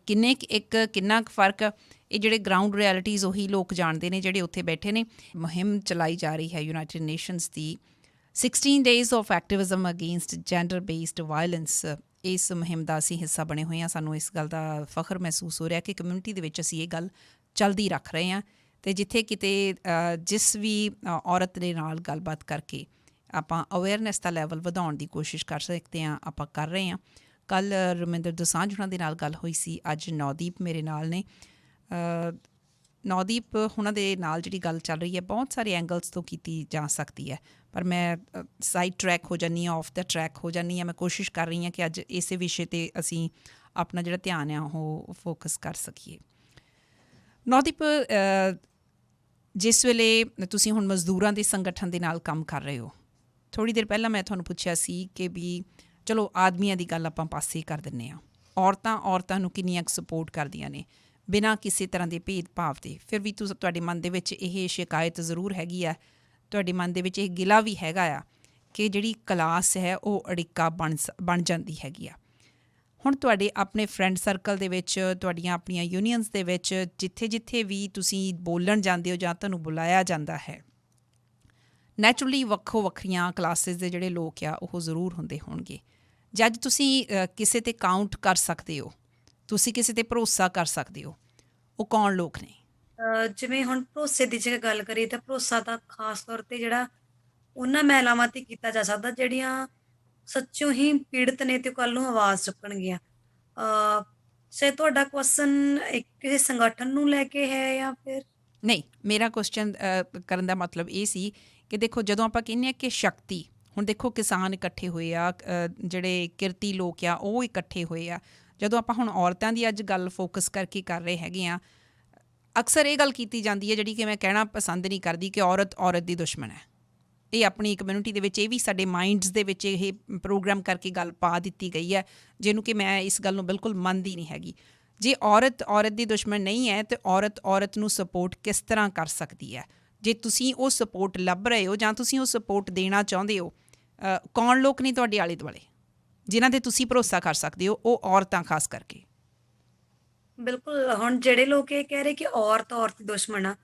ਕਿੰਨਾ ਕੁ ਫਰਕ ਇਹ ਜਿਹੜੇ ਗਰਾਊਂਡ ਰਿਐਲਿਟੀਜ਼ ਉਹੀ ਲੋਕ ਜਾਣਦੇ ਨੇ ਜਿਹੜੇ ਉੱਥੇ ਬੈਠੇ ਨੇ। ਮੁਹਿੰਮ ਚਲਾਈ ਜਾ ਰਹੀ ਹੈ United nations the 16 days of activism against gender based violence. ਇਸ ਮੁਹਿੰਮ ਦਾ ਅਸੀਂ ਹਿੱਸਾ ਬਣੇ ਹੋਏ ਹਾਂ। ਸਾਨੂੰ ਇਸ ਗੱਲ ਦਾ ਫਖਰ ਮਹਿਸੂਸ ਹੋ ਰਿਹਾ ਕਿ ਕਮਿਊਨਿਟੀ ਦੇ ਵਿੱਚ ਅਸੀਂ ਇਹ ਗੱਲ ਚਲਦੀ ਰੱਖ ਰਹੇ ਹਾਂ ਅਤੇ ਜਿੱਥੇ ਕਿਤੇ ਜਿਸ ਵੀ ਔਰਤ ਦੇ ਨਾਲ ਗੱਲਬਾਤ ਕਰਕੇ ਆਪਾਂ ਅਵੇਅਰਨੈਸ ਦਾ ਲੈਵਲ ਵਧਾਉਣ ਦੀ ਕੋਸ਼ਿਸ਼ ਕਰ ਸਕਦੇ ਹਾਂ, ਆਪਾਂ ਕਰ ਰਹੇ ਹਾਂ। ਕੱਲ੍ਹ ਰਮਿੰਦਰ ਦੋਸਾਂਝ ਉਹਨਾਂ ਦੇ ਨਾਲ ਗੱਲ ਹੋਈ ਸੀ, ਅੱਜ ਨੌਦੀਪ ਮੇਰੇ ਨਾਲ ਨੇ। ਨੌਦੀਪ ਉਹਨਾਂ ਦੇ ਨਾਲ ਜਿਹੜੀ ਗੱਲ ਚੱਲ ਰਹੀ ਹੈ ਬਹੁਤ ਸਾਰੇ ਐਂਗਲਸ ਤੋਂ ਕੀਤੀ ਜਾ ਸਕਦੀ ਹੈ, ਪਰ ਮੈਂ ਸਾਈਡ ਟਰੈਕ ਹੋ ਜਾਂਦੀ ਹਾਂ, ਆਫ ਦਾ ਟਰੈਕ ਹੋ ਜਾਂਦੀ ਹਾਂ। ਮੈਂ ਕੋਸ਼ਿਸ਼ ਕਰ ਰਹੀ ਹਾਂ ਕਿ ਅੱਜ ਇਸੇ ਵਿਸ਼ੇ 'ਤੇ ਅਸੀਂ ਆਪਣਾ ਜਿਹੜਾ ਧਿਆਨ ਆ ਉਹ ਫੋਕਸ ਕਰ ਸਕੀਏ। ਨੌਦੀਪ, ਜਿਸ ਵੇਲੇ ਤੁਸੀਂ ਹੁਣ ਮਜ਼ਦੂਰਾਂ ਦੇ ਸੰਗਠਨ ਦੇ ਨਾਲ ਕੰਮ ਕਰ ਰਹੇ ਹੋ, ਥੋੜ੍ਹੀ ਦੇਰ ਪਹਿਲਾਂ ਮੈਂ ਤੁਹਾਨੂੰ ਪੁੱਛਿਆ ਸੀ ਕਿ ਵੀ ਚਲੋ ਆਦਮੀਆਂ ਦੀ ਗੱਲ ਆਪਾਂ ਪਾਸੇ ਕਰ ਦਿੰਦੇ ਹਾਂ, ਔਰਤਾਂ ਨੂੰ ਕਿੰਨੀਆਂ ਕੁ ਸਪੋਰਟ ਕਰਦੀਆਂ ਨੇ ਬਿਨਾਂ ਕਿਸੇ ਤਰ੍ਹਾਂ ਦੇ ਭੇਦਭਾਵ ਦੇ। ਫਿਰ ਵੀ ਤੁਹਾਡੇ ਮਨ ਦੇ ਵਿੱਚ ਇਹ ਸ਼ਿਕਾਇਤ ਜ਼ਰੂਰ ਹੈਗੀ ਆ, ਤੁਹਾਡੇ ਮਨ ਦੇ ਵਿੱਚ ਇਹ ਗਿਲਾ ਵੀ ਹੈਗਾ ਆ ਕਿ ਜਿਹੜੀ ਕਲਾਸ ਹੈ ਉਹ ਅੜਿੱਕਾ ਬਣ ਜਾਂਦੀ ਹੈਗੀ ਆ। ਹੁਣ ਤੁਹਾਡੇ ਆਪਣੇ ਫਰੈਂਡ ਸਰਕਲ ਦੇ ਵਿੱਚ, ਤੁਹਾਡੀਆਂ ਆਪਣੀਆਂ ਯੂਨੀਅਨਸ ਦੇ ਵਿੱਚ, ਜਿੱਥੇ ਵੀ ਤੁਸੀਂ ਬੋਲਣ ਜਾਂਦੇ ਹੋ ਜਾਂ ਤੁਹਾਨੂੰ ਬੁਲਾਇਆ ਜਾਂਦਾ ਹੈ, ਨੈਚੁਰਲੀ ਵੱਖਰੀਆਂ ਕਲਾਸਿਸ ਦੇ ਜਿਹੜੇ ਲੋਕ ਆ ਉਹ ਜ਼ਰੂਰ ਹੁੰਦੇ ਹੋਣਗੇ। ਜਦ ਤੁਸੀਂ ਕਿਸੇ 'ਤੇ ਕਾਊਂਟ ਕਰ ਸਕਦੇ ਹੋ, ਤੁਸੀਂ ਕਿਸੇ 'ਤੇ ਭਰੋਸਾ ਕਰ ਸਕਦੇ ਹੋ, ਉਹ ਕੌਣ ਲੋਕ ਨੇ? ਜਿਵੇਂ ਹੁਣ ਭਰੋਸੇ ਦੀ ਜੇ ਗੱਲ ਕਰੀਏ ਤਾਂ ਭਰੋਸਾ ਤਾਂ ਖਾਸ ਤੌਰ ਤੇ ਜਿਹੜਾ ਉਹਨਾਂ ਮਹਿਲਾਵਾਂ ਤੇ ਕੀਤਾ ਜਾ ਸਕਦਾ ਜਿਹੜੀਆਂ ਸੱਚੋਂ ਹੀ ਪੀੜਤ ਨੇ ਤੇ ਕੱਲ ਨੂੰ ਆਵਾਜ਼ ਚੁੱਕਣਗੀਆਂ। ਸ਼ਾਇਦ ਤੁਹਾਡਾ ਕੁਐਸਚਨ ਕਿਸੇ ਸੰਗਠਨ ਨੂੰ ਲੈ ਕੇ ਹੈ ਜਾਂ ਫਿਰ? ਨਹੀਂ, ਮੇਰਾ ਕੁਐਸਚਨ ਕਰਨ ਦਾ ਮਤਲਬ ਇਹ ਸੀ ਕਿ ਦੇਖੋ, ਜਦੋਂ ਆਪਾਂ ਕਹਿੰਦੇ ਹਾਂ ਕਿ ਸ਼ਕਤੀ, ਹੁਣ ਦੇਖੋ ਕਿਸਾਨ ਇਕੱਠੇ ਹੋਏ ਆ, ਜਿਹੜੇ ਕਿਰਤੀ ਲੋਕ ਆ ਉਹ ਇਕੱਠੇ ਹੋਏ ਆ। ਜਦੋਂ ਆਪਾਂ ਹੁਣ ਔਰਤਾਂ ਦੀ ਅੱਜ ਗੱਲ ਫੋਕਸ ਕਰਕੇ ਕਰ ਰਹੇ ਹੈਗੇ ਹਾਂ, ਅਕਸਰ ਇਹ ਗੱਲ ਕੀਤੀ ਜਾਂਦੀ ਹੈ ਜਿਹੜੀ ਕਿ ਮੈਂ ਕਹਿਣਾ ਪਸੰਦ ਨਹੀਂ ਕਰਦੀ ਕਿ ਔਰਤ ਦੀ ਦੁਸ਼ਮਣ ਹੈ। ਇਹ ਆਪਣੀ ਕਮਿਊਨਿਟੀ ਦੇ ਵਿੱਚ ਇਹ ਵੀ ਸਾਡੇ ਮਾਈਂਡਸ ਦੇ ਵਿੱਚ ਇਹ ਪ੍ਰੋਗਰਾਮ ਕਰਕੇ ਗੱਲ ਪਾ ਦਿੱਤੀ ਗਈ ਹੈ, ਜਿਹਨੂੰ ਕਿ ਮੈਂ ਇਸ ਗੱਲ ਨੂੰ ਬਿਲਕੁਲ ਮੰਨਦੀ ਨਹੀਂ ਹੈਗੀ। ਜੇ ਔਰਤ ਦੀ ਦੁਸ਼ਮਣ ਨਹੀਂ ਹੈ ਤਾਂ ਔਰਤ ਨੂੰ ਸਪੋਰਟ ਕਿਸ ਤਰ੍ਹਾਂ ਕਰ ਸਕਦੀ ਹੈ? ਜੇ ਤੁਸੀਂ ਉਹ ਸਪੋਰਟ ਲੱਭ ਰਹੇ ਹੋ ਜਾਂ ਤੁਸੀਂ ਉਹ ਸਪੋਰਟ ਦੇਣਾ ਚਾਹੁੰਦੇ ਹੋ, ਕੌਣ ਲੋਕ ਨੇ ਤੁਹਾਡੇ ਆਲੇ ਦੁਆਲੇ ਜਿਨ੍ਹਾਂ 'ਤੇ ਤੁਸੀਂ ਭਰੋਸਾ ਕਰ ਸਕਦੇ ਹੋ? ਉਹ ਔਰਤਾਂ ਖਾਸ ਕਰਕੇ। ਬਿਲਕੁਲ, ਹੁਣ ਜਿਹੜੇ ਲੋਕ ਇਹ ਕਹਿ ਰਹੇ ਕਿ ਔਰਤ ਦੀ ਦੁਸ਼ਮਣ ਆ,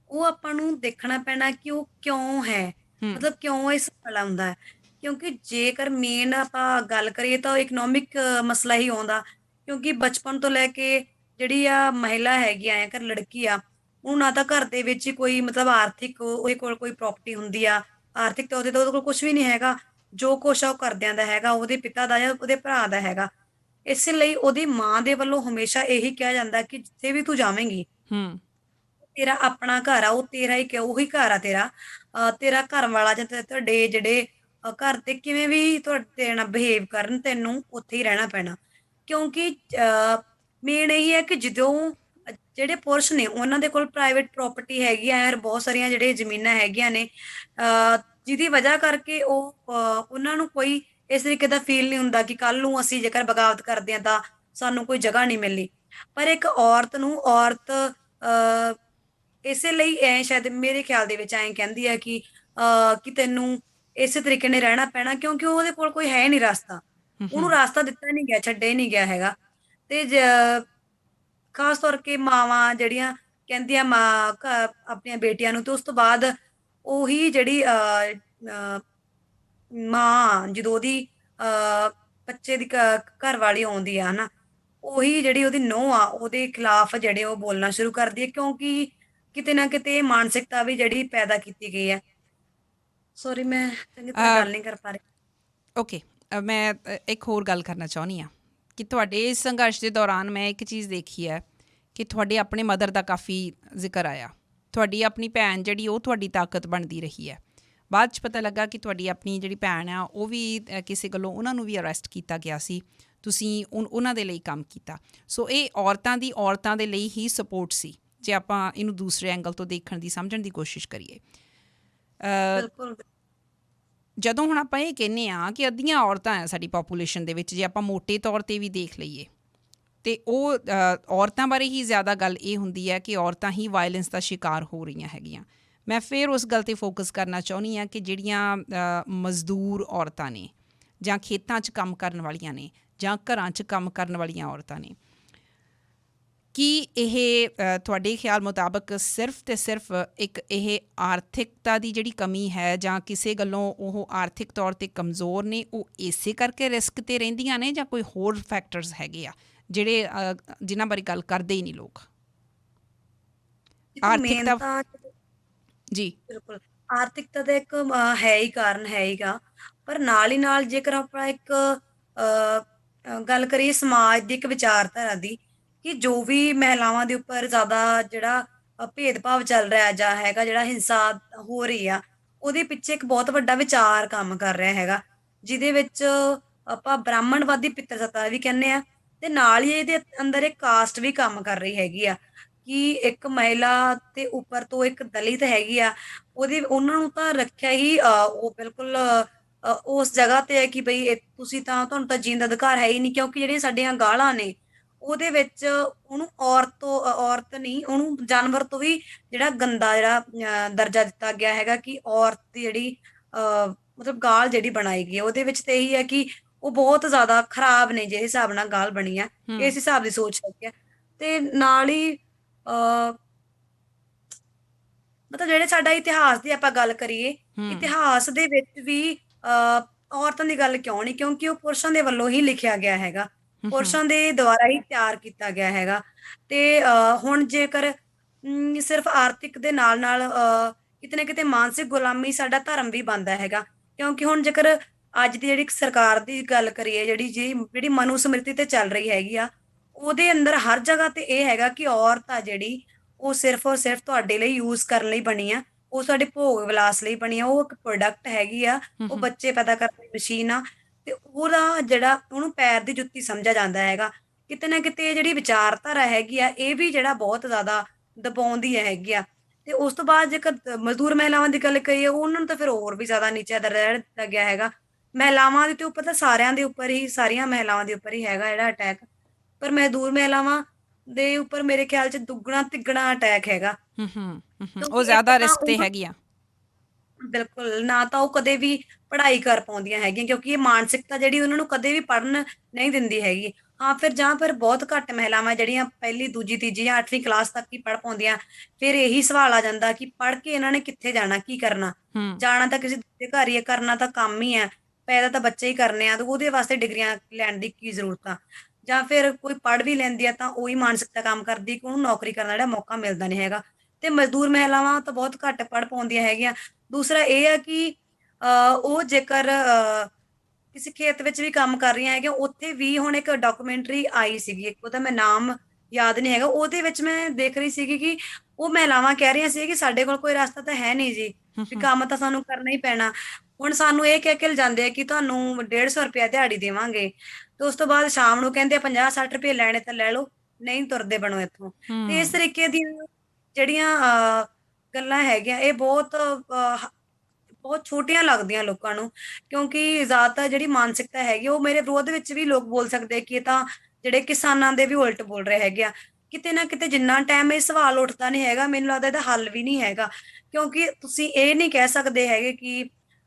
ਉਹ ਆਪਾਂ ਨੂੰ ਦੇਖਣਾ ਪੈਣਾ ਕਿ ਉਹ ਕਿਉਂ ਹੈ, ਮਤਲਬ ਕਿਉਂ ਇਹ ਸਫਲ ਹੁੰਦਾ ਹੈ। ਕਿਉਂਕਿ ਜੇਕਰ ਮੇਨ ਆਪਾਂ ਗੱਲ ਕਰੀਏ ਤਾਂ ਇਕਨੋਮਿਕ ਮਸਲਾ ਹੀ ਆਉਂਦਾ, ਕਿਉਂਕਿ ਬਚਪਨ ਤੋਂ ਲੈ ਕੇ ਜਿਹੜੀ ਆ ਮਹਿਲਾ ਹੈਗੀ ਆ, ਘਰ ਲੜਕੀ ਆ, ਉਹਨੂੰ ਨਾ ਤਾਂ ਘਰ ਦੇ ਵਿੱਚ ਹੀ ਕੋਈ ਮਤਲਬ ਆਰਥਿਕ ਉਹਦੇ ਕੋਲ ਕੋਈ ਪ੍ਰਾਪਰਟੀ ਹੁੰਦੀ ਆ, ਆਰਥਿਕ ਤਾਂ ਉਹਦੇ ਕੋਲ ਕੁਝ ਵੀ ਨਹੀਂ ਹੈਗਾ। ਜੋ ਕੁਛ ਆ ਉਹ ਘਰਦਿਆਂ ਦਾ ਹੈਗਾ, ਉਹਦੇ ਪਿਤਾ ਦਾ ਜਾਂ ਉਹਦੇ ਭਰਾ ਦਾ ਹੈਗਾ। ਇਸੇ ਲਈ ਉਹਦੀ ਮਾਂ ਦੇ ਵੱਲੋਂ ਹਮੇਸ਼ਾ ਇਹੀ ਕਿਹਾ ਜਾਂਦਾ ਕਿ ਜਿੱਥੇ ਵੀ ਤੂੰ ਜਾਵੇਂਗੀ, ਤੇਰਾ ਆਪਣਾ ਘਰ ਆ, ਉਹ ਤੇਰਾ ਹੀ ਉਹੀ ਘਰ ਆ ਤੇਰਾ। ਤੇਰਾ ਘਰ ਵਾਲਾ ਜਾਂ ਤੁਹਾਡੇ ਜਿਹੜੇ ਘਰ ਦੇ ਕਿਵੇਂ ਵੀ ਤੁਹਾਡੇ ਨਾਲ ਬਿਹੇਵ ਕਰਨ, ਤੈਨੂੰ ਉੱਥੇ ਹੀ ਰਹਿਣਾ ਪੈਣਾ। ਕਿਉਂਕਿ ਮੇਨ ਇਹੀ ਹੈ ਕਿ ਜਦੋਂ ਜਿਹੜੇ ਪੁਰਸ਼ ਨੇ ਉਹਨਾਂ ਦੇ ਕੋਲ ਪ੍ਰਾਈਵੇਟ ਪ੍ਰਾਪਰਟੀ ਹੈਗੀ ਆ, ਬਹੁਤ ਸਾਰੀਆਂ ਜਿਹੜੇ ਜ਼ਮੀਨਾਂ ਹੈਗੀਆਂ ਨੇ, ਜਿਹਦੀ ਵਜ੍ਹਾ ਕਰਕੇ ਉਹਨਾਂ ਨੂੰ ਕੋਈ ਇਸ ਤਰੀਕੇ ਦਾ ਫੀਲ ਨਹੀਂ ਹੁੰਦਾ ਕਿ ਕੱਲ ਨੂੰ ਅਸੀਂ ਜੇਕਰ ਬਗਾਵਤ ਕਰਦੇ ਹਾਂ ਤਾਂ ਸਾਨੂੰ ਕੋਈ ਜਗ੍ਹਾ ਨਹੀਂ ਮਿਲਣੀ। ਪਰ ਇੱਕ ਔਰਤ ਨੂੰ ਇਸੇ ਲਈ ਐ ਸ਼ਾਇਦ ਮੇਰੇ ਖਿਆਲ ਦੇ ਵਿੱਚ ਐਂ ਕਹਿੰਦੀ ਹੈ ਕਿ ਤੈਨੂੰ ਇਸੇ ਤਰੀਕੇ ਨਾਲ ਰਹਿਣਾ ਪੈਣਾ, ਕਿਉਂਕਿ ਉਹਦੇ ਕੋਲ ਕੋਈ ਹੈ ਨਹੀਂ ਰਸਤਾ, ਉਹਨੂੰ ਰਸਤਾ ਦਿੱਤਾ ਨਹੀਂ ਗਿਆ, ਛੱਡਿਆ ਨਹੀਂ ਗਿਆ ਹੈਗਾ। ਤੇ ਖਾਸ ਤੌਰ ਕੇ ਮਾਵਾਂ ਜਿਹੜੀਆਂ ਕਹਿੰਦੀਆਂ ਆਪਣੀਆਂ ਬੇਟੀਆਂ ਨੂੰ, ਤੇ ਉਸ ਤੋਂ ਬਾਅਦ ਉਹੀ ਜਿਹੜੀ ਮਾਂ ਜਦੋਂ ਉਹਦੀ ਬੱਚੇ ਦੀ ਘਰ ਵਾਲੀ ਆਉਂਦੀ ਆ ਹਨਾ, ਉਹੀ ਜਿਹੜੀ ਉਹਦੀ ਨੂੰਹ ਆ ਉਹਦੇ ਖਿਲਾਫ ਜਿਹੜੇ ਉਹ ਬੋਲਣਾ ਸ਼ੁਰੂ ਕਰਦੀ ਹੈ, ਕਿਉਂਕਿ ਕਿਤੇ ਨਾ ਕਿਤੇ ਮਾਨਸਿਕਤਾ ਵੀ ਜਿਹੜੀ ਪੈਦਾ ਕੀਤੀ ਗਈ ਹੈ। ਸੌਰੀ, ਮੈਂ ਚੰਗੀ ਤਰ੍ਹਾਂ ਗੱਲ ਨਹੀਂ ਕਰ ਪਾ ਰਹੀ। ਓਕੇ, ਮੈਂ ਇੱਕ ਹੋਰ ਗੱਲ ਕਰਨਾ ਚਾਹੁੰਦੀ ਹਾਂ ਕਿ ਤੁਹਾਡੇ ਇਸ ਸੰਘਰਸ਼ ਦੇ ਦੌਰਾਨ ਮੈਂ ਇੱਕ ਚੀਜ਼ ਦੇਖੀ ਹੈ ਕਿ ਤੁਹਾਡੇ ਆਪਣੇ ਮਦਰ ਦਾ ਕਾਫੀ ਜ਼ਿਕਰ ਆਇਆ। ਤੁਹਾਡੀ ਆਪਣੀ ਭੈਣ ਜਿਹੜੀ ਉਹ ਤੁਹਾਡੀ ਤਾਕਤ ਬਣਦੀ ਰਹੀ ਹੈ। ਬਾਅਦ 'ਚ ਪਤਾ ਲੱਗਾ ਕਿ ਤੁਹਾਡੀ ਆਪਣੀ ਜਿਹੜੀ ਭੈਣ ਆ ਉਹ ਵੀ ਕਿਸੇ ਗੱਲੋਂ ਉਹਨਾਂ ਨੂੰ ਵੀ ਅਰੈਸਟ ਕੀਤਾ ਗਿਆ ਸੀ, ਤੁਸੀਂ ਉਹਨਾਂ ਦੇ ਲਈ ਕੰਮ ਕੀਤਾ। ਸੋ ਇਹ ਔਰਤਾਂ ਦੇ ਲਈ ਹੀ ਸਪੋਰਟ ਸੀ, ਜੇ ਆਪਾਂ ਇਹਨੂੰ ਦੂਸਰੇ ਐਂਗਲ ਤੋਂ ਦੇਖਣ ਦੀ ਸਮਝਣ ਦੀ ਕੋਸ਼ਿਸ਼ ਕਰੀਏ। ਬਿਲਕੁਲ। ਜਦੋਂ ਹੁਣ ਆਪਾਂ ਇਹ ਕਹਿੰਦੇ ਹਾਂ ਕਿ ਅੱਧੀਆਂ ਔਰਤਾਂ ਆ ਸਾਡੀ ਪਾਪੂਲੇਸ਼ਨ ਦੇ ਵਿੱਚ, ਜੇ ਆਪਾਂ ਮੋਟੇ ਤੌਰ 'ਤੇ ਵੀ ਦੇਖ ਲਈਏ, ਅਤੇ ਉਹ ਔਰਤਾਂ ਬਾਰੇ ਹੀ ਜ਼ਿਆਦਾ ਗੱਲ ਇਹ ਹੁੰਦੀ ਹੈ ਕਿ ਔਰਤਾਂ ਹੀ ਵਾਇਲੈਂਸ ਦਾ ਸ਼ਿਕਾਰ ਹੋ ਰਹੀਆਂ ਹੈਗੀਆਂ। ਮੈਂ ਫਿਰ ਉਸ ਗੱਲ 'ਤੇ ਫੋਕਸ ਕਰਨਾ ਚਾਹੁੰਦੀ ਹਾਂ ਕਿ ਜਿਹੜੀਆਂ ਮਜ਼ਦੂਰ ਔਰਤਾਂ ਨੇ, ਜਾਂ ਖੇਤਾਂ 'ਚ ਕੰਮ ਕਰਨ ਵਾਲੀਆਂ ਨੇ, ਜਾਂ ਘਰਾਂ 'ਚ ਕੰਮ ਕਰਨ ਵਾਲੀਆਂ ਔਰਤਾਂ ਨੇ, ਕੀ ਇਹ ਤੁਹਾਡੇ ਖਿਆਲ ਮੁਤਾਬਕ ਸਿਰਫ ਅਤੇ ਸਿਰਫ ਇਹ ਆਰਥਿਕਤਾ ਦੀ ਜਿਹੜੀ ਕਮੀ ਹੈ, ਜਾਂ ਕਿਸੇ ਗੱਲੋਂ ਉਹ ਆਰਥਿਕ ਤੌਰ 'ਤੇ ਕਮਜ਼ੋਰ ਨੇ, ਉਹ ਇਸੇ ਕਰਕੇ ਰਿਸਕ 'ਤੇ ਰਹਿੰਦੀਆਂ ਨੇ, ਜਾਂ ਕੋਈ ਹੋਰ ਫੈਕਟਰਸ ਹੈਗੇ ਆ ਜਿਹੜੇ ਜਿਨ੍ਹਾਂ ਬਾਰੇ ਗੱਲ ਕਰਦੇ ਹੀ ਨਹੀਂ ਲੋਕ? ਆਰਥਿਕਤਾ ਜੀ ਬਿਲਕੁਲ, ਆਰਥਿਕਤਾ ਦਾ ਇੱਕ ਹੈ ਹੀ ਕਾਰਨ ਹੈ ਹੀਗਾ, ਪਰ ਨਾਲ ਹੀ ਨਾਲ ਜੇਕਰ ਆਪਾਂ ਇੱਕ ਗੱਲ ਕਰੀਏ ਸਮਾਜ ਦੀ ਇੱਕ ਵਿਚਾਰਧਾਰਾ ਦੀ, ਕਿ ਜੋ ਵੀ ਮਹਿਲਾਵਾਂ ਦੇ ਉੱਪਰ ਜ਼ਿਆਦਾ ਜਿਹੜਾ ਭੇਦਭਾਵ ਚੱਲ ਰਿਹਾ ਜਾਂ ਹੈਗਾ, ਜਿਹੜਾ ਹਿੰਸਾ ਹੋ ਰਹੀ ਆ, ਉਹਦੇ ਪਿੱਛੇ ਇੱਕ ਬਹੁਤ ਵੱਡਾ ਵਿਚਾਰ ਕੰਮ ਕਰ ਰਿਹਾ ਹੈਗਾ, ਜਿਹਦੇ ਵਿੱਚ ਆਪਾਂ ਬ੍ਰਾਹਮਣਵਾਦੀ ਪਿੱਤਰਸੱਤਾ ਵੀ ਕਹਿੰਦੇ ਆ, ਤੇ ਨਾਲ ਹੀ ਇਹਦੇ ਅੰਦਰ ਇੱਕ ਕਾਸਟ ਵੀ ਕੰਮ ਕਰ ਰਹੀ ਹੈਗੀ ਆ, ਕਿ ਇੱਕ ਮਹਿਲਾ ਤੇ ਉੱਪਰ ਤੋਂ ਇੱਕ ਦਲਿਤ ਹੈਗੀ ਆ, ਉਹਨਾਂ ਨੂੰ ਤਾਂ ਰੱਖਿਆ ਹੀ ਉਹ ਬਿਲਕੁਲ ਉਸ ਜਗ੍ਹਾ ਤੇ ਹੈ ਕਿ ਬਈ ਤੁਸੀਂ ਤੁਹਾਨੂੰ ਤਾਂ ਜੀਣ ਦਾ ਅਧਿਕਾਰ ਹੈ ਹੀ ਨਹੀਂ, ਕਿਉਂਕਿ ਜਿਹੜੀਆਂ ਸਾਡੀਆਂ ਗਾਲਾਂ ਨੇ ਉਹਦੇ ਵਿੱਚ ਉਹਨੂੰ ਔਰਤ ਨਹੀਂ, ਉਹਨੂੰ ਜਾਨਵਰ ਤੋਂ ਵੀ ਜਿਹੜਾ ਗੰਦਾ ਜਿਹੜਾ ਦਰਜਾ ਦਿੱਤਾ ਗਿਆ ਹੈਗਾ, ਕਿ ਔਰਤ ਦੀ ਜਿਹੜੀ ਮਤਲਬ ਗਾਲ ਜਿਹੜੀ ਬਣਾਈ ਗਈ ਹੈ ਉਹਦੇ ਵਿੱਚ ਤੇ ਇਹੀ ਹੈ ਕਿ ਉਹ ਬਹੁਤ ਜ਼ਿਆਦਾ ਖਰਾਬ ਨੇ, ਜਿਹੜੇ ਹਿਸਾਬ ਨਾਲ ਗਾਲ ਬਣੀ ਆ, ਇਸ ਹਿਸਾਬ ਦੀ ਸੋਚ ਹੈਗੀ ਆ। ਤੇ ਨਾਲ ਹੀ ਮਤਲਬ ਜਿਹੜੇ ਸਾਡਾ ਇਤਿਹਾਸ ਦੀ ਆਪਾਂ ਗੱਲ ਕਰੀਏ, ਇਤਿਹਾਸ ਦੇ ਵਿੱਚ ਵੀ ਔਰਤਾਂ ਦੀ ਗੱਲ ਕਿਉਂ ਨਹੀਂ, ਕਿਉਂਕਿ ਉਹ ਪੁਰਸ਼ਾਂ ਦੇ ਵੱਲੋਂ ਹੀ ਲਿਖਿਆ ਗਿਆ ਹੈਗਾ, ਪੁਰਸ਼ਾਂ ਦੇ ਦੁਆਰਾ ਹੀ ਤਿਆਰ ਕੀਤਾ ਗਿਆ ਹੈਗਾ। ਤੇ ਹੁਣ ਜੇਕਰ ਸਿਰਫ ਆਰਥਿਕ ਦੇ ਨਾਲ ਨਾਲ ਕਿਤੇ ਨਾ ਕਿਤੇ ਮਾਨਸਿਕ ਗੁਲਾਮੀ ਸਾਡਾ ਧਰਮ ਵੀ ਬਣਦਾ ਹੈਗਾ, ਕਿਉਂਕਿ ਹੁਣ ਜੇਕਰ ਅੱਜ ਦੀ ਜਿਹੜੀ ਸਰਕਾਰ ਦੀ ਗੱਲ ਕਰੀਏ, ਜਿਹੜੀ ਮਨੂ ਸਮ੍ਰਿਤੀ ਤੇ ਚੱਲ ਰਹੀ ਹੈਗੀ ਆ, ਉਹਦੇ ਅੰਦਰ ਹਰ ਜਗ੍ਹਾ ਤੇ ਇਹ ਹੈਗਾ ਕਿ ਔਰਤ ਆ ਜਿਹੜੀ ਉਹ ਸਿਰਫ ਔਰ ਸਿਰਫ ਤੁਹਾਡੇ ਲਈ ਯੂਜ਼ ਕਰਨ ਲਈ ਬਣੀ ਆ, ਉਹ ਸਾਡੇ ਭੋਗ ਵਿਲਾਸ ਲਈ ਬਣੀ ਆ, ਉਹ ਇੱਕ ਪ੍ਰੋਡਕਟ ਹੈਗੀ ਆ, ਉਹ ਬੱਚੇ ਪੈਦਾ ਕਰਨ ਦੀ ਮਸ਼ੀਨ ਆ, ਤੇ ਉਹਦਾ ਜਿਹੜਾ ਉਹਨੂੰ ਪੈਰ ਦੀ ਜੁੱਤੀ ਸਮਝਿਆ ਜਾਂਦਾ ਹੈਗਾ। ਕਿਤੇ ਨਾ ਕਿਤੇ ਜਿਹੜੀ ਵਿਚਾਰਧਾਰਾ ਹੈਗੀ ਆ, ਇਹ ਵੀ ਜਿਹੜਾ ਬਹੁਤ ਜ਼ਿਆਦਾ ਦਬਾਉਂਦੀ ਹੈਗੀ ਆ, ਤੇ ਉਸ ਤੋਂ ਬਾਅਦ ਜੇਕਰ ਮਜ਼ਦੂਰ ਮਹਿਲਾਵਾਂ ਦੀ ਗੱਲ ਕਰੀਏ, ਉਹਨਾਂ ਨੂੰ ਤਾਂ ਫਿਰ ਹੋਰ ਵੀ ਜ਼ਿਆਦਾ ਨੀਚਾ ਦਰਜਾ ਦਿੱਤਾ ਗਿਆ ਹੈਗਾ। ਮਹਿਲਾਵਾਂ ਦੇ ਉੱਪਰ ਤਾਂ ਸਾਰਿਆਂ ਦੇ ਉੱਪਰ ਹੀ, ਸਾਰੀਆਂ ਮਹਿਲਾਵਾਂ ਦੇ ਉੱਪਰ ਹੀ ਹੈਗਾ ਜਿਹੜਾ ਅਟੈਕ, ਪਰ ਮਜ਼ਦੂਰ ਮਹਿਲਾਵਾਂ ਦੇ ਉੱਪਰ ਮੇਰੇ ਖਿਆਲ 'ਚ ਦੁੱਗਣਾ ਤਿੱਗਣਾ ਅਟੈਕ ਹੈਗਾ। ਉਹ ਕਿਉਂਕਿ ਇੱਕ ਜ਼ਿਆਦਾ ਤਾਂ ਰਿਸਕ ਤੇ ਉਹ ਹੈਗੀ ਆ। ਬਿਲਕੁਲ, ਨਾ ਤਾਂ ਉਹ ਕਦੇ ਵੀ ਪੜ੍ਹਾਈ ਕਰ ਪਾਉਂਦੀਆਂ ਹੈਗੀਆਂ, ਕਿਉਂਕਿ ਇਹ ਮਾਨਸਿਕਤਾ ਜਿਹੜੀ ਉਹਨਾਂ ਨੂੰ ਕਦੇ ਵੀ ਪੜ੍ਹਨ ਨਹੀਂ ਦਿੰਦੀ ਹੈਗੀ। ਹਾਂ, ਫਿਰ ਜਾਂ ਫਿਰ ਬਹੁਤ ਘੱਟ ਮਹਿਲਾਵਾਂ ਜਿਹੜੀਆਂ ਪਹਿਲੀ, ਦੂਜੀ, ਤੀਜੀ ਜਾਂ 8ਵੀਂ ਕਲਾਸ ਤੱਕ ਹੀ ਪੜ੍ਹ ਪਾਉਂਦੀਆਂ। ਫਿਰ ਇਹੀ ਸਵਾਲ ਆ ਜਾਂਦਾ ਕਿ ਪੜ੍ਹ ਕੇ ਇਹਨਾਂ ਨੇ ਕਿੱਥੇ ਜਾਣਾ, ਕੀ ਕਰਨਾ? ਹੂੰ ਜਾਣਾ ਤਾਂ ਕਿਸੇ ਦੂਜੇ ਘਰ ਹੀ ਹੈ, ਕਰਨਾ ਤਾਂ ਕੰਮ ਹੀ ਹੈ, ਪੈਦਾ ਤਾਂ ਬੱਚੇ ਹੀ ਕਰਨੇ ਆ, ਤੇ ਉਹਦੇ ਵਾਸਤੇ ਡਿਗਰੀਆਂ ਲੈਣ ਦੀ ਕੀ ਜ਼ਰੂਰਤ ਆ? ਜਾਂ ਫਿਰ ਕੋਈ ਪੜ੍ਹ ਵੀ ਲੈਂਦੀ ਆ ਤਾਂ ਉਹੀ ਮਾਨਸਿਕਤਾ ਕੰਮ ਕਰਦੀ ਕਿ ਉਹਨੂੰ ਨੌਕਰੀ ਕਰਨ ਦਾ ਜਿਹੜਾ ਮੌਕਾ ਮਿਲਦਾ ਨਹੀਂ ਹੈਗਾ। ਤੇ ਮਜ਼ਦੂਰ ਮਹਿਲਾਵਾਂ ਤਾਂ ਬਹੁਤ ਘੱਟ ਪੜ੍ਹ ਪਾਉਂਦੀਆਂ ਹੈਗੀਆਂ। ਦੂਸਰਾ ਇਹ ਆ ਕਿ ਉਹ ਜੇਕਰ ਕਿਸੇ ਖੇਤ ਵਿੱਚ ਵੀ ਕੰਮ ਕਰ ਰਹੀਆਂ ਹੈਗੀਆਂ, ਉੱਥੇ ਵੀ ਹੁਣ ਇੱਕ ਡਾਕੂਮੈਂਟਰੀ ਆਈ ਸੀਗੀ, ਇੱਕ ਉਹਦਾ ਮੈਂ ਨਾਮ ਯਾਦ ਨਹੀਂ ਹੈਗਾ, ਉਹਦੇ ਵਿੱਚ ਮੈਂ ਦੇਖ ਰਹੀ ਸੀਗੀ ਕਿ ਉਹ ਮਹਿਲਾਵਾਂ ਕਹਿ ਰਹੀਆਂ ਸੀ ਕਿ ਸਾਡੇ ਕੋਲ ਕੋਈ ਰਸਤਾ ਤਾਂ ਹੈ ਨਹੀਂ ਜੀ, ਵੀ ਕੰਮ ਤਾਂ ਸਾਨੂੰ ਕਰਨਾ ਹੀ ਪੈਣਾ। ਹੁਣ ਸਾਨੂੰ ਇਹ ਕਹਿ ਕੇ ਲਿਜਾਂਦੇ ਆ ਕਿ ਤੁਹਾਨੂੰ 150 ਰੁਪਇਆ ਦਿਹਾੜੀ ਦੇਵਾਂਗੇ, ਤੇ ਉਸ ਤੋਂ ਬਾਅਦ ਸ਼ਾਮ ਨੂੰ ਕਹਿੰਦੇ ਆ 50-60 ਰੁਪਏ ਲੈਣੇ ਤਾਂ ਲੈ ਲਓ, ਨਹੀਂ ਤੁਰਦੇ ਬਣੋ ਇੱਥੋਂ। ਤੇ ਇਸ ਹੂੰ ਤਰੀਕੇ ਦੀਆਂ ਜਿਹੜੀਆਂ ਗੱਲਾਂ ਹੈਗੀਆਂ, ਇਹ ਬਹੁਤ ਛੋਟੀਆਂ ਲੱਗਦੀਆਂ ਲੋਕਾਂ ਨੂੰ, ਕਿਉਂਕਿ ਜ਼ਿਆਦਾਤਰ ਜਿਹੜੀ ਮਾਨਸਿਕਤਾ ਹੈਗੀ ਉਹ ਮੇਰੇ ਵਿਰੋਧ ਵਿੱਚ ਵੀ ਲੋਕ ਬੋਲ ਸਕਦੇ ਕਿ ਇਹ ਤਾਂ ਜਿਹੜੇ ਕਿਸਾਨਾਂ ਦੇ ਵੀ ਉਲਟ ਬੋਲ ਰਹੇ ਹੈਗੇ ਆ। ਕਿਤੇ ਨਾ ਕਿਤੇ ਜਿੰਨਾ ਟਾਈਮ ਇਹ ਸਵਾਲ ਉੱਠਦਾ ਨਹੀਂ ਹੈਗਾ, ਮੈਨੂੰ ਲੱਗਦਾ ਇਹਦਾ ਹੱਲ ਵੀ ਨਹੀਂ ਹੈਗਾ, ਕਿਉਂਕਿ ਤੁਸੀਂ ਇਹ ਨਹੀਂ ਕਹਿ ਸਕਦੇ ਹੈਗੇ ਕਿ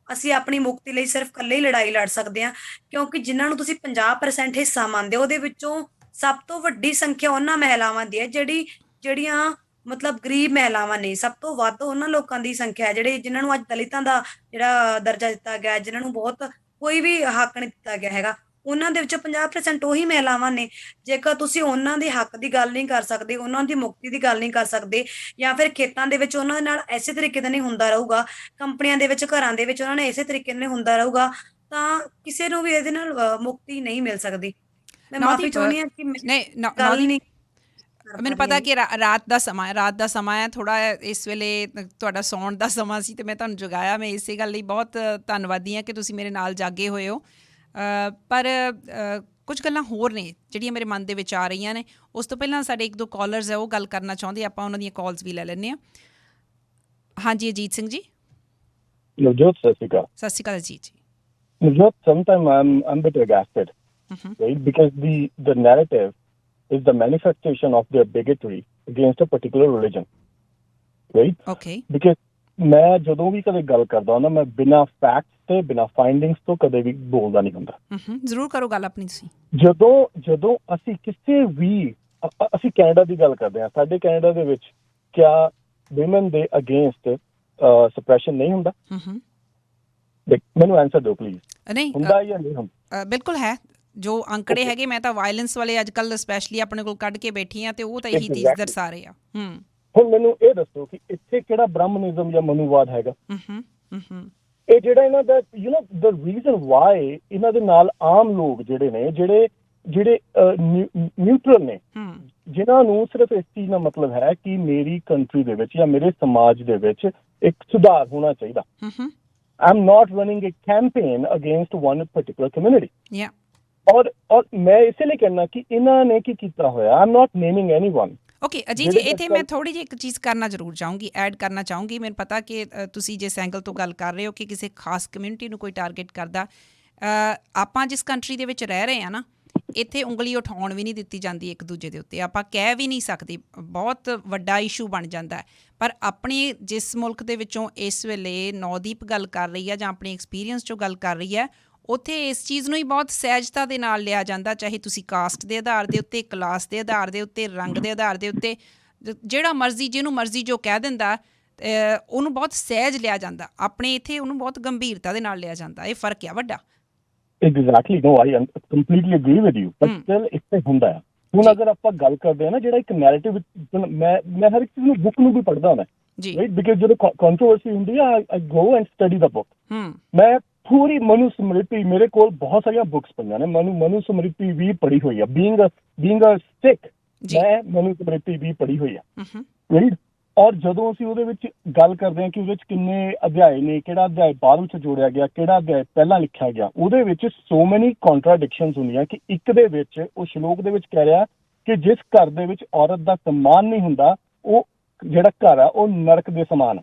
ਅਸੀਂ ਆਪਣੀ ਮੁਕਤੀ ਲਈ ਸਿਰਫ ਇਕੱਲੇ ਹੀ ਲੜਾਈ ਲੜ ਸਕਦੇ ਹਾਂ, ਕਿਉਂਕਿ ਜਿਨ੍ਹਾਂ ਨੂੰ ਤੁਸੀਂ 50% ਹਿੱਸਾ ਮੰਨਦੇ ਹੋ, ਉਹਦੇ ਵਿੱਚੋਂ ਸਭ ਤੋਂ ਵੱਡੀ ਸੰਖਿਆ ਉਹਨਾਂ ਮਹਿਲਾਵਾਂ ਦੀ ਹੈ ਜਿਹੜੀਆਂ ਮਤਲਬ ਗਰੀਬ ਮਹਿਲਾਵਾਂ ਨੇ। ਸਭ ਤੋਂ ਵੱਧ ਉਹਨਾਂ ਲੋਕਾਂ ਦੀ ਸੰਖਿਆ ਹੈ ਜਿਹੜੇ ਜਿਨ੍ਹਾਂ ਨੂੰ ਅੱਜ ਦਲਿਤਾਂ ਦਾ ਜਿਹੜਾ ਦਰਜਾ ਦਿੱਤਾ ਗਿਆ, ਜਿਨ੍ਹਾਂ ਨੂੰ ਬਹੁਤ ਕੋਈ ਵੀ ਹੱਕ ਨਹੀਂ ਦਿੱਤਾ ਗਿਆ ਹੈਗਾ, ਉਹਨਾਂ ਦੇ ਵਿੱਚੋਂ 50% ਉਹੀ ਮਹਿਲਾਵਾਂ ਨੇ। ਜੇਕਰ ਤੁਸੀਂ ਉਹਨਾਂ ਦੇ ਹੱਕ ਦੀ ਗੱਲ ਨਹੀਂ ਕਰ ਸਕਦੇ, ਉਹਨਾਂ ਦੀ ਮੁਕਤੀ ਦੀ ਗੱਲ ਨਹੀਂ ਕਰ ਸਕਦੇ, ਜਾਂ ਫਿਰ ਖੇਤਾਂ ਦੇ ਵਿੱਚ ਉਹਨਾਂ ਨਾਲ ਐਸੇ ਤਰੀਕੇ ਦਾ ਨਹੀਂ ਹੁੰਦਾ ਰਹੂਗਾ, ਕੰਪਨੀਆਂ ਦੇ ਵਿੱਚ, ਘਰਾਂ ਦੇ ਵਿੱਚ ਉਹਨਾਂ ਨੇ ਇਸੇ ਤਰੀਕੇ ਨਾਲ ਹੁੰਦਾ ਰਹੂਗਾ, ਤਾਂ ਕਿਸੇ ਨੂੰ ਵੀ ਇਹਦੇ ਨਾਲ ਮੁਕਤੀ ਨਹੀਂ ਮਿਲ ਸਕਦੀ। ਮੈਂ ਮਾਫੀ ਨਵਦੀਪ, ਚਾਹੁੰਦੀ ਹਾਂ ਕਿ ਮੈਂ ਨਹੀਂ ਗੱਲ ਨਵਦੀਪ, ਨਹੀਂ ਕਰ ਪਾ ਮੈਨੂੰ ਰਹੀ ਪਤਾ ਹੈਗੀ। ਕਿ ਰਾਤ ਦਾ ਸਮਾਂ ਹੈ ਥੋੜਾ, ਇਸ ਵੇਲੇ ਤੁਹਾਡਾ ਸੌਣ ਦਾ ਸਮਾਂ ਸੀ ਤੇ ਮੈਂ ਤੁਹਾਨੂੰ ਜਗਾਇਆ। ਮੈਂ ਇਸੇ ਗੱਲ ਲਈ ਬਹੁਤ ਧੰਨਵਾਦੀ ਹਾਂ ਕਿ ਤੁਸੀਂ ਮੇਰੇ ਨਾਲ ਜਾਗੇ ਹੋਏ ਹੋ। ਪਰ ਕੁਝ ਗੱਲਾਂ ਹੋਰ ਨੇ ਜਿਹੜੀਆਂ ਮੇਰੇ ਮਨ ਦੇ ਵਿੱਚ ਆ ਰਹੀਆਂ ਨੇ। ਉਸ ਤੋਂ ਪਹਿਲਾਂ ਸਾਡੇ ਇੱਕ ਦੋ ਕਾਲਰਸ ਹੈ, ਉਹ ਗੱਲ ਕਰਨਾ ਚਾਹੁੰਦੇ, ਆਪਾਂ ਉਹਨਾਂ ਦੀਆਂ ਕਾਲਸ ਵੀ ਲੈ ਲੈਂਦੇ ਹਾਂ। ਹਾਂਜੀ, ਅਜੀਤ ਸਿੰਘ ਜੀ। Navjot, ਸਤਿ ਸ਼੍ਰੀ ਅਕਾਲ। ਸਤਿ ਸ਼੍ਰੀ ਅਕਾਲ ਅਜੀਤ ਜੀ। Navjot, sometimes I'm a bit aghast, right? Because the narrative is the manifestation of their bigotry against a particular religion, right? Okay. Because ਮੈਂ ਜਦੋਂ ਵੀ ਕਦੇ ਗੱਲ ਕਰਦਾ ਹੁੰਦਾ, ਮੈਂ ਬਿਨਾਂ ਫੈਕਟਸ ਤੇ ਬਿਨਾਂ ਫਾਈਂਡਿੰਗਸ ਤੋਂ ਕਦੇ ਵੀ ਬੋਲਦਾ ਨਹੀਂ ਹੁੰਦਾ। ਜ਼ਰੂਰ ਕਰੋ ਗੱਲ ਆਪਣੀ ਤੁਸੀਂ। ਜਦੋਂ ਅਸੀਂ ਕਿਸੇ ਵੀ ਅਸੀਂ ਕੈਨੇਡਾ ਦੀ ਗੱਲ ਕਰਦੇ ਹਾਂ, ਸਾਡੇ ਕੈਨੇਡਾ ਦੇ ਵਿੱਚ ਕਿਆ ਵਿਮਨ ਦੇ ਅਗੇਂਸਟ ਸਪਰੈਸ਼ਨ ਨਹੀਂ ਹੁੰਦਾ? ਮੈਨੂੰ ਆਨਸਰ ਦਿਓ ਪਲੀਜ਼, ਨਹੀਂ ਹੁੰਦਾ ਜਾਂ ਨਹੀਂ ਹੁੰਦਾ? ਬਿਲਕੁਲ ਹੈ। ਜੋ ਅੰਕੜੇ ਹੈਗੇ, ਮੈਂ ਤਾਂ ਵਾਇਲੈਂਸ ਵਾਲੇ ਅੱਜ ਕੱਲ੍ਹ ਸਪੈਸ਼ਲੀ ਆਪਣੇ ਕੋਲ ਕੱਢ ਕੇ ਬੈਠੀ ਹਾਂ, ਤੇ ਉਹ ਤਾਂ ਇਹੀ ਚੀਜ਼ ਦਰਸਾ ਰਹੇ ਆ। ਹੁਣ ਮੈਨੂੰ ਇਹ ਦੱਸੋ ਕਿ ਇੱਥੇ ਕਿਹੜਾ ਬ੍ਰਾਹਮਣਿਜ਼ਮ ਜਾਂ ਮਨੂਵਾਦ ਹੈਗਾ? ਇਹ ਜਿਹੜਾ ਇਹਨਾਂ ਦਾ ਦ ਰੀਜ਼ਨ ਵਾਈ ਇਹਨਾਂ ਦੇ ਨਾਲ ਆਮ ਲੋਕ ਜਿਹੜੇ ਨੇ, ਜਿਹੜੇ ਨਿਊਟਰਲ ਨੇ, ਜਿਨ੍ਹਾਂ ਨੂੰ ਸਿਰਫ ਇਸ ਚੀਜ਼ ਦਾ ਮਤਲਬ ਹੈ ਕਿ ਮੇਰੀ ਕੰਟਰੀ ਦੇ ਵਿੱਚ ਜਾਂ ਮੇਰੇ ਸਮਾਜ ਦੇ ਵਿੱਚ ਇੱਕ ਸੁਧਾਰ ਹੋਣਾ ਚਾਹੀਦਾ। I'm not running a campaign against one particular community. Yeah. ਔਰ ਮੈਂ ਇਸੇ ਲਈ ਕਹਿਣਾ ਕਿ ਇਹਨਾਂ ਨੇ ਕੀ ਕੀਤਾ ਹੋਇਆ। I'm not naming anyone. Okay Ajit ਜੀ, ਇੱਥੇ ਮੈਂ ਥੋੜ੍ਹੀ ਜਿਹੀ ਇੱਕ ਚੀਜ਼ ਕਰਨਾ ਜ਼ਰੂਰ ਚਾਹੂੰਗੀ, ਐਡ ਕਰਨਾ ਚਾਹੂੰਗੀ। ਮੈਨੂੰ ਪਤਾ ਕਿ ਤੁਸੀਂ ਜਿਸ ਐਂਗਲ ਤੋਂ ਗੱਲ ਕਰ ਰਹੇ ਹੋ ਕਿ ਕਿਸੇ ਖਾਸ ਕਮਿਊਨਿਟੀ ਨੂੰ ਕੋਈ ਟਾਰਗੇਟ ਕਰਦਾ। ਆਪਾਂ ਜਿਸ ਕੰਟਰੀ ਦੇ ਵਿੱਚ ਰਹਿ ਰਹੇ ਹਾਂ ਨਾ, ਇੱਥੇ ਉਂਗਲੀ ਉਠਾਉਣ ਵੀ ਨਹੀਂ ਦਿੱਤੀ ਜਾਂਦੀ ਇੱਕ ਦੂਜੇ ਦੇ ਉੱਤੇ। ਆਪਾਂ ਕਹਿ ਵੀ ਨਹੀਂ ਸਕਦੇ, ਬਹੁਤ ਵੱਡਾ ਇਸ਼ੂ ਬਣ ਜਾਂਦਾ ਹੈ। ਪਰ ਆਪਣੀ ਜਿਸ ਮੁਲਕ ਦੇ ਵਿੱਚੋਂ ਇਸ ਵੇਲੇ ਨੌਦੀਪ ਗੱਲ ਕਰ ਰਹੀ ਹੈ ਜਾਂ ਆਪਣੇ ਐਕਸਪੀਰੀਅੰਸ 'ਚੋਂ ਗੱਲ ਕਰ ਰਹੀ ਹੈ, ਉੱਥੇ ਇਸ ਚੀਜ਼ ਨੂੰ ਹੀ ਬਹੁਤ ਸਹਿਜਤਾ ਦੇ ਨਾਲ ਲਿਆ ਜਾਂਦਾ। ਚਾਹੇ ਤੁਸੀਂ ਕਾਸਟ ਦੇ ਆਧਾਰ ਦੇ ਉੱਤੇ, ਕਲਾਸ ਦੇ ਆਧਾਰ ਦੇ ਉੱਤੇ, ਰੰਗ ਦੇ ਆਧਾਰ ਦੇ ਉੱਤੇ, ਜਿਹੜਾ ਮਰਜ਼ੀ ਜਿਹਨੂੰ ਮਰਜ਼ੀ ਜੋ ਕਹਿ ਦਿੰਦਾ, ਉਹਨੂੰ ਬਹੁਤ ਸਹਿਜ ਲਿਆ ਜਾਂਦਾ। ਆਪਣੇ ਇੱਥੇ ਉਹਨੂੰ ਬਹੁਤ ਗੰਭੀਰਤਾ ਦੇ ਨਾਲ ਲਿਆ ਜਾਂਦਾ। ਇਹ ਫਰਕ ਆ ਵੱਡਾ। Exactly, no I completely agree with you, but still ਇੱਥੇ ਹੁੰਦਾ ਆ। ਹੁਣ ਅਗਰ ਆਪਾਂ ਗੱਲ ਕਰਦੇ ਹਾਂ ਨਾ, ਜਿਹੜਾ ਇੱਕ ਨੈਰੇਟਿਵ, ਮੈਂ ਹਰ ਇੱਕ ਚੀਜ਼ ਨੂੰ ਬੁੱਕ ਨੂੰ ਵੀ ਪੜ੍ਹਦਾ ਹੁੰਦਾ, ਰਾਈਟ? ਬਿਕਾਜ਼ ਜਦੋਂ ਕੰਟਰੋਵਰਸੀ ਹੁੰਦੀ ਆ, I go and study the book. ਮੈਂ ਪੂਰੀ ਮਨੂ ਸਮ੍ਰਿਤੀ, ਮੇਰੇ ਕੋਲ ਬਹੁਤ ਸਾਰੀਆਂ ਬੁੱਕਸ ਪਈਆਂ ਨੇ। ਮਨੂ ਸਮ੍ਰਿਤੀ ਵੀ ਪੜ੍ਹੀ ਹੋਈ ਆ। ਬੀਇੰਗ ਅ ਸਿੱਖ, ਮੈਂ ਮਨੂ ਸਮ੍ਰਿਤੀ ਵੀ ਪੜ੍ਹੀ ਹੋਈ ਆ, ਰਾਈਟ? ਔਰ ਜਦੋਂ ਅਸੀਂ ਉਹਦੇ ਵਿੱਚ ਗੱਲ ਕਰਦੇ ਹਾਂ ਕਿ ਉਹਦੇ ਵਿੱਚ ਕਿੰਨੇ ਅਧਿਆਏ ਨੇ, ਕਿਹੜਾ ਅਧਿਆਏ ਬਾਅਦ ਵਿੱਚ ਜੋੜਿਆ ਗਿਆ, ਕਿਹੜਾ ਅਧਿਆਏ ਪਹਿਲਾਂ ਲਿਖਿਆ ਗਿਆ, ਉਹਦੇ ਵਿੱਚ ਸੋ ਮੈਨੀ ਕੰਟਰਾਡਿਕਸ਼ਨਸ ਹੁੰਦੀਆਂ ਕਿ ਇੱਕ ਦੇ ਵਿੱਚ ਉਹ ਸ਼ਲੋਕ ਦੇ ਵਿੱਚ ਕਹਿ ਰਿਹਾ ਕਿ ਜਿਸ ਘਰ ਦੇ ਵਿੱਚ ਔਰਤ ਦਾ ਸਨਮਾਨ ਨਹੀਂ ਹੁੰਦਾ, ਉਹ ਜਿਹੜਾ ਘਰ ਆ ਉਹ ਨਰਕ ਦੇ ਸਮਾਨ ਆ,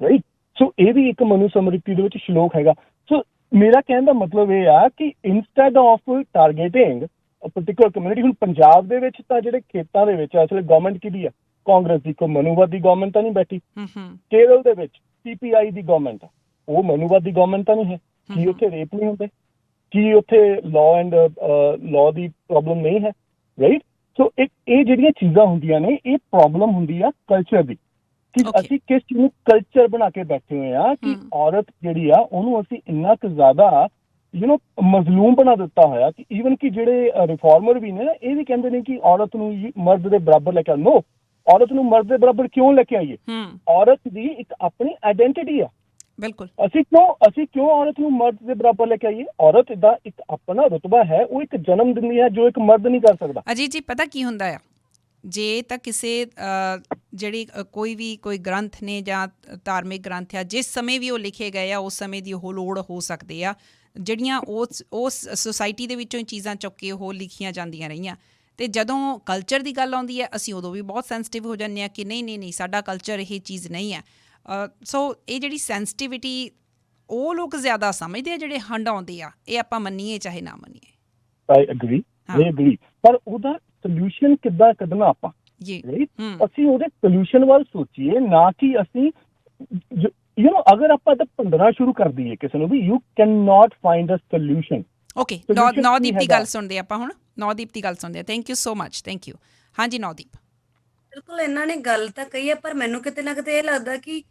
ਰਾਈਟ। ਸੋ ਇਹ ਵੀ ਇੱਕ ਮਨੂ ਸਮਰਿਤੀ ਦੇ ਵਿੱਚ ਸ਼ਲੋਕ ਹੈਗਾ। ਸੋ ਮੇਰਾ ਕਹਿਣ ਦਾ ਮਤਲਬ ਇਹ ਆ ਕਿ instead of targeting particular community, ਹੁਣ ਪੰਜਾਬ ਦੇ ਵਿੱਚ ਤਾਂ ਜਿਹੜੇ ਖੇਤਾਂ ਦੇ ਵਿੱਚ ਅਸਲ ਗਵਰਨਮੈਂਟ ਕਿਹਦੀ ਆ, ਕਾਂਗਰਸ ਦੀ, ਕੋਈ ਮਨੂਵਾਦੀ ਗਵਰਨਮੈਂਟ ਤਾਂ ਨਹੀਂ ਬੈਠੀ। ਕੇਰਲ ਦੇ ਵਿੱਚ CPI ਦੀ ਗਵਰਨਮੈਂਟ ਆ, ਉਹ ਮਨੂਵਾਦੀ ਗਵਰਨਮੈਂਟ ਤਾਂ ਨਹੀਂ ਹੈ। ਕੀ ਉੱਥੇ ਰੇਪ ਨਹੀਂ ਹੁੰਦੇ? ਕੀ ਉੱਥੇ ਲਾਅ ਦੀ ਪ੍ਰੋਬਲਮ ਨਹੀਂ ਹੈ, ਰਾਈਟ। ਸੋ ਇਹ ਜਿਹੜੀਆਂ ਚੀਜ਼ਾਂ ਹੁੰਦੀਆਂ ਨੇ, ਇਹ ਪ੍ਰੋਬਲਮ ਹੁੰਦੀ ਆ ਕਲਚਰ ਦੀ, ਕਿ ਅਸੀਂ ਕਿਸ ਚੀਜ਼ ਨੂੰ ਕਲਚਰ ਬਣਾ ਕੇ ਬੈਠੇ ਹੋਏ ਆ ਕਿ ਔਰਤ ਜਿਹੜੀ ਆ ਉਹਨੂੰ ਅਸੀਂ ਇੰਨਾ ਕੁ ਜ਼ਿਆਦਾ ਮਜ਼ਲੂਮ ਬਣਾ ਦਿੱਤਾ ਹੋਇਆ ਕਿ ਈਵਨ ਕਿ ਜਿਹੜੇ ਰਿਫਾਰਮਰ ਵੀ ਨੇ ਇਹ ਵੀ ਕਹਿੰਦੇ ਨੇ ਕਿ ਔਰਤ ਨੂੰ ਮਰਦ ਦੇ ਬਰਾਬਰ ਲੈ ਕੇ ਆਓ। ਨੋ, ਔਰਤ ਨੂੰ ਮਰਦ ਦੇ ਬਰਾਬਰ ਕਿਉਂ ਲੈ ਕੇ ਆਈਏ? ਔਰਤ ਦੀ ਇੱਕ ਆਪਣੀ ਆਇਡੈਂਟੀਟੀ ਆ। ਬਿਲਕੁਲ। ਅਸੀਂ ਕਿਉਂ ਔਰਤ ਨੂੰ ਮਰਦ ਦੇ ਬਰਾਬਰ ਲੈ ਕੇ ਆਈਏ? ਔਰਤ ਦਾ ਇੱਕ ਆਪਣਾ ਰੁਤਬਾ ਹੈ, ਉਹ ਇੱਕ ਜਨਮ ਦਿੰਦੀ ਹੈ ਜੋ ਇੱਕ ਮਰਦ ਨਹੀਂ ਕਰ ਸਕਦਾ। ਅਜੀਤ ਜੀ, ਪਤਾ ਕੀ ਹੁੰਦਾ ਆ, ਜੇ ਤਾਂ ਕਿਸੇ ਜਿਹੜੀ ਕੋਈ ਗ੍ਰੰਥ ਨੇ ਜਾਂ ਧਾਰਮਿਕ ਗ੍ਰੰਥ ਆ, ਜਿਸ ਸਮੇਂ ਵੀ ਉਹ ਲਿਖੇ ਗਏ ਆ ਉਸ ਸਮੇਂ ਦੀ ਉਹ ਲੋੜ ਹੋ ਸਕਦੀ ਆ, ਜਿਹੜੀਆਂ ਉਸ ਸੁਸਾਇਟੀ ਦੇ ਵਿੱਚੋਂ ਚੀਜ਼ਾਂ ਚੁੱਕ ਕੇ ਉਹ ਲਿਖੀਆਂ ਜਾਂਦੀਆਂ ਰਹੀਆਂ। ਅਤੇ ਜਦੋਂ ਕਲਚਰ ਦੀ ਗੱਲ ਆਉਂਦੀ ਹੈ ਅਸੀਂ ਉਦੋਂ ਵੀ ਬਹੁਤ ਸੈਂਸਿਟਿਵ ਹੋ ਜਾਂਦੇ ਹਾਂ ਕਿ ਨਹੀਂ ਸਾਡਾ ਕਲਚਰ ਇਹ ਚੀਜ਼ ਨਹੀਂ ਹੈ। ਸੋ ਇਹ ਜਿਹੜੀ ਸੈਂਸਿਟਿਵਿਟੀ ਉਹ ਲੋਕ ਜ਼ਿਆਦਾ ਸਮਝਦੇ ਆ ਜਿਹੜੇ ਹੰਡਾਉਂਦੇ ਆ, ਇਹ ਆਪਾਂ ਮੰਨੀਏ ਚਾਹੇ ਨਾ ਮੰਨੀਏ। ਆਈ ਐਗਰੀ, ਪਰ ਉਹਦਾ ਸੋਲਿਊਸ਼ਨ ਕਿੱਦਾਂ ਕੱਢਣਾ ਆਪਾਂ ਜੀ, ਅਸੀਂ ਉਹਦੇ ਸੋਲਿਊਸ਼ਨ ਵੱਲ ਸੋਚੀਏ, ਨਾ ਕਿ ਅਸੀਂ ਅਗਰ ਆਪਾਂ ਤਾਂ 15 ਸ਼ੁਰੂ ਕਰ ਦਈਏ ਕਿਸੇ ਨੂੰ ਵੀ, you can not find a solution. Okay, Naudeep ਦੀ ਗੱਲ ਸੁਣਦੇ ਆਪਾਂ ਹੁਣ। ਨੌਦੀਪ ਦੀ ਗੱਲ ਸੁਣਦੇ ਆ। Thank you so much. Thank you. ਹਾਂਜੀ ਨੌਦੀਪ। ਬਿਲਕੁਲ, ਇਹਨਾਂ ਨੇ ਗੱਲ ਤਾਂ ਕਹੀ ਹੈ, ਪਰ ਮੈਨੂੰ ਕਿਤੇ ਨਾ ਕਿਤੇ ਇਹ ਲੱਗਦਾ ਕਿ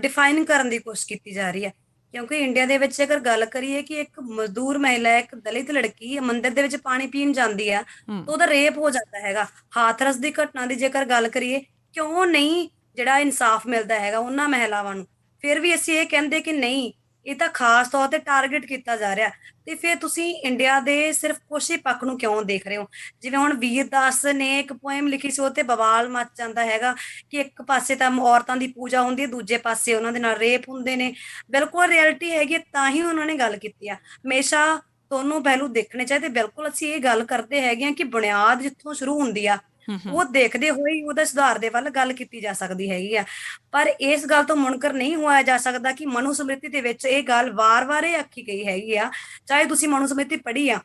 ਡਿਫਾਈਨ ਕਰਨ ਦੀ ਕੋਸ਼ਿਸ਼ ਕੀਤੀ ਜਾ ਰਹੀ ਹੈ। ਕਿਉਂਕਿ ਇੰਡੀਆ ਦੇ ਵਿੱਚ ਅਗਰ ਗੱਲ ਕਰੀਏ ਕਿ ਇੱਕ ਮਜ਼ਦੂਰ ਮਹਿਲਾ, ਇੱਕ ਦਲਿਤ ਲੜਕੀ ਮੰਦਿਰ ਦੇ ਵਿੱਚ ਪਾਣੀ ਪੀਣ ਜਾਂਦੀ ਹੈ ਤਾਂ ਉਹਦਾ ਰੇਪ ਹੋ ਜਾਂਦਾ ਹੈਗਾ। ਹਾਥਰਸ ਦੀ ਘਟਨਾ ਦੀ ਜੇਕਰ ਗੱਲ ਕਰੀਏ, ਕਿਉਂ ਨਹੀਂ ਜਿਹੜਾ ਇਨਸਾਫ ਮਿਲਦਾ ਹੈਗਾ ਉਹਨਾਂ ਮਹਿਲਾਵਾਂ ਨੂੰ? ਫਿਰ ਵੀ ਅਸੀਂ ਇਹ ਕਹਿੰਦੇ ਕਿ ਨਹੀਂ, ਇਹ ਤਾਂ ਖਾਸ ਤੌਰ ਤੇ ਟਾਰਗੇਟ ਕੀਤਾ ਜਾ ਰਿਹਾ। ਤੇ ਫਿਰ ਤੁਸੀਂ ਇੰਡੀਆ ਦੇ ਸਿਰਫ ਕੁਛ ਹੀ ਪੱਖ ਨੂੰ ਕਿਉਂ ਦੇਖ ਰਹੇ ਹੋ? ਜਿਵੇਂ ਹੁਣ ਵੀਰਦਾਸ ਨੇ ਇੱਕ ਪੋਇਮ ਲਿਖੀ ਸੀ, ਉਹ ਤੇ ਬਵਾਲ ਮਚ ਜਾਂਦਾ ਹੈਗਾ ਕਿ ਇੱਕ ਪਾਸੇ ਤਾਂ ਔਰਤਾਂ ਦੀ ਪੂਜਾ ਹੁੰਦੀ ਹੈ, ਦੂਜੇ ਪਾਸੇ ਉਹਨਾਂ ਦੇ ਨਾਲ ਰੇਪ ਹੁੰਦੇ ਨੇ। ਬਿਲਕੁਲ ਰਿਐਲਿਟੀ ਹੈਗੀ, ਤਾਂ ਹੀ ਉਹਨਾਂ ਨੇ ਗੱਲ ਕੀਤੀ ਆ। ਹਮੇਸ਼ਾ ਦੋਨੋਂ ਪਹਿਲੂ ਦੇਖਣੇ ਚਾਹੀਦੇ। ਬਿਲਕੁਲ ਅਸੀਂ ਇਹ ਗੱਲ ਕਰਦੇ ਹੈਗੇ ਆ ਕਿ ਬੁਨਿਆਦ ਜਿੱਥੋਂ ਸ਼ੁਰੂ ਹੁੰਦੀ ਆ ਉਹ ਦੇਖਦੇ ਹੋਏ ਉਹਦਾ ਸੁਧਾਰ ਦੇ ਵੱਲ ਗੱਲ ਕੀਤੀ ਜਾ ਸਕਦੀ ਹੈਗੀ ਆ। ਪਰ ਇਸ ਗੱਲ ਤੋਂ ਮੁਨਕਰ ਨਹੀਂ ਹੋਇਆ ਜਾ ਸਕਦਾ ਕਿ ਮਨੂ ਸਮ੍ਰਿਤੀ ਦੇ ਵਿੱਚ ਇਹ ਗੱਲ ਵਾਰ-ਵਾਰ ਇਹ ਆਖੀ ਗਈ ਹੈਗੀ ਆ, ਚਾਹੇ ਤੁਸੀਂ ਮਨੂ ਸਮ੍ਰਿਤੀ ਪੜ੍ਹੀ ਆ,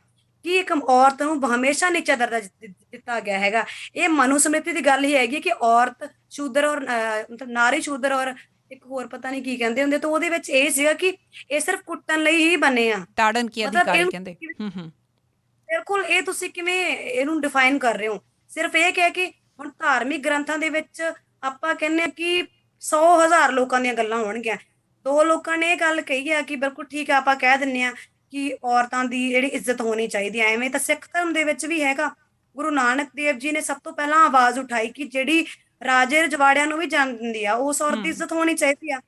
ਕਿ ਇੱਕ ਔਰਤ ਨੂੰ ਹਮੇਸ਼ਾ ਨੀਚਾ ਦਰਜਾ ਦਿੱਤਾ ਗਿਆ ਹੈਗਾ। ਇਹ ਮਨੂ ਸਮ੍ਰਿਤੀ ਦੀ ਗੱਲ ਹੀ ਹੈਗੀ ਕਿ ਔਰਤ ਸ਼ੂਦਰ ਔਰ ਮਤਲਬ ਨਾਰੀ ਸ਼ੂਦਰ ਔਰ ਇੱਕ ਹੋਰ ਪਤਾ ਨਹੀਂ ਕੀ ਕਹਿੰਦੇ ਹੁੰਦੇ। ਤਾਂ ਉਹਦੇ ਵਿੱਚ ਇਹ ਸੀਗਾ ਕਿ ਇਹ ਸਿਰਫ ਕੁੱਟਣ ਲਈ ਹੀ ਬਣੇ ਆ, ਤਾੜਨ ਕੀ ਅਧਿਕਾਰੀ ਕਹਿੰਦੇ। ਬਿਲਕੁਲ, ਇਹ ਤੁਸੀਂ ਕਿਵੇਂ ਇਹਨੂੰ ਡਿਫਾਈਨ ਕਰ ਰਹੇ ਹੋ? ਸਿਰਫ ਇਹ ਕਹਿ ਕੇ ਹੁਣ ਧਾਰਮਿਕ ਗ੍ਰੰਥਾਂ ਦੇ ਵਿੱਚ ਆਪਾਂ ਕਹਿੰਦੇ ਆ ਕਿ 100,000 ਲੋਕਾਂ ਦੀਆਂ ਗੱਲਾਂ ਹੋਣਗੀਆਂ, 2 ਲੋਕਾਂ ਨੇ ਇਹ ਗੱਲ ਕਹੀ ਆ ਕਿ ਬਿਲਕੁਲ ਠੀਕ ਆ, ਆਪਾਂ ਕਹਿ ਦਿੰਦੇ ਆ ਕਿ ਔਰਤਾਂ ਦੀ ਜਿਹੜੀ ਇੱਜ਼ਤ ਹੋਣੀ ਚਾਹੀਦੀ ਹੈ। ਐਵੇਂ ਤਾਂ ਸਿੱਖ ਧਰਮ ਦੇ ਵਿੱਚ ਵੀ ਹੈਗਾ। ਗੁਰੂ ਨਾਨਕ ਦੇਵ ਜੀ ਨੇ ਸਭ ਤੋਂ ਪਹਿਲਾਂ ਆਵਾਜ਼ ਉਠਾਈ ਕਿ ਜਿਹੜੀ ਰਾਜੇ ਰਜਵਾੜਿਆਂ ਨੂੰ ਵੀ ਜਨਮ ਦਿੰਦੀ ਆ, ਉਸ ਔਰਤ ਦੀ ਇੱਜ਼ਤ ਹੋਣੀ ਚਾਹੀਦੀ ਆ।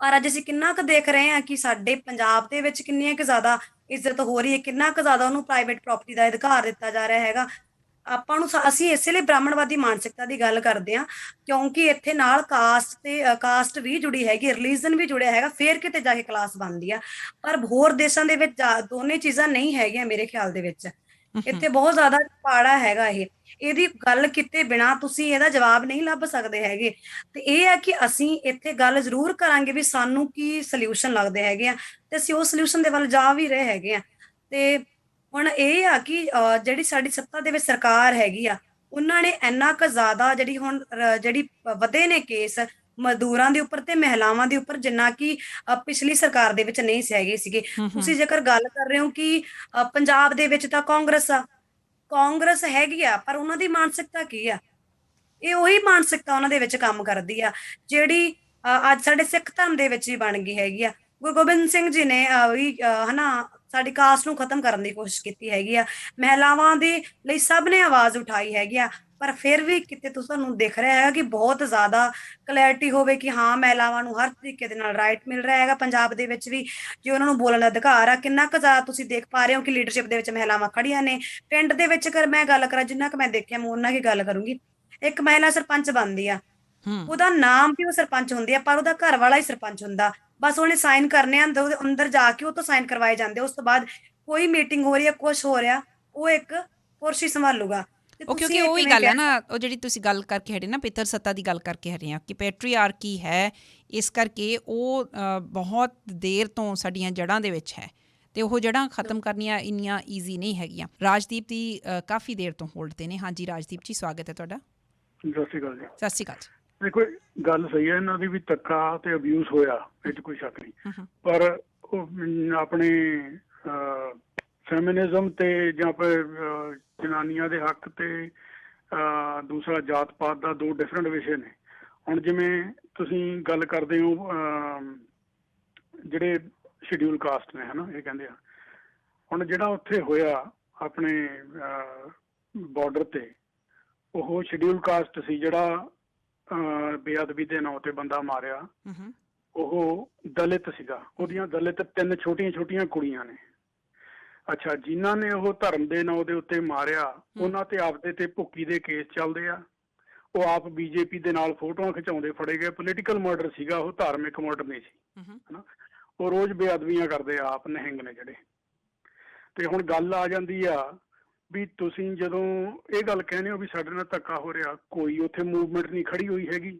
ਪਰ ਅੱਜ ਅਸੀਂ ਕਿੰਨਾ ਕੁ ਦੇਖ ਰਹੇ ਹਾਂ ਕਿ ਸਾਡੇ ਪੰਜਾਬ ਦੇ ਵਿੱਚ ਕਿੰਨੀ ਕੁ ਜ਼ਿਆਦਾ ਇੱਜ਼ਤ ਹੋ ਰਹੀ ਹੈ, ਕਿੰਨਾ ਕੁ ਜ਼ਿਆਦਾ ਉਹਨੂੰ ਪ੍ਰਾਈਵੇਟ ਪ੍ਰਾਪਰਟੀ ਦਾ ਅਧਿਕਾਰ ਦਿੱਤਾ ਜਾ ਰਿਹਾ ਹੈਗਾ। ਆਪਾਂ ਨੂੰ ਅਸੀਂ ਇਸੇ ਲਈ ਬ੍ਰਾਹਮਣਵਾਦੀ ਮਾਨਸਿਕਤਾ ਦੀ ਗੱਲ ਕਰਦੇ ਹਾਂ, ਕਿਉਂਕਿ ਇੱਥੇ ਨਾਲ ਕਾਸਟ ਵੀ ਜੁੜੀ ਹੈਗੀ, ਰਿਲੀਜਨ ਵੀ ਜੁੜਿਆ ਹੈਗਾ, ਫੇਰ ਕਿਤੇ ਜਾ ਕੇ ਕਲਾਸ ਬਣਦੀ ਆ। ਪਰ ਹੋਰ ਦੇਸ਼ਾਂ ਦੇ ਵਿੱਚ ਦੋਨੇ ਚੀਜ਼ਾਂ ਨਹੀਂ ਹੈਗੀਆਂ ਮੇਰੇ ਖਿਆਲ ਦੇ ਵਿੱਚ। ਇੱਥੇ ਬਹੁਤ ਜ਼ਿਆਦਾ ਪਾੜਾ ਹੈਗਾ। ਇਹਦੀ ਗੱਲ ਕੀਤੇ ਬਿਨਾਂ ਤੁਸੀਂ ਇਹਦਾ ਜਵਾਬ ਨਹੀਂ ਲੱਭ ਸਕਦੇ ਹੈਗੇ। ਤੇ ਇਹ ਹੈ ਕਿ ਅਸੀਂ ਇੱਥੇ ਗੱਲ ਜ਼ਰੂਰ ਕਰਾਂਗੇ ਵੀ ਸਾਨੂੰ ਕੀ ਸੋਲਿਊਸ਼ਨ ਲੱਗਦੇ ਹੈਗੇ ਆ, ਤੇ ਅਸੀਂ ਉਹ ਸੋਲਿਊਸ਼ਨ ਦੇ ਵੱਲ ਜਾ ਵੀ ਰਹੇ ਹੈਗੇ ਆ। ਤੇ ਹੁਣ ਇਹ ਆ ਕਿ ਜਿਹੜੀ ਸਾਡੀ ਸੱਤਾ ਦੇ ਵਿੱਚ ਸਰਕਾਰ ਹੈਗੀ ਆ, ਉਹਨਾਂ ਨੇ ਇੰਨਾ ਕੁ ਜ਼ਿਆਦਾ ਜਿਹੜੀ ਵਧੇ ਨੇ ਕੇਸ ਮਜ਼ਦੂਰਾਂ ਦੇ ਉੱਪਰ ਤੇ ਮਹਿਲਾਵਾਂ ਦੇ ਉੱਪਰ, ਜਿੰਨਾ ਕਿ ਪਿਛਲੀ ਸਰਕਾਰ ਦੇ ਵਿੱਚ ਨਹੀਂ ਹੈਗੇ ਸੀਗੇ। ਤੁਸੀਂ ਜੇਕਰ ਗੱਲ ਕਰ ਰਹੇ ਹੋ ਕਿ ਪੰਜਾਬ ਦੇ ਵਿੱਚ ਤਾਂ ਕਾਂਗਰਸ ਹੈਗੀ ਆ, ਪਰ ਉਹਨਾਂ ਦੀ ਮਾਨਸਿਕਤਾ ਕੀ ਆ? ਇਹ ਉਹੀ ਮਾਨਸਿਕਤਾ ਉਹਨਾਂ ਦੇ ਵਿੱਚ ਕੰਮ ਕਰਦੀ ਆ ਜਿਹੜੀ ਅੱਜ ਸਾਡੇ ਸਿੱਖ ਧਰਮ ਦੇ ਵਿੱਚ ਵੀ ਬਣ ਗਈ ਹੈਗੀ ਆ। ਗੁਰੂ ਗੋਬਿੰਦ ਸਿੰਘ ਜੀ ਨੇ ਵੀ ਸਾਡੀ ਕਾਸਟ ਨੂੰ ਖਤਮ ਕਰਨ ਦੀ ਕੋਸ਼ਿਸ਼ ਕੀਤੀ ਹੈਗੀ ਆ। ਮਹਿਲਾਵਾਂ ਦੇ ਲਈ ਸਭ ਨੇ ਆਵਾਜ਼ ਉਠਾਈ ਹੈਗੀ ਆ, ਪਰ ਫਿਰ ਵੀ ਕਿਤੇ ਤੁਹਾਨੂੰ ਦਿਖ ਰਿਹਾ ਹੈਗਾ ਕਿ ਬਹੁਤ ਜ਼ਿਆਦਾ ਕਲੈਰਿਟੀ ਹੋਵੇ ਕਿ ਹਾਂ ਮਹਿਲਾਵਾਂ ਨੂੰ ਹਰ ਤਰੀਕੇ ਦੇ ਨਾਲ ਰਾਈਟ ਮਿਲ ਰਿਹਾ ਹੈਗਾ। ਪੰਜਾਬ ਦੇ ਵਿੱਚ ਵੀ ਜੇ ਉਹਨਾਂ ਨੂੰ ਬੋਲਣ ਦਾ ਅਧਿਕਾਰ ਆ, ਕਿੰਨਾ ਕੁ ਜ਼ਿਆਦਾ ਤੁਸੀਂ ਦੇਖ ਪਾ ਰਹੇ ਹੋ ਕਿ ਲੀਡਰਸ਼ਿਪ ਦੇ ਵਿੱਚ ਮਹਿਲਾਵਾਂ ਖੜੀਆਂ ਨੇ। ਪਿੰਡ ਦੇ ਵਿੱਚ ਅਗਰ ਮੈਂ ਗੱਲ ਕਰਾਂ, ਜਿੰਨਾ ਕੁ ਮੈਂ ਦੇਖਿਆ ਮੈਂ ਉਹਨਾਂ ਕੀ ਗੱਲ ਕਰੂੰਗੀ। ਇੱਕ ਮਹਿਲਾ ਸਰਪੰਚ ਬਣਦੀ ਆ, ਉਹਦਾ ਨਾਮ ਵੀ ਉਹ ਸਰਪੰਚ ਹੁੰਦੀ ਆ, ਪਰ ਉਹਦਾ ਘਰ ਵਾਲਾ ਹੀ ਸਰਪੰਚ ਹੁੰਦਾ। ਬਸ ਉਹਨੇ ਸਾਈਨ ਕਰਨੇ ਆ, ਅੰਦਰ ਜਾ ਕੇ ਉਹ ਤੋਂ ਸਾਈਨ ਕਰਵਾਏ ਜਾਂਦੇ। ਉਸ ਤੋਂ ਬਾਅਦ ਕੋਈ ਮੀਟਿੰਗ ਹੋ ਰਹੀ ਹੈ, ਕੁਛ ਹੋ ਰਿਹਾ, ਉਹ ਇੱਕ ਪੁਰਸ਼ ਹੀ ਸੰਭਾਲੂਗਾ। ਉਹ ਕਿਉਂਕਿ ਉਹੀ ਗੱਲ ਹੈ ਨਾ, ਉਹ ਜਿਹੜੀ ਤੁਸੀਂ ਗੱਲ ਕਰਕੇ ਹਟੇ ਨਾ, ਪਿਤਰ ਸੱਤਾ ਦੀ ਗੱਲ ਕਰਕੇ ਹਟੇ ਆ ਕਿ ਪੈਟਰੀਆਰਕੀ ਹੈ, ਇਸ ਕਰਕੇ ਉਹ ਬਹੁਤ ਦੇਰ ਤੋਂ ਸਾਡੀਆਂ ਜੜ੍ਹਾਂ ਦੇ ਵਿੱਚ ਹੈ ਅਤੇ ਉਹ ਜੜ੍ਹਾਂ ਖਤਮ ਕਰਨੀਆਂ ਇੰਨੀਆਂ ਈਜ਼ੀ ਨਹੀਂ ਹੈਗੀਆਂ। ਰਾਜਦੀਪ ਦੀ ਕਾਫੀ ਦੇਰ ਤੋਂ ਹੋਲਡ 'ਤੇ ਨੇ। ਹਾਂਜੀ ਰਾਜਦੀਪ ਜੀ, ਸਵਾਗਤ ਹੈ ਤੁਹਾਡਾ। ਸਤਿ ਸ਼੍ਰੀ ਅਕਾਲ ਜੀ। ਸਤਿ ਸ਼੍ਰੀ ਅਕਾਲ ਜੀ। ਦੇਖੋ ਗੱਲ ਸਹੀ ਹੈ, ਇਹਨਾਂ ਦੀ ਵੀ ਧੱਕਾ ਤੇ ਅਬਿਊਜ਼ ਹੋਇਆ, ਇਹ 'ਚ ਕੋਈ ਸ਼ੱਕ ਨਹੀਂ, ਪਰ ਉਹ ਆਪਣੇ ਫੈਮਿਨਿਜ਼ਮ ਤੇ ਜਾਂ ਜਨਾਨੀਆਂ ਦੇ ਹੱਕ ਤੇ ਦੂਸਰਾ ਜਾਤ ਪਾਤ ਦਾ ਦੋ ਡਿਫਰੈਂਟ ਵਿਸ਼ੇ ਨੇ। ਹੁਣ ਜਿਵੇਂ ਤੁਸੀਂ ਗੱਲ ਕਰਦੇ ਹੋ ਜਿਹੜੇ ਸ਼ਡਿਊਲ ਕਾਸਟ ਨੇ, ਹੈ ਨਾ, ਇਹ ਕਹਿੰਦੇ ਆ ਹੁਣ ਜਿਹੜਾ ਉੱਥੇ ਹੋਇਆ ਆਪਣੇ ਬਾਰਡਰ ਤੇ, ਉਹ ਸ਼ਡਿਊਲ ਕਾਸਟ ਸੀ ਜਿਹੜਾ ਬੇਅਦਬੀ ਦੇ ਨਾਂ ਤੇ ਬੰਦਾ ਮਾਰਿਆ, ਉਹ ਦਲਿਤ ਸੀਗਾ। ਉਹਦੀਆਂ ਦਲਿਤ 3 ਛੋਟੀਆਂ ਛੋਟੀਆਂ ਕੁੜੀਆਂ ਨੇ। ਅੱਛਾ, ਜਿਨ੍ਹਾਂ ਨੇ ਉਹ ਧਰਮ ਦੇ ਨਾਂ ਦੇ ਉੱਤੇ ਮਾਰਿਆ, ਉਹਨਾਂ ਤੇ ਆਪਦੇ ਤੇ ਭੁੱਕੀ ਦੇ ਕੇਸ ਚੱਲਦੇ ਆ। ਉਹ ਆਪ ਬੀਜੇਪੀ ਦੇ ਨਾਲ ਫੋਟੋਆਂ ਖਿਚਾਉਂਦੇ ਫੜੇ ਗਏ। ਪੋਲੀਟੀਕਲ ਮਰਡਰ ਸੀਗਾ ਉਹ, ਧਾਰਮਿਕ ਮਰਡਰ ਨਹੀਂ ਸੀ, ਹਨਾ। ਉਹ ਰੋਜ਼ ਬੇਅਦਬੀਆਂ ਕਰਦੇ ਆ ਆਪ, ਨਿਹੰਗ ਨੇ ਜਿਹੜੇ। ਤੇ ਹੁਣ ਗੱਲ ਆ ਜਾਂਦੀ ਆ ਵੀ ਤੁਸੀਂ ਜਦੋਂ ਇਹ ਗੱਲ ਕਹਿੰਦੇ ਹੋ ਵੀ ਸਾਡੇ ਨਾਲ ਧੱਕਾ ਹੋ ਰਿਹਾ, ਕੋਈ ਉੱਥੇ ਮੂਵਮੈਂਟ ਨਹੀਂ ਖੜੀ ਹੋਈ ਹੈਗੀ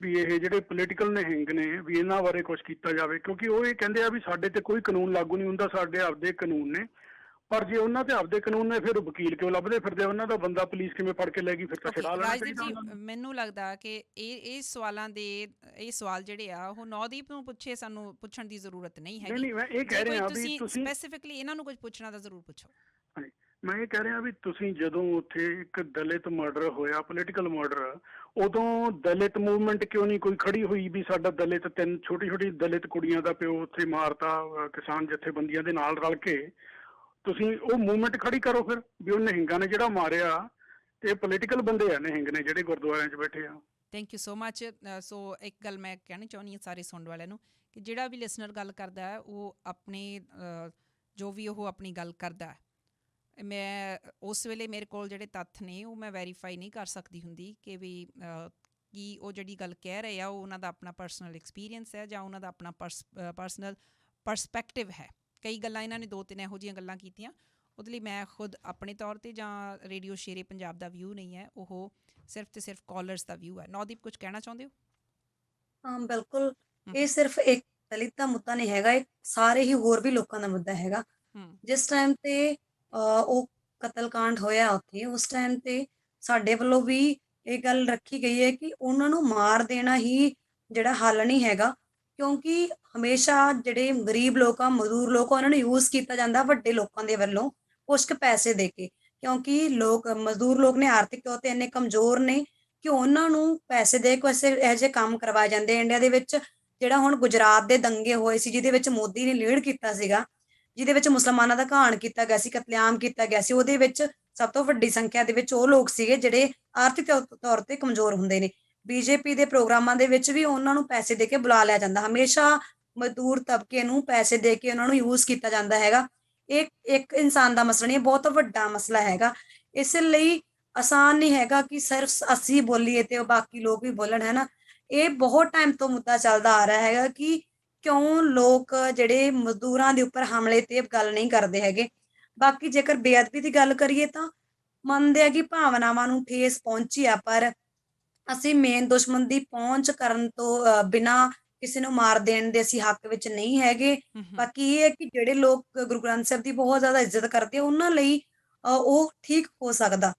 ਵੀ ਇਹ ਜਿਹੜੇ ਪੋਲੀਟੀਕਲ ਨਿਹੰਗ ਨੇ ਵੀ ਇਹਨਾਂ ਬਾਰੇ ਕੁਛ ਕੀਤਾ ਜਾਵੇ, ਕਿਉਂਕਿ ਉਹ ਇਹ ਕਹਿੰਦੇ ਆ ਵੀ ਸਾਡੇ ਤੇ ਕੋਈ ਕਾਨੂੰਨ ਲਾਗੂ ਨਹੀਂ ਹੁੰਦਾ, ਸਾਡੇ ਆਪਦੇ ਕਾਨੂੰਨ ਨੇ। ਪਰ ਜੇ ਉਹਨਾਂ ਤੇ ਆਪਦੇ ਕਾਨੂੰਨ ਨੇ, ਫਿਰ ਵਕੀਲ ਕਿਉਂ ਲੱਭਦੇ ਫਿਰਦੇ? ਉਹਨਾਂ ਦਾ ਬੰਦਾ ਪੁਲਿਸ ਕਿਵੇਂ ਫੜ ਕੇ ਲੈ ਗਈ? ਫਿਰ ਤਾਂ ਛੁਡਾ ਲੈਣਾ ਚਾਹੀਦਾ। ਮੈਨੂੰ ਲੱਗਦਾ ਕਿ ਇਹ ਸਵਾਲਾਂ ਦੇ ਇਹ ਸਵਾਲ ਜਿਹੜੇ ਆ ਉਹ ਨੌਦੀਪ ਨੂੰ ਸਾਨੂੰ ਪੁੱਛਣ ਦੀ ਜ਼ਰੂਰਤ ਨਹੀਂ ਹੈਗੀ। ਨਹੀਂ, ਮੈਂ ਇਹ ਕਹਿ ਰਿਹਾ ਵੀ ਤੁਸੀਂ ਸਪੈਸੀਫਿਕਲੀ ਇਹਨਾਂ ਨੂੰ ਕੁਝ ਪੁੱਛਣਾ ਤਾਂ ਜ਼ਰੂਰ ਪੁੱਛੋ। ਹਾਂਜੀ, ਮੈਂ ਇਹ ਕਹਿ ਰਿਹਾ ਵੀ ਤੁਸੀਂ ਜਦੋਂ ਉੱਥੇ ਇੱਕ ਦਲਿਤ ਮਰਡਰ ਹੋਇਆ, ਪੋਲੀਟੀਕਲ ਮਰਡਰ, ਉਦੋਂ ਦਲਿਤ ਮੂਵਮੈਂਟ ਕਿਉਂ ਨਹੀਂ ਕੋਈ ਖੜੀ ਹੋਈ ਵੀ ਸਾਡਾ ਦਲਿਤ 3 ਛੋਟੀ ਛੋਟੀ ਦਲਿਤ ਕੁੜੀਆਂ ਦਾ ਪਿਓ ਉੱਥੇ ਮਾਰਤਾ? ਕਿਸਾਨ ਜਥੇਬੰਦੀਆਂ ਦੇ ਨਾਲ ਰਲ ਕੇ ਤੁਸੀਂ ਉਹ ਮੂਵਮੈਂਟ ਖੜੀ ਕਰੋ ਫਿਰ ਵੀ ਉਹ ਨਿਹੰਗਾਂ ਨੇ ਜਿਹੜਾ ਮਾਰਿਆ, ਤੇ ਪੋਲੀਟੀਕਲ ਬੰਦੇ ਆ ਨਿਹੰਗ ਨੇ ਜਿਹੜੇ ਗੁਰਦੁਆਰਿਆਂ 'ਚ ਬੈਠੇ ਆ। Thank you so much. So ਇੱਕ ਗੱਲ ਮੈਂ ਕਹਿਣੀ ਚਾਹੁੰਦੀ ਹਾਂ ਸਾਰੇ ਸੁਣਨ ਵਾਲਿਆਂ ਨੂੰ ਕਿ ਜਿਹੜਾ ਵੀ ਲਿਸਨਰ ਗੱਲ ਕਰਦਾ ਹੈ, ਉਹ ਆਪਣੇ ਜੋ ਵੀ ਉਹ ਆਪਣੀ ਗੱਲ ਕਰਦਾ ਹੈ, ਮੈਂ ਉਸ ਵੇਲੇ ਮੇਰੇ ਕੋਲ ਜਿਹੜੇ ਤੱਥ ਨੇ ਉਹ ਮੈਂ ਵੈਰੀਫਾਈ ਨਹੀਂ ਕਰ ਸਕਦੀ ਹੁੰਦੀ ਕਿ ਵੀ ਕੀ ਉਹ ਜਿਹੜੀ ਗੱਲ ਕਹਿ ਰਹੇ ਆ ਉਹ ਉਹਨਾਂ ਦਾ ਆਪਣਾ ਪਰਸਨਲ ਐਕਸਪੀਰੀਅੰਸ ਹੈ ਜਾਂ ਉਹਨਾਂ ਦਾ ਆਪਣਾ ਪਰਸਨਲ ਪਰਸਪੈਕਟਿਵ ਹੈ। ਕਈ ਗੱਲਾਂ ਇਹਨਾਂ ਨੇ 2-3 ਇਹੋ ਜਿਹੀਆਂ ਗੱਲਾਂ ਕੀਤੀਆਂ, ਉਹਦੇ ਲਈ ਮੈਂ ਖੁਦ ਆਪਣੇ ਤੌਰ 'ਤੇ ਜਾਂ ਰੇਡੀਓ ਸ਼ੇਰੇ ਪੰਜਾਬ ਦਾ ਵਿਊ ਨਹੀਂ ਹੈ, ਉਹ ਸਿਰਫ ਤੇ ਸਿਰਫ ਕਾਲਰਸ ਦਾ ਵਿਊ ਹੈ। ਨੌਦੀਪ, ਕੁਝ ਕਹਿਣਾ ਚਾਹੁੰਦੇ ਹੋ? ਹਾਂ ਬਿਲਕੁਲ, ਇਹ ਸਿਰਫ ਇੱਕ ਦਲਿਤ ਦਾ ਮੁੱਦਾ ਨਹੀਂ ਹੈਗਾ, ਇਹ ਸਾਰੇ ਹੀ ਹੋਰ ਵੀ ਲੋਕਾਂ ਦਾ ਮੁੱਦਾ ਹੈਗਾ। ਜਿਸ ਟਾਈਮ ਤੇ ਉਹ ਕਤਲकांड ਹੋਇਆ ਉੱਥੇ, ਉਸ ਟਾਈਮ ਤੇ ਸਾਡੇ ਵੱਲੋਂ ਵੀ ਇਹ ਗੱਲ ਰੱਖੀ ਗਈ ਹੈ ਕਿ ਉਹਨਾਂ ਨੂੰ ਮਾਰ ਦੇਣਾ ਹੀ ਜਿਹੜਾ ਹੱਲ ਨਹੀਂ ਹੈਗਾ, ਕਿਉਂਕਿ ਹਮੇਸ਼ਾ ਜਿਹੜੇ ਗਰੀਬ ਲੋਕ ਆ, ਮਜ਼ਦੂਰ ਲੋਕ ਆ, ਉਹਨਾਂ ਨੂੰ ਯੂਜ਼ ਕੀਤਾ ਜਾਂਦਾ ਵੱਡੇ ਲੋਕਾਂ ਦੇ ਵੱਲੋਂ ਕੁਛ ਕੁ ਪੈਸੇ ਦੇ ਕੇ, ਕਿਉਂਕਿ ਮਜ਼ਦੂਰ ਲੋਕ ਨੇ ਆਰਥਿਕ ਤੌਰ ਤੇ ਇੰਨੇ ਕਮਜ਼ੋਰ ਨੇ ਕਿ ਉਹਨਾਂ ਨੂੰ ਪੈਸੇ ਦੇ ਕੇ ਇਹੋ ਜਿਹੇ ਕੰਮ ਕਰਵਾਏ ਜਾਂਦੇ। ਇੰਡੀਆ ਦੇ ਵਿੱਚ ਜਿਹੜਾ ਹੁਣ ਗੁਜਰਾਤ ਦੇ ਦੰਗੇ ਹੋਏ ਸੀ, ਜਿਹਦੇ ਵਿੱਚ ਮੋਦੀ ਨੇ ਲੀਡ ਕੀਤਾ ਸੀਗਾ, ਜਿਹਦੇ ਵਿੱਚ ਮੁਸਲਮਾਨਾਂ ਦਾ ਘਾਣ ਕੀਤਾ ਗਿਆ ਸੀ, ਕਤਲੇਆਮ ਕੀਤਾ ਗਿਆ ਸੀ, ਉਹਦੇ ਵਿੱਚ ਸਭ ਤੋਂ ਵੱਡੀ ਸੰਖਿਆ ਦੇ ਵਿੱਚ ਉਹ ਲੋਕ ਸੀਗੇ ਜਿਹੜੇ ਆਰਥਿਕ ਤੌਰ ਤੇ ਕਮਜ਼ੋਰ ਹੁੰਦੇ ਨੇ। ਬੀਜੇਪੀ ਦੇ ਪ੍ਰੋਗਰਾਮਾਂ ਦੇ ਵਿੱਚ ਵੀ ਉਹਨਾਂ ਨੂੰ ਪੈਸੇ ਦੇ ਕੇ ਬੁਲਾ ਲਿਆ ਜਾਂਦਾ, ਹਮੇਸ਼ਾ ਮਜ਼ਦੂਰ ਤਬਕੇ ਨੂੰ ਪੈਸੇ ਦੇ ਕੇ ਉਹਨਾਂ ਨੂੰ ਯੂਜ਼ ਕੀਤਾ ਜਾਂਦਾ ਹੈਗਾ। ਇਹ ਇੱਕ ਇਨਸਾਨ ਦਾ ਮਸਲਾ ਨਹੀਂ, ਬਹੁਤ ਵੱਡਾ ਮਸਲਾ ਹੈਗਾ। ਇਸ ਲਈ ਆਸਾਨ ਨਹੀਂ ਹੈਗਾ ਕਿ ਸਿਰਫ ਅਸੀਂ ਬੋਲੀਏ ਤੇ ਬਾਕੀ ਲੋਕ ਵੀ ਬੋਲਣ, ਹੈ ਨਾ। ਇਹ ਬਹੁਤ ਟਾਈਮ ਤੋਂ ਮੁੱਦਾ ਚੱਲਦਾ ਆ ਰਿਹਾ ਹੈਗਾ ਕਿ ਕਿਉਂ ਲੋਕ ਜਿਹੜੇ ਮਜ਼ਦੂਰਾਂ ਦੇ ਉੱਪਰ ਹਮਲੇ ਤੇ ਗੱਲ ਨਹੀਂ ਕਰਦੇ ਹੈਗੇ। ਬਾਕੀ ਜੇਕਰ ਬੇਅਦਬੀ ਦੀ ਗੱਲ ਕਰੀਏ ਤਾਂ ਮੰਨਦੇ ਆ ਕਿ ਭਾਵਨਾਵਾਂ ਨੂੰ ਠੇਸ ਪਹੁੰਚੀ ਆ, ਪਰ ਅਸੀਂ ਮੇਨ ਦੁਸ਼ਮਣ ਦੀ ਪਹੁੰਚ ਕਰਨ ਤੋਂ ਬਿਨਾਂ ਕਿਸੇ ਨੂੰ ਮਾਰ ਦੇਣ ਦੇ ਅਸੀਂ ਹੱਕ ਵਿੱਚ ਨਹੀਂ ਹੈਗੇ। ਬਾਕੀ ਇਹ ਹੈ ਕਿ ਜਿਹੜੇ ਲੋਕ ਗੁਰੂ ਗ੍ਰੰਥ ਸਾਹਿਬ ਦੀ ਬਹੁਤ ਜ਼ਿਆਦਾ ਇੱਜ਼ਤ ਕਰਦੇ ਆ, ਉਹਨਾਂ ਲਈ ਉਹ ਠੀਕ ਹੋ ਸਕਦਾ,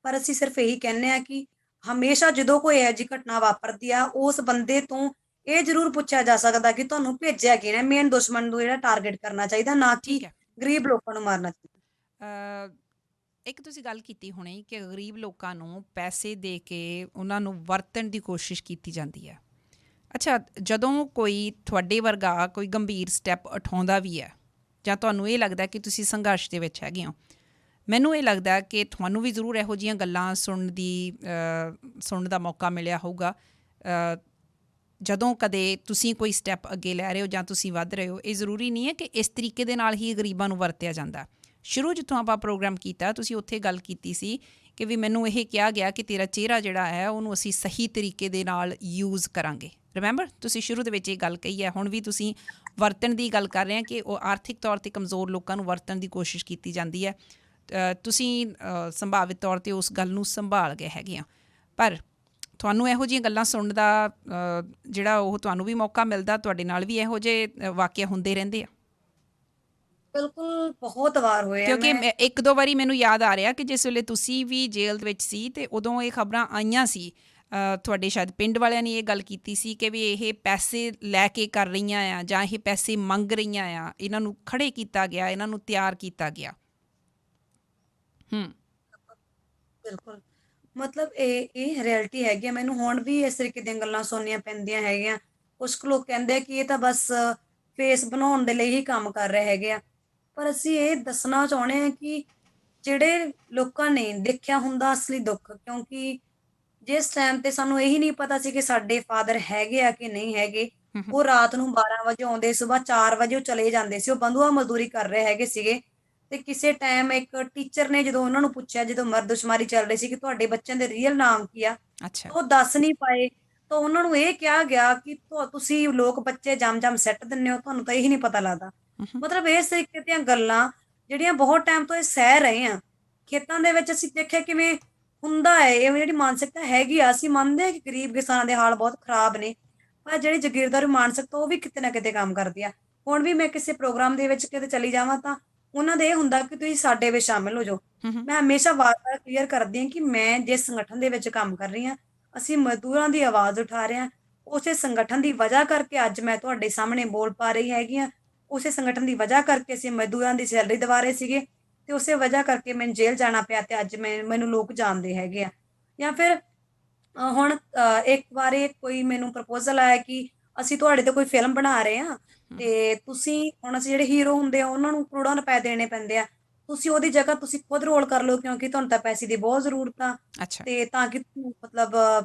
ਪਰ ਅਸੀਂ ਸਿਰਫ ਇਹੀ ਕਹਿੰਦੇ ਆ ਕਿ ਹਮੇਸ਼ਾ ਜਦੋਂ ਕੋਈ ਇਹੋ ਜਿਹੀ ਘਟਨਾ ਵਾਪਰਦੀ ਆ, ਉਸ ਬੰਦੇ ਤੋਂ ਇਹ ਜ਼ਰੂਰ ਪੁੱਛਿਆ ਜਾ ਸਕਦਾ ਕਿ ਤੁਹਾਨੂੰ ਭੇਜਿਆ ਕਿਹਨੇ। ਮੇਨ ਦੁਸ਼ਮਣ ਨੂੰ ਜਿਹੜਾ ਟਾਰਗੇਟ ਕਰਨਾ ਚਾਹੀਦਾ, ਨਾ ਕਿ ਗਰੀਬ ਲੋਕਾਂ ਨੂੰ ਮਾਰਨਾ ਚਾਹੀਦਾ। ਇੱਕ ਤੁਸੀਂ ਗੱਲ ਕੀਤੀ ਹੁਣੇ ਕਿ ਗਰੀਬ ਲੋਕਾਂ ਨੂੰ ਪੈਸੇ ਦੇ ਕੇ ਉਹਨਾਂ ਨੂੰ ਵਰਤਣ ਦੀ ਕੋਸ਼ਿਸ਼ ਕੀਤੀ ਜਾਂਦੀ ਹੈ। ਅੱਛਾ, ਜਦੋਂ ਕੋਈ ਤੁਹਾਡੇ ਵਰਗਾ ਕੋਈ ਗੰਭੀਰ ਸਟੈਪ ਉਠਾਉਂਦਾ ਵੀ ਹੈ ਜਾਂ ਤੁਹਾਨੂੰ ਇਹ ਲੱਗਦਾ ਕਿ ਤੁਸੀਂ ਸੰਘਰਸ਼ ਦੇ ਵਿੱਚ ਹੈਗੇ ਹੋ, ਮੈਨੂੰ ਇਹ ਲੱਗਦਾ ਕਿ ਤੁਹਾਨੂੰ ਵੀ ਜ਼ਰੂਰ ਇਹੋ ਜਿਹੀਆਂ ਗੱਲਾਂ ਸੁਣਨ ਦਾ ਮੌਕਾ ਮਿਲਿਆ ਹੋਊਗਾ ਜਦੋਂ ਕਦੇ ਤੁਸੀਂ ਕੋਈ ਸਟੈਪ ਅੱਗੇ ਲੈ ਰਹੇ ਹੋ ਜਾਂ ਤੁਸੀਂ ਵੱਧ ਰਹੇ ਹੋ। ਇਹ ਜ਼ਰੂਰੀ ਨਹੀਂ ਹੈ ਕਿ ਇਸ ਤਰੀਕੇ ਦੇ ਨਾਲ ਹੀ ਗਰੀਬਾਂ ਨੂੰ ਵਰਤਿਆ ਜਾਂਦਾ। ਸ਼ੁਰੂ ਜਿੱਥੋਂ ਆਪਾਂ ਪ੍ਰੋਗਰਾਮ ਕੀਤਾ, ਤੁਸੀਂ ਉੱਥੇ ਗੱਲ ਕੀਤੀ ਸੀ ਕਿ ਵੀ ਮੈਨੂੰ ਇਹ ਕਿਹਾ ਗਿਆ ਕਿ ਤੇਰਾ ਚਿਹਰਾ ਜਿਹੜਾ ਹੈ ਉਹਨੂੰ ਅਸੀਂ ਸਹੀ ਤਰੀਕੇ ਦੇ ਨਾਲ ਯੂਜ਼ ਕਰਾਂਗੇ। ਰਿਮੈਂਬਰ, ਤੁਸੀਂ ਸ਼ੁਰੂ ਦੇ ਵਿੱਚ ਇਹ ਗੱਲ ਕਹੀ ਹੈ। ਹੁਣ ਵੀ ਤੁਸੀਂ ਵਰਤਣ ਦੀ ਗੱਲ ਕਰ ਰਹੇ ਆ ਕਿ ਉਹ ਆਰਥਿਕ ਤੌਰ 'ਤੇ ਕਮਜ਼ੋਰ ਲੋਕਾਂ ਨੂੰ ਵਰਤਣ ਦੀ ਕੋਸ਼ਿਸ਼ ਕੀਤੀ ਜਾਂਦੀ ਹੈ। ਤੁਸੀਂ ਸੰਭਾਵਿਤ ਤੌਰ 'ਤੇ ਉਸ ਗੱਲ ਨੂੰ ਸੰਭਾਲ ਗਏ ਹੈਗੇ ਆ। ਪਰ ਤੁਹਾਨੂੰ ਇਹੋ ਜਿਹੀਆਂ ਗੱਲਾਂ ਸੁਣਨ ਦਾ ਜਿਹੜਾ ਉਹ ਤੁਹਾਨੂੰ ਵੀ ਮੌਕਾ ਮਿਲਦਾ, ਤੁਹਾਡੇ ਨਾਲ ਵੀ ਇਹੋ ਜਿਹੇ ਵਾਕਿਆ ਹੁੰਦੇ ਰਹਿੰਦੇ ਆ? ਬਿਲਕੁਲ, ਬਹੁਤ ਵਾਰ ਹੋਏ ਆ। ਕਿਉਂਕਿ ਮੈਂ 1-2 ਵਾਰੀ ਮੈਨੂੰ ਯਾਦ ਆ ਰਿਹਾ ਕਿ ਜਿਸ ਵੇਲੇ ਤੁਸੀਂ ਵੀ ਜੇਲ੍ਹ ਦੇ ਵਿੱਚ ਸੀ ਅਤੇ ਉਦੋਂ ਇਹ ਖਬਰਾਂ ਆਈਆਂ ਸੀ, ਤੁਹਾਡੇ ਸ਼ਾਇਦ ਪਿੰਡ ਵਾਲਿਆਂ ਨੇ ਇਹ ਗੱਲ ਕੀਤੀ ਸੀ ਕਿ ਵੀ ਇਹ ਪੈਸੇ ਲੈ ਕੇ ਕਰ ਰਹੀਆਂ ਆ ਜਾਂ ਇਹ ਪੈਸੇ ਮੰਗ ਰਹੀਆਂ ਆ, ਇਹਨਾਂ ਨੂੰ ਖੜੇ ਕੀਤਾ ਗਿਆ, ਇਹਨਾਂ ਨੂੰ ਤਿਆਰ ਕੀਤਾ ਗਿਆ। ਬਿਲਕੁਲ, ਮਤਲਬ ਇਹ ਰਿਐਲਿਟੀ ਹੈਗੀ ਆ। ਮੈਨੂੰ ਹੁਣ ਵੀ ਇਸ ਤਰੀਕੇ ਦੀਆਂ ਗੱਲਾਂ ਸੁਣਨੀਆਂ ਪੈਂਦੀਆਂ ਹੈਗੀਆਂ। ਕੁਛ ਕੁ ਲੋਕ ਕਹਿੰਦੇ ਆ ਕਿ ਇਹ ਤਾਂ ਬਸ ਫੇਸ ਬਣਾਉਣ ਦੇ ਲਈ ਹੀ ਕੰਮ ਕਰ ਰਹੇ ਹੈਗੇ ਆ, ਪਰ ਅਸੀਂ ਇਹ ਦੱਸਣਾ ਚਾਹੁੰਦੇ ਹਾਂ ਕਿ ਜਿਹੜੇ ਲੋਕਾਂ ਨੇ ਦੇਖਿਆ ਹੁੰਦਾ ਅਸਲੀ ਦੁੱਖ, ਕਿਉਂਕਿ ਜਿਸ ਟਾਈਮ ਤੇ ਸਾਨੂੰ ਇਹੀ ਨਹੀਂ ਪਤਾ ਸੀ ਕਿ ਸਾਡੇ ਫਾਦਰ ਹੈਗੇ ਆ ਕਿ ਨਹੀਂ ਹੈਗੇ, ਉਹ ਰਾਤ ਨੂੰ 12 ਵਜੇ ਆਉਂਦੇ, ਸਵੇਰ 4 ਵਜੇ ਉਹ ਚਲੇ ਜਾਂਦੇ ਸੀ। ਉਹ ਬੰਧੂਆ ਮਜ਼ਦੂਰੀ ਕਰ ਰਹੇ ਹੈਗੇ ਸੀਗੇ। ਤੇ ਕਿਸੇ ਟਾਈਮ ਇੱਕ ਟੀਚਰ ਨੇ ਜਦੋਂ ਉਹਨਾਂ ਨੂੰ ਪੁੱਛਿਆ, ਜਦੋਂ ਮਰਦਸ਼ੁਮਾਰੀ ਚੱਲ ਰਹੀ ਸੀ, ਕਿ ਤੁਹਾਡੇ ਬੱਚਿਆਂ ਦੇ ਰੀਅਲ ਨਾਮ ਕੀ ਆ, ਉਹ ਦੱਸ ਨਹੀਂ ਪਾਏ। ਤਾਂ ਉਹਨਾਂ ਨੂੰ ਇਹ ਕਿਹਾ ਗਿਆ ਕਿ ਤੁਸੀਂ ਲੋਕ ਬੱਚੇ ਜੰਮ ਸਿੱਟ ਦਿੰਦੇ ਹੋ, ਤੁਹਾਨੂੰ ਤਾਂ ਇਹੀ ਨਹੀਂ ਪਤਾ ਲੱਗਦਾ। ਮਤਲਬ ਇਸ ਤਰੀਕੇ ਦੀਆਂ ਗੱਲਾਂ ਜਿਹੜੀਆਂ ਬਹੁਤ ਟਾਈਮ ਤੋਂ ਇਹ ਸਹਿ ਰਹੇ ਆ। ਖੇਤਾਂ ਦੇ ਵਿੱਚ ਅਸੀਂ ਦੇਖਿਆ ਕਿਵੇਂ ਹੁੰਦਾ ਹੈ, ਇਹ ਜਿਹੜੀ ਮਾਨਸਿਕਤਾ ਹੈਗੀ ਆ। ਅਸੀਂ ਮੰਨਦੇ ਹਾਂ ਕਿ ਗਰੀਬ ਕਿਸਾਨਾਂ ਦੇ ਹਾਲ ਬਹੁਤ ਖਰਾਬ ਨੇ, ਪਰ ਜਿਹੜੀ ਜਾਗੀਰਦਾਰੀ ਮਾਨਸਿਕਤਾ ਉਹ ਵੀ ਕਿਤੇ ਨਾ ਕਿਤੇ ਕੰਮ ਕਰਦੀ ਆ। ਹੁਣ ਵੀ ਮੈਂ ਕਿਸੇ ਪ੍ਰੋਗਰਾਮ ਦੇ ਵਿੱਚ ਕਿਤੇ ਚਲੀ ਜਾਵਾਂ ਤਾਂ ਉਹਨਾਂ ਦਾ ਇਹ ਹੁੰਦਾ ਕਿ ਤੁਸੀਂ ਸਾਡੇ ਵਿੱਚ ਸ਼ਾਮਿਲ ਹੋ ਜਾਓ। ਮੈਂ ਹਮੇਸ਼ਾ ਵਾਰ-ਵਾਰ ਕਲੀਅਰ ਕਰਦੀ ਹਾਂ ਕਿ ਮੈਂ ਜਿਸ ਸੰਗਠਨ ਦੇ ਵਿੱਚ ਕੰਮ ਕਰ ਰਹੀ ਹਾਂ, ਅਸੀਂ ਮਜ਼ਦੂਰਾਂ ਦੀ ਆਵਾਜ਼ ਉਠਾ ਰਹੇ ਹਾਂ। ਉਸੇ ਸੰਗਠਨ ਦੀ ਵਜ੍ਹਾ ਕਰਕੇ ਅੱਜ ਮੈਂ ਤੁਹਾਡੇ ਸਾਹਮਣੇ ਬੋਲ ਪਾ ਰਹੀ ਹੈਗੀ ਹਾਂ। ਉਸੇ ਸੰਗਠਨ ਦੀ ਵਜ੍ਹਾ ਕਰਕੇ ਅਸੀਂ ਮਜ਼ਦੂਰਾਂ ਦੀ ਸੈਲਰੀ ਦਿਵਾ ਰਹੇ ਸੀਗੇ, ਤੇ ਉਸੇ ਵਜ੍ਹਾ ਕਰਕੇ ਮੈਨੂੰ ਜੇਲ੍ਹ ਜਾਣਾ ਪਿਆ, ਤੇ ਅੱਜ ਮੈਨੂੰ ਲੋਕ ਜਾਣਦੇ ਹੈਗੇ ਆ। ਜਾਂ ਫਿਰ ਹੁਣ ਇੱਕ ਵਾਰੀ ਕੋਈ ਮੈਨੂੰ ਪ੍ਰਪੋਜ਼ਲ ਆਇਆ ਕਿ ਅਸੀਂ ਤੁਹਾਡੇ ਤੇ ਕੋਈ ਫਿਲਮ ਬਣਾ ਰਹੇ ਹਾਂ, ਤੇ ਤੁਸੀਂ ਹੁਣ ਅਸੀਂ ਜਿਹੜੇ ਹੀਰੋ ਹੁੰਦੇ ਆ ਉਹਨਾਂ ਨੂੰ ਕਰੋੜਾਂ ਰੁਪਏ ਦੇਣੇ ਪੈਂਦੇ ਆ, ਤੁਸੀਂ ਉਹਦੀ ਜਗ੍ਹਾ ਤੁਸੀਂ ਖੁਦ ਰੋਲ ਕਰ ਲਓ, ਕਿਉਂਕਿ ਤੁਹਾਨੂੰ ਤਾਂ ਪੈਸੇ ਦੀ ਬਹੁਤ ਜ਼ਰੂਰਤ ਆ, ਤੇ ਤਾਂ ਕਿ ਮਤਲਬ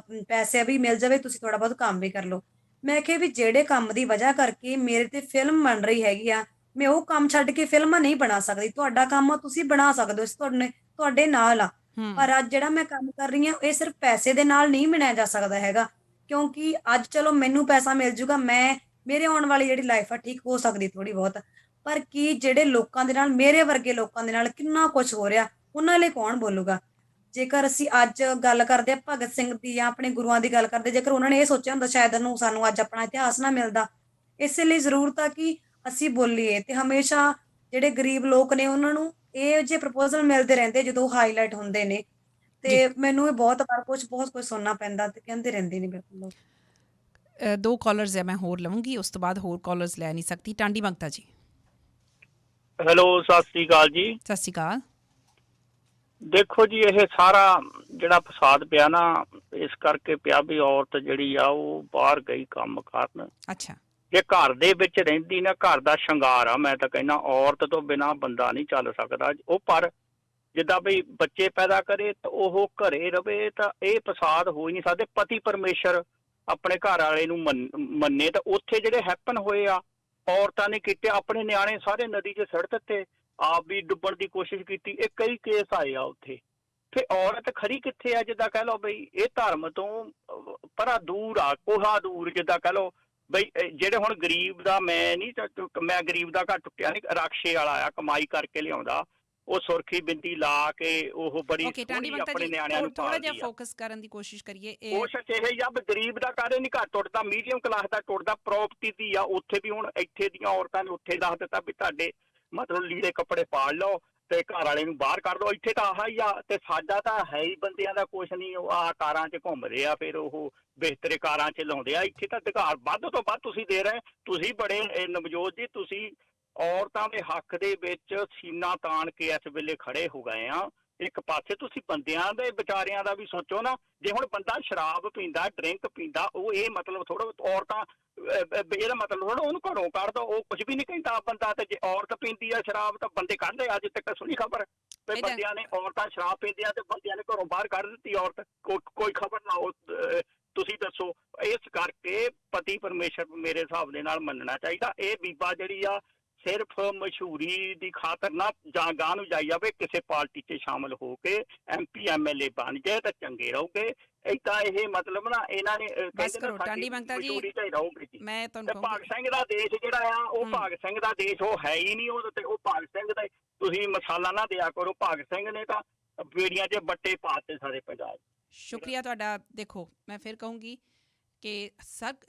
ਪੈਸੇ ਵੀ ਮਿਲ ਜਾਵੇ, ਤੁਸੀਂ ਥੋੜਾ ਬਹੁਤ ਕੰਮ ਵੀ ਕਰ ਲਓ। ਮੈਂ ਕਿਹਾ ਵੀ ਜਿਹੜੇ ਕੰਮ ਦੀ ਵਜ੍ਹਾ ਕਰਕੇ ਮੇਰੇ ਤੇ ਫਿਲਮ ਬਣ ਰਹੀ ਹੈਗੀ ਆ, ਮੈਂ ਉਹ ਕੰਮ ਛੱਡ ਕੇ ਫਿਲਮਾਂ ਨਹੀਂ ਬਣਾ ਸਕਦੀ। ਤੁਹਾਡਾ ਕੰਮ ਆ, ਤੁਸੀਂ ਬਣਾ ਸਕਦੇ ਹੋ, ਤੁਹਾਡੇ ਨਾਲ ਆ। ਪਰ ਅੱਜ ਜਿਹੜਾ ਮੈਂ ਕੰਮ ਕਰ ਰਹੀ ਹਾਂ, ਇਹ ਸਿਰਫ ਪੈਸੇ ਦੇ ਨਾਲ ਨਹੀਂ ਬਣਾਇਆ ਜਾ ਸਕਦਾ ਹੈਗਾ, ਕਿਉਂਕਿ ਅੱਜ ਚਲੋ ਮੈਨੂੰ ਪੈਸਾ ਮਿਲ ਜੂਗਾ, ਮੇਰੇ ਆਉਣ ਵਾਲੀ ਜਿਹੜੀ ਲਾਈਫ ਆ ਠੀਕ ਹੋ ਸਕਦੀ ਥੋੜੀ ਬਹੁਤ, ਪਰ ਕੀ ਜਿਹੜੇ ਲੋਕਾਂ ਦੇ ਨਾਲ, ਮੇਰੇ ਵਰਗੇ ਲੋਕਾਂ ਦੇ ਨਾਲ ਕਿੰਨਾ ਕੁਝ ਹੋ ਰਿਹਾ, ਉਹਨਾਂ ਲਈ ਕੌਣ ਬੋਲੂਗਾ? ਜੇਕਰ ਅਸੀਂ ਅੱਜ ਗੱਲ ਕਰਦੇ ਆ ਭਗਤ ਸਿੰਘ ਦੀ ਜਾਂ ਆਪਣੇ ਗੁਰੂਆਂ ਦੀ ਗੱਲ ਕਰਦੇ, ਜੇਕਰ ਉਹਨਾਂ ਨੇ ਇਹ ਸੋਚਿਆ ਹੁੰਦਾ ਸ਼ਾਇਦ ਸਾਨੂੰ ਅੱਜ ਆਪਣਾ ਇਤਿਹਾਸ ਨਾ ਮਿਲਦਾ। ਇਸੇ ਲਈ ਜ਼ਰੂਰਤ ਆ ਕਿ ਅਸੀਂ ਬੋਲੀਏ, ਤੇ ਹਮੇਸ਼ਾ ਜਿਹੜੇ ਗਰੀਬ ਲੋਕ ਨੇ ਉਹਨਾਂ ਨੂੰ ਇਹ ਜਿਹੇ ਪ੍ਰਪੋਜ਼ਲ ਮਿਲਦੇ ਰਹਿੰਦੇ ਜਦੋਂ ਹਾਈਲਾਈਟ ਹੁੰਦੇ ਨੇ, ਤੇ ਮੈਨੂੰ ਇਹ ਬਹੁਤ ਵਾਰ ਬਹੁਤ ਕੁਝ ਸੁਣਨਾ ਪੈਂਦਾ, ਤੇ ਕਹਿੰਦੇ ਰਹਿੰਦੇ ਨੇ। ਬਿਲਕੁਲ ਲੋਕ 2 ਕਾਲਰਸ ਹੈ, ਮੈਂ ਹੋਰ ਲਵਾਂਗੀ, ਉਸ ਤੋਂ ਬਾਅਦ ਹੋਰ ਕਾਲਰਸ ਲੈ ਨਹੀਂ ਸਕਦੀ। ਟਾਂਡੀ ਮੰਗਤਾ ਜੀ, ਹੈਲੋ, ਸਤਿ ਸ੍ਰੀ ਅਕਾਲ ਜੀ। ਸਤਿ ਸ਼੍ਰੀ ਅਕਾਲ। ਦੇਖੋ ਜੀ, ਇਹ ਸਾਰਾ ਜਿਹੜਾ ਫਸਾਦ ਪਿਆ ਨਾ, ਇਸ ਕਰਕੇ ਪਿਆ ਵੀ ਔਰਤ ਜਿਹੜੀ ਆ ਉਹ ਬਾਹਰ ਗਈ ਕੰਮ ਕਰਨ। ਅੱਛਾ, ਜੇ ਘਰ ਦੇ ਵਿੱਚ ਰਹਿੰਦੀ ਨਾ, ਘਰ ਦਾ ਸ਼ਿੰਗਾਰ ਆ। ਮੈਂ ਤਾਂ ਕਹਿੰਦਾ ਔਰਤ ਤੋਂ ਬਿਨਾਂ ਬੰਦਾ ਨਹੀਂ ਚੱਲ ਸਕਦਾ ਉਹ। ਪਰ ਜਿੱਦਾਂ ਵੀ ਬੱਚੇ ਪੈਦਾ ਕਰੇ ਤਾਂ ਉਹ ਘਰੇ ਰਵੇ, ਤਾਂ ਇਹ ਫਸਾਦ ਹੋ ਹੀ ਨਹੀਂ ਸਕਦੇ। ਪਤੀ ਪਰਮੇਸ਼ਰ ਆਪਣੇ ਘਰ ਵਾਲੇ ਨੂੰ ਮੰਨੇ, ਤਾਂ ਉੱਥੇ ਜਿਹੜੇ ਹੈਪਨ ਹੋਏ ਆ ਔਰਤਾਂ ਨੇ ਕੀਤੇ। ਆਪਣੇ ਨਿਆਣੇ ਸਾਰੇ ਨਦੀ 'ਚ ਸਿੱਟ ਦਿੱਤੇ, ਆਪ ਵੀ ਡੁੱਬਣ ਦੀ ਕੋਸ਼ਿਸ਼ ਕੀਤੀ। ਇਹ ਕਈ ਕੇਸ ਆਏ ਆ ਉੱਥੇ। ਫਿਰ ਔਰਤ ਖੜੀ ਕਿੱਥੇ ਆ? ਜਿੱਦਾਂ ਕਹਿ ਲਓ ਬਈ ਇਹ ਧਰਮ ਤੋਂ ਪਰਾ ਦੂਰ ਆ, ਕੋਹਾ ਦੂਰ। ਜਿੱਦਾਂ ਕਹਿ ਲਓ ਬਈ ਜਿਹੜੇ ਹੁਣ ਗਰੀਬ ਦਾ, ਮੈਂ ਗਰੀਬ ਦਾ ਘਰ ਟੁੱਟਿਆ ਨਹੀਂ, ਰਕਸ਼ੇ ਵਾਲਾ ਆ, ਕਮਾਈ ਕਰਕੇ ਲਿਆਉਂਦਾ, ਉਹ ਸੁਰਖੀ ਬਿੰਦੀ ਲਾ ਕੇ ਉਹ ਬੜੀ ਆਪਣੇ ਨਿਆਣਿਆਂ ਨੂੰ ਥੋੜਾ ਜਿਹਾ ਫੋਕਸ ਕਰਨ ਦੀ ਕੋਸ਼ਿਸ਼ ਕਰੀਏ। ਕੋਸ਼ਿਸ਼ ਇਹ ਹੀ ਆ ਵੀ ਗਰੀਬ ਦਾ ਘਰ ਨਹੀਂ ਘਰ ਟੁੱਟਦਾ, ਮੀਡੀਅਮ ਕਲਾਸ ਦਾ ਟੁੱਟਦਾ, ਪ੍ਰੋਪਰਟੀ ਦੀ ਆ। ਉੱਥੇ ਵੀ ਹੁਣ ਇੱਥੇ ਦੀਆਂ ਔਰਤਾਂ ਨੇ ਉੱਥੇ ਦੱਸ ਦਿੱਤਾ ਵੀ ਤੁਹਾਡੇ ਮਤਲਬ ਲੀੜੇ ਕੱਪੜੇ ਪਾੜ ਲਓ ਤੇ ਘਰ ਵਾਲੇ ਨੂੰ ਬਾਹਰ ਕੱਢ ਲਓ। ਇੱਥੇ ਤਾਂ ਆਹ ਹੀ ਆ। ਤੇ ਸਾਡਾ ਤਾਂ ਹੈ ਹੀ ਬੰਦਿਆਂ ਦਾ ਕੁਛ ਨਹੀਂ, ਉਹ ਆਹ ਕਾਰਾਂ 'ਚ ਘੁੰਮਦੇ ਆ, ਫਿਰ ਉਹ ਬਿਹਤਰੇ ਕਾਰਾਂ 'ਚ ਲਾਉਂਦੇ ਆ। ਇੱਥੇ ਤਾਂ ਅਧਿਕਾਰ ਵੱਧ ਤੋਂ ਵੱਧ ਤੁਸੀਂ ਦੇ ਰਹੇ। ਤੁਸੀਂ ਬੜੇ ਨਵਜੋਤ ਜੀ, ਤੁਸੀਂ ਔਰਤਾਂ ਦੇ ਹੱਕ ਦੇ ਵਿੱਚ ਸੀਨਾ ਤਾਣ ਕੇ ਇਸ ਵੇਲੇ ਖੜੇ ਹੋ ਗਏ ਆ। ਇੱਕ ਪਾਸੇ ਤੁਸੀਂ ਬੰਦਿਆਂ ਦੇ ਵਿਚਾਰਿਆਂ ਦਾ ਵੀ ਸੋਚੋ ਨਾ। ਜੇ ਹੁਣ ਬੰਦਾ ਸ਼ਰਾਬ ਪੀਂਦਾ, ਡਰਿੰਕ ਪੀਂਦਾ, ਉਹ ਇਹ ਮਤਲਬ ਥੋੜਾ ਔਰਤਾਂ ਇਹਦਾ ਮਤਲਬ ਥੋੜਾ ਉਹਨੂੰ ਘਰੋਂ ਕੱਢ ਦੋ, ਉਹ ਕੁਝ ਵੀ ਨਹੀਂ ਕਹਿੰਦਾ ਬੰਦਾ। ਤੇ ਜੇ ਔਰਤ ਪੀਂਦੀ ਆ ਸ਼ਰਾਬ ਤਾਂ ਬੰਦੇ ਕੱਢਦੇ। ਅੱਜ ਤੱਕ ਸੁਣੀ ਖਬਰ ਤੇ ਬੰਦਿਆਂ ਨੇ, ਔਰਤਾਂ ਸ਼ਰਾਬ ਪੀਂਦੀਆਂ ਤੇ ਬੰਦਿਆਂ ਨੇ ਘਰੋਂ ਬਾਹਰ ਕੱਢ ਦਿੱਤੀ ਔਰਤ, ਕੋਈ ਖਬਰ ਨਾ। ਤੁਸੀਂ ਦੱਸੋ। ਇਸ ਕਰਕੇ ਪਤੀ ਪਰਮੇਸ਼ਰ ਮੇਰੇ ਹਿਸਾਬ ਦੇ ਨਾਲ ਮੰਨਣਾ ਚਾਹੀਦਾ। ਇਹ ਬੀਬਾ ਜਿਹੜੀ ਆ ਸਿਰਫ ਮਸ਼ਹੂਰੀ ਦੀ ਖਾਤਰ ਨਾ ਜਾਂ ਗਾਂ ਨੂੰ ਜਾਈ ਜਾਵੇ, ਕਿਸੇ ਪਾਰਟੀ 'ਚ ਸ਼ਾਮਲ ਹੋ ਕੇ MP MLA ਬਣ ਗਏ ਤਾਂ ਚੰਗੇ ਰਹੋਗੇ। ਏਦਾਂ ਇਹ ਮਤਲਬ ਨਾ ਇਹਨਾਂ ਨੇ ਬਸ ਕਹਿੰਦੇ ਕਰੋ ਨਾ ਸਾਡੀ ਟਾਂਡੀ ਮੰਗਤਾ ਜੀ, ਮਸ਼ਹੂਰੀ 'ਚ ਹੀ ਰਹੋਗੇ ਜੀ। ਮੈਂ ਤੇ ਤੁਹਾਨੂੰ ਭਾਗ ਕਹੂੰਗੀ ਸਿੰਘ ਦਾ ਦੇਸ਼ ਜਿਹੜਾ ਆ ਉਹ ਭਾਗ ਸਿੰਘ ਦਾ ਦੇਸ਼ ਉਹ ਹੈ ਹੀ ਨਹੀਂ। ਉਹ ਤੇ ਉਹ ਭਾਗ ਸਿੰਘ ਦਾ ਤੁਸੀਂ ਮਸਾਲਾ ਨਾ ਦਿਆ ਕਰੋ। ਭਾਗ ਸਿੰਘ ਨੇ ਤਾਂ ਬੇੜੀਆਂ 'ਚ ਬੱਟੇ ਪਾਤੇ ਸਾਰੇ ਪੰਜਾਬ। ਸ਼ੁਕਰੀਆ ਤੁਹਾਡਾ। ਦੇਖੋ ਮੈਂ ਫਿਰ ਕਹੂੰਗੀ ਕਿ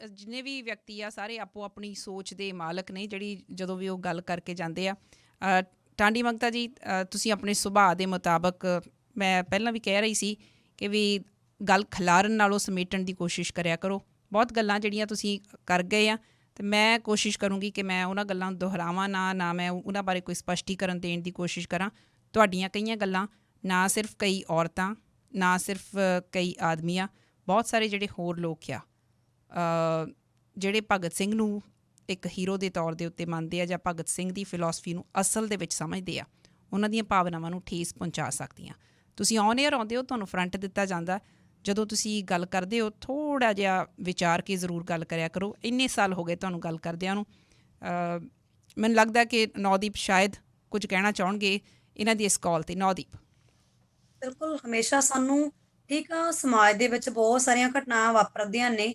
ਜਿੰਨੇ ਵੀ ਵਿਅਕਤੀ ਆ ਸਾਰੇ ਆਪੋ ਆਪਣੀ ਸੋਚ ਦੇ ਮਾਲਕ ਨੇ, ਜਿਹੜੀ ਜਦੋਂ ਵੀ ਉਹ ਗੱਲ ਕਰਕੇ ਜਾਂਦੇ ਆ। ਟਾਂਡੀ ਮੰਗਤਾ ਜੀ, ਤੁਸੀਂ ਆਪਣੇ ਸੁਭਾਅ ਦੇ ਮੁਤਾਬਕ, ਮੈਂ ਪਹਿਲਾਂ ਵੀ ਕਹਿ ਰਹੀ ਸੀ ਕਿ ਵੀ ਗੱਲ ਖਿਲਾਰਨ ਨਾਲੋਂ ਸਮੇਟਣ ਦੀ ਕੋਸ਼ਿਸ਼ ਕਰਿਆ ਕਰੋ। ਬਹੁਤ ਗੱਲਾਂ ਜਿਹੜੀਆਂ ਤੁਸੀਂ ਕਰ ਗਏ ਆ, ਅਤੇ ਮੈਂ ਕੋਸ਼ਿਸ਼ ਕਰੂੰਗੀ ਕਿ ਮੈਂ ਉਹਨਾਂ ਗੱਲਾਂ ਨੂੰ ਦੁਹਰਾਵਾਂ ਨਾ ਮੈਂ ਉਹਨਾਂ ਬਾਰੇ ਕੋਈ ਸਪਸ਼ਟੀਕਰਨ ਦੇਣ ਦੀ ਕੋਸ਼ਿਸ਼ ਕਰਾਂ। ਤੁਹਾਡੀਆਂ ਕਈਆਂ ਗੱਲਾਂ ਨਾ ਸਿਰਫ ਕਈ ਔਰਤਾਂ, ਨਾ ਸਿਰਫ ਕਈ ਆਦਮੀਆਂ, ਬਹੁਤ ਸਾਰੇ ਜਿਹੜੇ ਹੋਰ ਲੋਕ ਆ ਜਿਹੜੇ ਭਗਤ ਸਿੰਘ ਨੂੰ ਇੱਕ ਹੀਰੋ ਦੇ ਤੌਰ ਦੇ ਉੱਤੇ ਮੰਨਦੇ ਆ ਜਾਂ ਭਗਤ ਸਿੰਘ ਦੀ ਫਿਲਾਸਫੀ ਨੂੰ ਅਸਲ ਦੇ ਵਿੱਚ ਸਮਝਦੇ ਆ, ਉਹਨਾਂ ਦੀਆਂ ਭਾਵਨਾਵਾਂ ਨੂੰ ਠੇਸ ਪਹੁੰਚਾ ਸਕਦੀਆਂ। ਤੁਸੀਂ ਔਨ ਏਅਰ ਆਉਂਦੇ ਹੋ, ਤੁਹਾਨੂੰ ਫਰੰਟ ਦਿੱਤਾ ਜਾਂਦਾ। ਜਦੋਂ ਤੁਸੀਂ ਗੱਲ ਕਰਦੇ ਹੋ ਥੋੜ੍ਹਾ ਜਿਹਾ ਵਿਚਾਰ ਕੇ ਜ਼ਰੂਰ ਗੱਲ ਕਰਿਆ ਕਰੋ। ਇੰਨੇ ਸਾਲ ਹੋ ਗਏ ਤੁਹਾਨੂੰ ਗੱਲ ਕਰਦਿਆਂ ਨੂੰ। ਮੈਨੂੰ ਲੱਗਦਾ ਕਿ ਨੌਦੀਪ ਸ਼ਾਇਦ ਕੁਝ ਕਹਿਣਾ ਚਾਹੁਣਗੇ ਇਹਨਾਂ ਦੀ ਇਸ ਕਾਲ 'ਤੇ। ਨੌਦੀਪ। ਬਿਲਕੁਲ, ਹਮੇਸ਼ਾ ਸਾਨੂੰ ਠੀਕ ਆ, ਸਮਾਜ ਦੇ ਵਿੱਚ ਬਹੁਤ ਸਾਰੀਆਂ ਘਟਨਾਵਾਂ ਵਾਪਰਦੀਆਂ ਨੇ,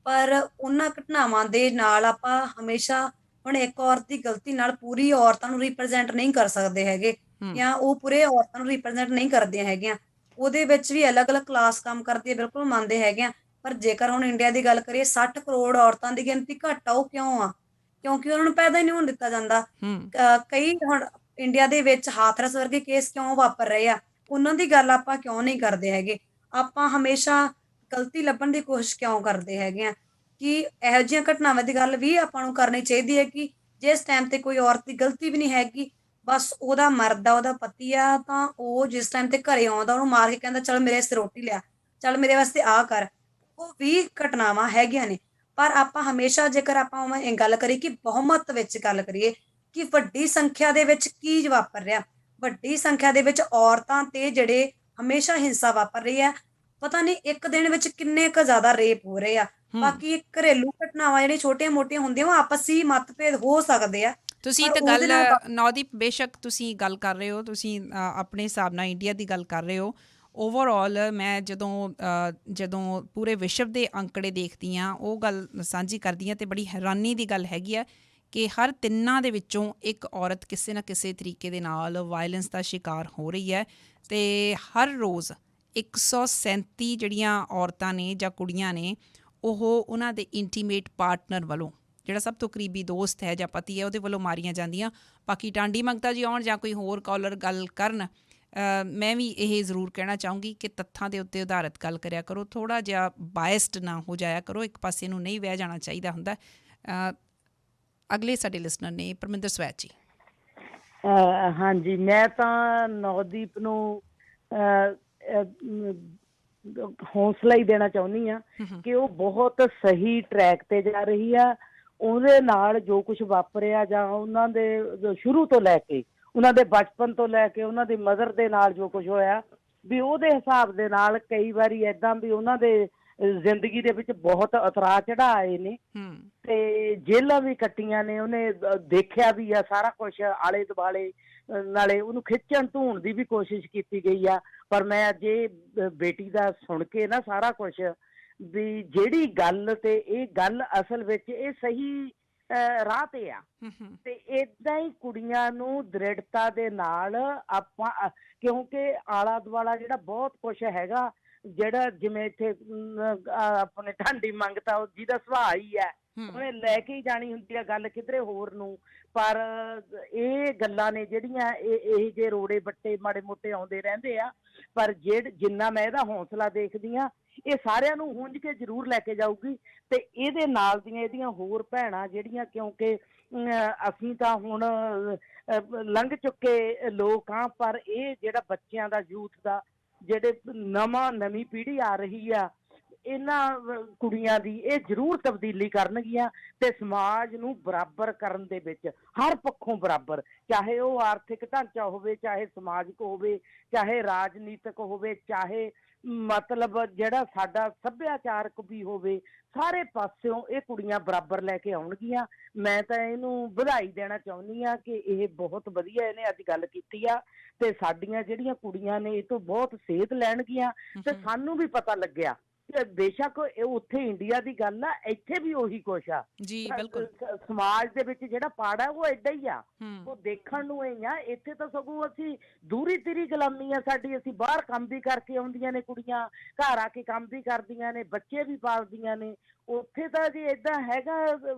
ਪਰ ਉਹਨਾਂ ਘਟਨਾਵਾਂ ਦੇ ਨਾਲ ਆਪਾਂ ਹਮੇਸ਼ਾ ਹੁਣ ਇੱਕ ਔਰਤ ਦੀ ਗਲਤੀ ਨਾਲ ਪੂਰੀ ਔਰਤਾਂ ਨੂੰ ਰਿਪਰੈਜ਼ੈਂਟ ਨਹੀਂ ਕਰ ਸਕਦੇ ਹੈਗੇ, ਜਾਂ ਉਹ ਪੂਰੇ ਔਰਤਾਂ ਨੂੰ ਰਿਪਰੈਜ਼ੈਂਟ ਨਹੀਂ ਕਰਦੀਆਂ ਹੈਗੀਆਂ। ਉਹਦੇ ਵਿੱਚ ਵੀ ਅਲੱਗ-ਅਲੱਗ ਕਲਾਸ ਕੰਮ ਕਰਦੀ ਹੈ, ਬਿਲਕੁਲ ਮੰਨਦੇ ਹੈਗੇ ਆ। ਪਰ ਜੇਕਰ ਹੁਣ ਇੰਡੀਆ ਦੀ ਗੱਲ ਕਰੀਏ, 60 ਕਰੋੜ ਔਰਤਾਂ ਦੀ ਗਿਣਤੀ ਘੱਟ ਆ। ਉਹ ਕਿਉਂ ਆ? ਕਿਉਂਕਿ ਉਹਨਾਂ ਨੂੰ ਪੈਦਾ ਹੀ ਨਹੀਂ ਹੋਣ ਦਿੱਤਾ ਜਾਂਦਾ। ਕਈ ਹੁਣ ਇੰਡੀਆ ਦੇ ਵਿੱਚ ਹਾਥਰਸ ਵਰਗੇ ਕੇਸ ਕਿਉਂ ਵਾਪਰ ਰਹੇ ਆ, ਉਹਨਾਂ ਦੀ ਗੱਲ ਆਪਾਂ ਕਿਉਂ ਨਹੀਂ ਕਰਦੇ ਹੈਗੇ। ਆਪਾਂ ਹਮੇਸ਼ਾ ਗਲਤੀ ਲੱਭਣ ਦੀ ਕੋਸ਼ਿਸ਼ ਕਿਉਂ ਕਰਦੇ ਹੈਗੇ ਆ ਕਿ ਇਹੋ ਜਿਹੀਆਂ ਘਟਨਾਵਾਂ ਦੀ ਗੱਲ ਵੀ ਆਪਾਂ ਨੂੰ ਕਰਨੀ ਚਾਹੀਦੀ ਹੈ ਕਿ ਜਿਸ ਟਾਈਮ ਤੇ ਕੋਈ ਔਰਤ ਦੀ ਗਲਤੀ ਵੀ ਨਹੀਂ ਹੈਗੀ, ਬਸ ਉਹਦਾ ਮਰਦ ਆ, ਉਹਦਾ ਪਤੀ ਆ, ਤਾਂ ਉਹ ਜਿਸ ਟਾਈਮ ਤੇ ਘਰੇ ਆਉਂਦਾ ਉਹਨੂੰ ਮਾਰ ਕੇ ਕਹਿੰਦਾ ਚੱਲ ਮੇਰੇ ਵਾਸਤੇ ਰੋਟੀ ਲਿਆ, ਚੱਲ ਮੇਰੇ ਵਾਸਤੇ ਆ ਕਰ, ਉਹ ਵੀ ਘਟਨਾਵਾਂ ਹੈਗੀਆਂ ਨੇ। ਪਰ ਆਪਾਂ ਹਮੇਸ਼ਾ ਜੇਕਰ ਆਪਾਂ ਇਹ ਗੱਲ ਕਰੀਏ ਕਿ ਬਹੁਮਤ ਵਿੱਚ ਗੱਲ ਕਰੀਏ ਕਿ ਵੱਡੀ ਸੰਖਿਆ ਦੇ ਵਿੱਚ ਕੀ ਵਾਪਰ ਰਿਹਾ, ਵੱਡੀ ਸੰਖਿਆ ਦੇ ਵਿੱਚ ਔਰਤਾਂ ਤੇ ਜਿਹੜੇ ਹਮੇਸ਼ਾ ਹਿੰਸਾ ਵਾਪਰ ਰਹੀ ਹੈ। ਪਤਾ ਨਹੀਂ ਇੱਕ ਦਿਨ ਵਿੱਚ ਕਿੰਨੇ ਕੁ ਜ਼ਿਆਦਾ ਰੇਪ ਹੋ ਰਹੇ ਆ। ਬਾਕੀ ਘਰੇਲੂ ਘਟਨਾਵਾਂ ਜਿਹੜੀਆਂ ਛੋਟੀਆਂ ਮੋਟੀਆਂ ਹੁੰਦੀਆਂ ਉਹ ਆਪਸੀ ਮਤਭੇਦ ਹੋ ਸਕਦੇ ਆ। ਤੁਸੀਂ ਤਾਂ ਗੱਲ ਨੌਦੀਪ, ਬੇਸ਼ੱਕ ਤੁਸੀਂ ਗੱਲ ਕਰ ਰਹੇ ਹੋ, ਤੁਸੀਂ ਆਪਣੇ ਹਿਸਾਬ ਨਾਲ ਇੰਡੀਆ ਦੀ ਗੱਲ ਕਰ ਰਹੇ ਹੋ। ਓਵਰਆਲ ਮੈਂ ਜਦੋਂ ਪੂਰੇ ਵਿਸ਼ਵ ਦੇ ਅੰਕੜੇ ਦੇਖਦੀ ਹਾਂ, ਉਹ ਗੱਲ ਸਾਂਝੀ ਕਰਦੀ ਹਾਂ, ਅਤੇ ਬੜੀ ਹੈਰਾਨੀ ਦੀ ਗੱਲ ਹੈਗੀ ਆ ਕਿ ਹਰ ਤਿੰਨਾਂ ਦੇ ਵਿੱਚੋਂ ਇੱਕ ਔਰਤ ਕਿਸੇ ਨਾ ਕਿਸੇ ਤਰੀਕੇ ਦੇ ਨਾਲ ਵਾਇਲੈਂਸ ਦਾ ਸ਼ਿਕਾਰ ਹੋ ਰਹੀ ਹੈ। ਅਤੇ ਹਰ ਰੋਜ਼ 137 ਜਿਹੜੀਆਂ ਔਰਤਾਂ ਨੇ ਜਾਂ ਕੁੜੀਆਂ ਨੇ, ਉਹ ਉਹਨਾਂ ਦੇ ਇੰਟੀਮੇਟ ਪਾਰਟਨਰ ਵੱਲੋਂ, ਜਿਹੜਾ ਸਭ ਤੋਂ ਕਰੀਬੀ ਦੋਸਤ ਹੈ ਜਾਂ ਪਤੀ ਹੈ, ਉਹਦੇ ਵੱਲੋਂ ਮਾਰੀਆਂ ਜਾਂਦੀਆਂ। ਬਾਕੀ ਟਾਂਡੀ ਮੰਗਤਾ ਜੀ ਆਉਣ ਜਾਂ ਕੋਈ ਹੋਰ ਕਾਲਰ ਗੱਲ ਕਰਨ, ਮੈਂ ਵੀ ਇਹ ਜ਼ਰੂਰ ਕਹਿਣਾ ਚਾਹੂੰਗੀ ਕਿ ਤੱਥਾਂ ਦੇ ਉੱਤੇ ਆਧਾਰਿਤ ਗੱਲ ਕਰਿਆ ਕਰੋ, ਥੋੜ੍ਹਾ ਜਿਹਾ ਬਾਇਸਡ ਨਾ ਹੋ ਜਾਇਆ ਕਰੋ, ਇੱਕ ਪਾਸੇ ਨੂੰ ਨਹੀਂ ਵਹਿ ਜਾਣਾ ਚਾਹੀਦਾ ਹੁੰਦਾ। ਅਗਲੇ ਸਾਡੇ ਲਿਸਨਰ ਨੇ ਪਰਮਿੰਦਰ ਸਵੈਤ ਜੀ। ਹਾਂਜੀ, ਮੈਂ ਤਾਂ ਨੌਦੀਪ ਨੂੰ ਹੌਸਲਾ ਹੀ ਦੇਣਾ ਚਾਹੁੰਦੀ ਹਾਂ ਕਿ ਉਹ ਬਹੁਤ ਸਹੀ ਟਰੈਕ ਤੇ ਜਾ ਰਹੀ ਆ। ਉਹਦੇ ਨਾਲ ਜੋ ਕੁਝ ਵਾਪਰਿਆ ਜਾਂ ਉਹਨਾਂ ਦੇ ਸ਼ੁਰੂ ਤੋਂ ਲੈ ਕੇ, ਉਹਨਾਂ ਦੇ ਬਚਪਨ ਤੋਂ ਲੈ ਕੇ ਉਹਨਾਂ ਦੀ ਮਦਰ ਦੇ ਨਾਲ ਜੋ ਕੁਝ ਹੋਇਆ, ਵੀ ਉਹਦੇ ਹਿਸਾਬ ਦੇ ਨਾਲ ਕਈ ਵਾਰੀ ਏਦਾਂ ਵੀ ਉਹਨਾਂ ਦੇ ਜ਼ਿੰਦਗੀ ਦੇ ਵਿੱਚ ਬਹੁਤ ਉਤਰਾਅ ਚੜ੍ਹਾਅ ਆਏ ਨੇ, ਤੇ ਜੇਲ੍ਹਾਂ ਵੀ ਕੱਟੀਆਂ ਨੇ। ਉਹਨੇ ਦੇਖਿਆ ਵੀ ਆ ਸਾਰਾ ਕੁਛ ਆਲੇ ਦੁਆਲੇ, ਨਾਲੇ ਉਹਨੂੰ ਖਿੱਚਣ ਧੂਣ ਦੀ ਵੀ ਕੋਸ਼ਿਸ਼ ਕੀਤੀ ਗਈ ਆ। ਪਰ ਮੈਂ ਅੱਜ ਇਹ ਬੇਟੀ ਦਾ ਸੁਣ ਕੇ ਨਾ ਸਾਰਾ ਕੁਛ, ਵੀ ਜਿਹੜੀ ਗੱਲ ਤੇ ਇਹ ਗੱਲ ਅਸਲ ਵਿੱਚ ਇਹ ਸਹੀ ਰਾਹ ਤੇ ਆ। ਤੇ ਏਦਾਂ ਹੀ ਕੁੜੀਆਂ ਨੂੰ ਦ੍ਰਿੜਤਾ ਦੇ ਨਾਲ ਆਪਾਂ, ਕਿਉਂਕਿ ਆਲਾ ਦੁਆਲਾ ਜਿਹੜਾ ਬਹੁਤ ਕੁਛ ਹੈਗਾ, ਜਿਹੜਾ ਜਿਵੇਂ ਇੱਥੇ ਆਪਣੇ ਢਾਂਡੀ ਮੰਗਤਾ ਜਿਹਦਾ ਸੁਭਾਅ ਹੀ ਹੈ, ਉਹਨੇ ਲੈ ਕੇ ਹੀ ਜਾਣੀ ਹੁੰਦੀ ਆ ਗੱਲ ਕਿਧਰੇ ਹੋਰ ਨੂੰ। ਪਰ ਇਹ ਗੱਲਾਂ ਨੇ ਜਿਹੜੀਆਂ ਇਹ ਜੇ ਰੋੜੇ ਬੱਟੇ ਮਾੜੇ ਮੋਟੇ ਆਉਂਦੇ ਰਹਿੰਦੇ ਆ, ਪਰ ਜਿੰਨਾ ਮੈਂ ਇਹਦਾ ਹੌਸਲਾ ਦੇਖਦੀ ਹਾਂ, ਇਹ ਸਾਰਿਆਂ ਨੂੰ ਹੁੰਝ ਕੇ ਜ਼ਰੂਰ ਲੈ ਕੇ ਜਾਊਗੀ। ਤੇ ਇਹਦੇ ਨਾਲ ਦੀਆਂ ਇਹਦੀਆਂ ਹੋਰ ਭੈਣਾਂ ਜਿਹੜੀਆਂ, ਕਿਉਂਕਿ ਅਸੀਂ ਤਾਂ ਹੁਣ ਲੰਘ ਚੁੱਕੇ ਲੋਕ ਹਾਂ, ਪਰ ਇਹ ਜਿਹੜਾ ਬੱਚਿਆਂ ਦਾ, ਯੂਥ ਦਾ, ਜਿਹੜੇ ਨਵੀਂ ਪੀੜ੍ਹੀ ਆ ਰਹੀ ਆ, ਇਹਨਾਂ ਕੁੜੀਆਂ ਦੀ ਇਹ ਜ਼ਰੂਰ ਤਬਦੀਲੀ ਕਰਨਗੀਆਂ ਤੇ ਸਮਾਜ ਨੂੰ ਬਰਾਬਰ ਕਰਨ ਦੇ ਵਿੱਚ ਹਰ ਪੱਖੋਂ ਬਰਾਬਰ, ਚਾਹੇ ਉਹ ਆਰਥਿਕ ਢਾਂਚਾ ਹੋਵੇ, ਚਾਹੇ ਸਮਾਜਿਕ ਹੋਵੇ, ਚਾਹੇ ਰਾਜਨੀਤਿਕ ਹੋਵੇ, ਚਾਹੇ ਮਤਲਬ ਜਿਹੜਾ ਸਾਡਾ ਸੱਭਿਆਚਾਰਕ ਵੀ ਹੋਵੇ, ਸਾਰੇ ਪਾਸਿਓਂ ਇਹ ਕੁੜੀਆਂ ਬਰਾਬਰ ਲੈ ਕੇ ਆਉਣਗੀਆਂ। ਮੈਂ ਤਾਂ ਇਹਨੂੰ ਵਧਾਈ ਦੇਣਾ ਚਾਹੁੰਦੀ ਹਾਂ ਕਿ ਇਹ ਬਹੁਤ ਵਧੀਆ ਇਹਨੇ ਅੱਜ ਗੱਲ ਕੀਤੀ ਆ ਤੇ ਸਾਡੀਆਂ ਜਿਹੜੀਆਂ ਕੁੜੀਆਂ ਨੇ ਇਹ ਤੋਂ ਬਹੁਤ ਸੇਧ ਲੈਣਗੀਆਂ ਤੇ ਸਾਨੂੰ ਵੀ ਪਤਾ ਲੱਗਿਆ ਕਿ ਬੇਸ਼ੱਕ ਇਹ ਉੱਥੇ ਇੰਡੀਆ ਦੀ ਗੱਲ ਆ, ਇੱਥੇ ਵੀ ਉਹੀ ਕੁਛ ਆ ਜੀ ਬਿਲਕੁਲ। ਸਮਾਜ ਦੇ ਵਿੱਚ ਜਿਹੜਾ ਪਾੜਾ ਉਹ ਏਦਾਂ ਹੀ ਆ, ਉਹ ਦੇਖਣ ਨੂੰ ਹੀ ਆ। ਇੱਥੇ ਤਾਂ ਸਗੋਂ ਅਸੀਂ ਦੂਰੀ ਤੀਰੀ ਗੁਲਾਮੀ ਆ ਸਾਡੀ, ਅਸੀਂ ਬਾਹਰ ਕੰਮ ਵੀ ਕਰਕੇ ਆਉਂਦੀਆਂ ਨੇ ਕੁੜੀਆਂ, ਘਰ ਆ ਕੇ ਕੰਮ ਵੀ ਕਰਦੀਆਂ ਨੇ, ਬੱਚੇ ਵੀ ਪਾਲਦੀਆਂ ਨੇ। ਉੱਥੇ ਤਾਂ ਜੀ ਏਦਾਂ ਹੈਗਾ,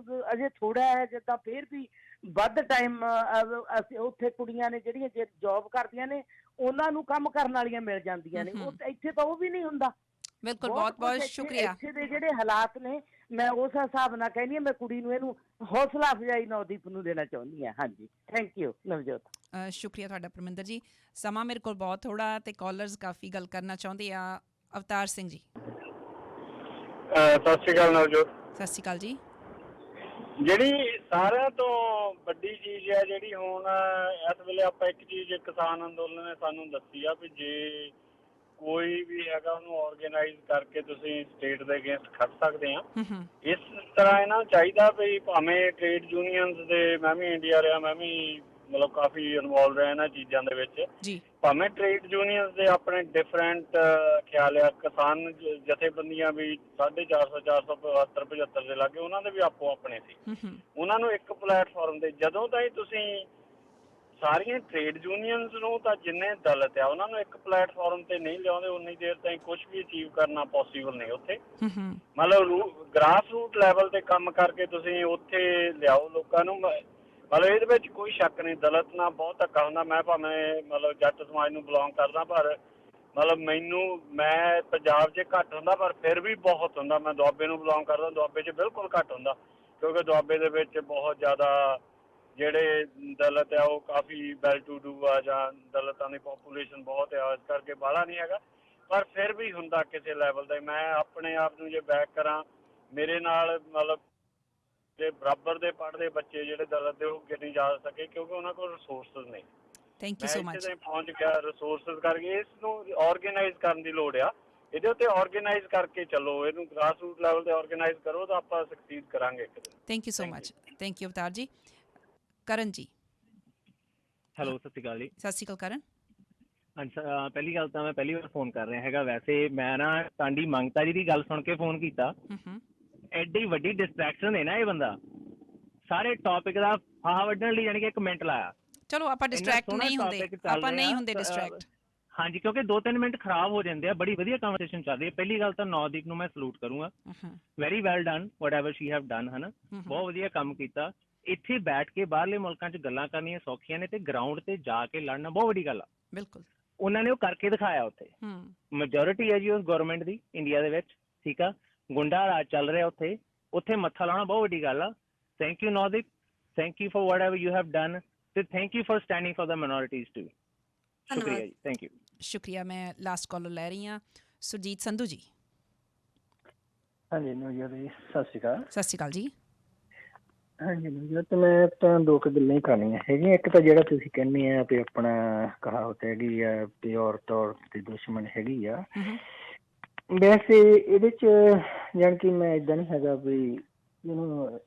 ਅਜੇ ਥੋੜਾ ਹੈ ਜਿੱਦਾਂ, ਫੇਰ ਵੀ ਵੱਧ ਟਾਈਮ ਅਸੀਂ ਉੱਥੇ ਕੁੜੀਆਂ ਨੇ ਜਿਹੜੀਆਂ ਜੇ ਜੌਬ ਕਰਦੀਆਂ ਨੇ ਉਹਨਾਂ ਨੂੰ ਕੰਮ ਕਰਨ ਵਾਲੀਆਂ ਮਿਲ ਜਾਂਦੀਆਂ ਨੇ, ਉਹ ਇੱਥੇ ਤਾਂ ਉਹ ਵੀ ਨਹੀਂ ਹੁੰਦਾ। ਬਿਲਕੁਲ, ਬਹੁਤ ਬਹੁਤ ਸ਼ੁਕਰੀਆ। ਇੱਥੇ ਦੇ ਜਿਹੜੇ ਹਾਲਾਤ ਨੇ, ਮੈਂ ਉਸ ਹਿਸਾਬ ਨਾਲ ਕਹਿੰਦੀ ਹਾਂ, ਮੈਂ ਕੁੜੀ ਨੂੰ ਇਹਨੂੰ ਹੌਸਲਾ ਅਫਜ਼ਾਈ ਨਵਦੀਪ ਨੂੰ ਦੇਣਾ ਚਾਹੁੰਦੀ ਹਾਂ। ਹਾਂਜੀ, ਥੈਂਕ ਯੂ ਨਵਜੋਤ। ਸ਼ੁਕਰੀਆ ਤੁਹਾਡਾ ਪਰਮਿੰਦਰ ਜੀ। ਸਮਾਂ ਮੇਰੇ ਕੋਲ ਬਹੁਤ ਥੋੜਾ ਤੇ ਕਾਲਰਸ ਕਾਫੀ ਗੱਲ ਕਰਨਾ ਚਾਹੁੰਦੇ ਆ। ਅਵਤਾਰ ਸਿੰਘ ਜੀ। ਸਤਿ ਸ਼੍ਰੀ ਅਕਾਲ ਨਵਜੋਤ। ਸਤਿ ਸ਼੍ਰੀ ਅਕਾਲ ਜੀ। ਜਿਹੜੀ ਸਾਰਿਆਂ ਤੋਂ ਵੱਡੀ ਚੀਜ਼ ਹੈ ਜਿਹੜੀ ਹੁਣ ਇਸ ਵੇਲੇ ਆਪਾਂ ਇੱਕ ਚੀਜ਼ ਕਿਸਾਨ ਅੰਦੋਲਨ ਨੇ ਸਾਨੂੰ ਦੱਸੀ ਆ ਵੀ ਜੇ ਕੋਈ ਵੀ ਹੈਗਾ ਉਹਨੂੰ ਆਰਗੇਨਾਈਜ਼ ਕਰਕੇ ਤੁਸੀਂ ਸਟੇਟ ਦੇ ਅਗੇਂਸਟ ਖੜ ਸਕਦੇ ਆ। ਇਸ ਤਰ੍ਹਾਂ ਇਹਨਾਂ ਨੂੰ ਚਾਹੀਦਾ ਵੀ ਭਾਵੇਂ ਟ੍ਰੇਡ ਯੂਨੀਅਨਸ ਦੇ, ਮੈਂ ਵੀ ਇੰਡੀਆ ਰਿਹਾ, ਮੈਂ ਵੀ ਮਤਲਬ ਕਾਫੀ ਇਨਵੋਲਵ ਰਿਹਾ ਇਹਨਾਂ ਚੀਜ਼ਾਂ ਦੇ ਵਿੱਚ ਜੀ, ਭਾਵੇਂ ਟ੍ਰੇਡ ਯੂਨੀਅਨਸ ਦੇ ਆਪਣੇ ਡਿਫਰੈਂਟ ਖਿਆਲ ਆ, ਕਿਸਾਨ ਜਥੇਬੰਦੀਆਂ ਵੀ 450, 472, 75 ਦੇ ਲਾਗੇ ਉਹਨਾਂ ਦੇ ਵੀ ਆਪੋ ਆਪਣੇ ਸੀ। ਉਹਨਾਂ ਨੂੰ ਇੱਕ ਪਲੇਟਫਾਰਮ ਤੇ ਜਦੋਂ ਤਾਈਂ ਤੁਸੀਂ ਸਾਰੀਆਂ ਟ੍ਰੇਡ ਯੂਨੀਅਨਸ ਨੂੰ ਤਾਂ ਜਿੰਨੇ ਦਲਿਤ ਆ ਉਹਨਾਂ ਨੂੰ ਇੱਕ ਪਲੇਟਫਾਰਮ ਤੇ ਨਹੀਂ ਲਿਆਉਂਦੇ ਉਨੀ ਦੇਰ ਤਾਈਂ ਕੁਝ ਵੀ ਅਚੀਵ ਕਰਨਾ ਪੋਸੀਬਲ ਨਹੀਂ। ਉੱਥੇ ਮਤਲਬ ਗ੍ਰਾਸ ਰੂਟ ਲੈਵਲ ਤੇ ਕੰਮ ਕਰਕੇ ਤੁਸੀਂ ਉੱਥੇ ਲਿਆਓ ਲੋਕਾਂ ਨੂੰ। ਮਤਲਬ ਇਹਦੇ ਵਿੱਚ ਕੋਈ ਸ਼ੱਕ ਨਹੀਂ, ਦਲਿਤ ਨਾਲ ਬਹੁਤ ਧੱਕਾ ਹੁੰਦਾ। ਮੈਂ ਭਾਵੇਂ ਮਤਲਬ ਜੱਟ ਸਮਾਜ ਨੂੰ ਬਿਲੋਂਗ ਕਰਦਾ, ਪਰ ਮਤਲਬ ਮੈਂ ਪੰਜਾਬ 'ਚ ਘੱਟ ਹੁੰਦਾ ਪਰ ਫਿਰ ਵੀ ਬਹੁਤ ਹੁੰਦਾ। ਮੈਂ ਦੁਆਬੇ ਨੂੰ ਬਿਲੋਂਗ ਕਰਦਾ, ਦੁਆਬੇ 'ਚ ਬਿਲਕੁਲ ਘੱਟ ਹੁੰਦਾ ਕਿਉਂਕਿ ਦੁਆਬੇ ਦੇ ਵਿੱਚ ਬਹੁਤ ਜ਼ਿਆਦਾ ਜਿਹੜੇ ਦਲਿਤ ਆ ਉਹ ਕਾਫੀ ਵੈਲ ਟੂ ਡੂ ਆ, ਜਾਂ ਦਲਿਤਾਂ ਦੀ ਪਾਪੂਲੇਸ਼ਨ ਬਹੁਤ ਆ, ਇਸ ਕਰਕੇ ਬਾਹਲਾ ਨਹੀਂ ਹੈਗਾ। ਪਰ ਫਿਰ ਵੀ ਹੁੰਦਾ ਕਿਸੇ ਲੈਵਲ ਤੇ। ਮੈਂ ਆਪਣੇ ਆਪ ਨੂੰ ਜੇ ਬੈਕ ਕਰਾਂ, ਮੇਰੇ ਨਾਲ ਮਤਲਬ ਜੇ ਬਰਾਬਰ ਦੇ ਪੜ੍ਹਦੇ ਬੱਚੇ ਜਿਹੜੇ ਦਲਿਤ ਦੇ ਉਹ ਅੱਗੇ ਨਹੀਂ ਜਾ ਸਕੇ ਕਿਉਂਕਿ ਉਹਨਾਂ ਕੋਲ ਰਿਸੋਰਸਿਸ ਨਹੀਂ। Thank you so much. ਮੈਂ ਪਹੁੰਚ ਗਿਆ ਰਿਸੋਰਸਿਸ ਕਰਕੇ। ਇਸ ਨੂੰ ਆਰਗੇਨਾਈਜ਼ ਕਰਨ ਦੀ ਲੋੜ ਆ, ਇਹਦੇ ਉੱਤੇ ਆਰਗੇਨਾਈਜ਼ ਕਰਕੇ ਚੱਲੋ, ਇਹਨੂੰ ਗ੍ਰਾਸ ਰੂਟ ਲੈਵਲ ਤੇ ਆਰਗੇਨਾਈਜ਼ ਕਰੋ ਤਾਂ ਆਪਾਂ ਸਕਸੀਡ ਕਰਾਂਗੇ ਇੱਕ ਦਿਨ। Thank you so much. Thank you Avtar ji. Karan ਜੀ। ਹੈਲੋ, ਸਤਿ ਸ਼੍ਰੀ ਅਕਾਲ ਜੀ। ਸਤਿ ਸ਼੍ਰੀ ਅਕਾਲ ਕਰਨ। ਹਾਂਜੀ, ਪਹਿਲੀ ਗੱਲ ਤਾਂ ਮੈਂ ਪਹਿਲੀ ਵਾਰ ਫੋਨ ਕਰ ਰਿਹਾ ਹੈਗਾ। ਵੈਸੇ ਮੈਂ ਨਾ ਤੁਹਾਡੀ ਮੰਗਤਾ ਜੀ ਦੀ ਗੱਲ ਸੁਣ ਕੇ ਫੋਨ ਕੀਤਾ। ਐਡੀ ਵੱਡੀ ਡਿਸਟਰੈਕਸ਼ਨ ਹੈ ਨਾ ਇਹ ਬੰਦਾ, ਸਾਰੇ ਟੌਪਿਕ ਦਾ ਫਾਹਾ ਵੱਢਣ ਲਈ ਯਾਨੀ ਕਿ ਇੱਕ ਮਿੰਟ ਲਾਇਆ। ਚਲੋ ਆਪਾਂ ਡਿਸਟਰੈਕਟ ਨਹੀਂ ਹੁੰਦੇ, ਆਪਾਂ ਨਹੀਂ ਹੁੰਦੇ ਡਿਸਟਰੈਕਟ। ਹਾਂਜੀ, ਕਿਉਂਕਿ 2-3 ਮਿੰਟ ਖਰਾਬ ਹੋ ਜਾਂਦੇ ਆ। ਬੜੀ ਵਧੀਆ ਕਨਵਰਸੇਸ਼ਨ ਚੱਲ ਰਹੀ ਹੈ। ਪਹਿਲੀ ਗੱਲ ਤਾਂ ਨੌਦੀਪ ਨੂੰ ਮੈਂ ਸਲੂਟ ਕਰੂੰਗਾ, very well done whatever she have done, ਹਨਾ, ਬਹੁਤ ਵਧੀਆ ਕੰਮ ਕੀਤਾ। ਇੱਥੇ ਬੈਠ ਕੇ ਬਾਹਰਲੇ ਮੁਲਕਾਂ 'ਚ ਗੱਲਾਂ ਕਰਨੀਆਂ ਸੌਖੀਆਂ ਨੇ ਤੇ ਗਰਾਊਂਡ ਤੇ ਜਾ ਕੇ ਲੜਨਾ ਬਹੁਤ ਵੱਡੀ ਗੱਲ ਆ। ਬਿਲਕੁਲ, ਉਹਨਾਂ ਨੇ ਉਹ ਕਰਕੇ ਦਿਖਾਇਆ। ਉੱਥੇ ਮੈਜੋਰਿਟੀ ਹੈ ਜੀ ਉਸ ਗਵਰਨਮੈਂਟ ਦੀ ਇੰਡੀਆ ਦੇ ਵਿੱਚ, ਠੀਕ ਆ। ਗੁੰਡਾ ਰਾਜ ਚੱਲ ਰਿਹਾ ਉੱਥੇ ਮੱਥਾ ਲਾਉਣਾ ਬਹੁਤ ਵੱਡੀ ਗੱਲ ਆ। Thank you Nodeep, thank you for whatever you have done ਤੇ thank you for standing for the minorities too। ਸ਼ੁਕਰੀਆ ਜੀ, ਥੈਂਕ ਯੂ। ਸ਼ੁਕਰੀਆ। ਮੈਂ ਲਾਸਟ ਕਾਲਰ ਲੈ ਰਹੀ ਹਾਂ, ਸੁਰਜੀਤ ਸੰਧੂ ਜੀ। ਹਾਂਜੀ ਨਵਜੋਤ ਜੀ, ਸਤਿ ਸ਼੍ਰੀ ਅਕਾਲ। ਸਤਿ ਸ਼੍ਰੀ ਅਕਾਲ ਜੀ। ਹਾਂਜੀ ਨਵਜੋਤ, ਮੈਂ ਤਾਂ ਦੋ ਕੁ ਗੱਲਾਂ ਹੀ ਕਰਨੀਆਂ ਹੈਗੀਆਂ। ਇੱਕ ਤਾਂ ਜਿਹੜਾ ਤੁਸੀਂ ਕਹਿੰਦੇ ਆ ਵੀ ਆਪਣਾ ਕਹਾਵਤ ਹੈਗੀ ਆ ਵੀ ਔਰਤ ਦੀ ਦੁਸ਼ਮਣ ਹੈਗੀ ਆ। ਵੈਸੇ ਇਹਦੇ 'ਚ ਜਾਣੀ ਕਿ ਮੈਂ ਇੱਦਾਂ ਨਹੀਂ ਹੈਗਾ ਵੀ ਇਹਨੂੰ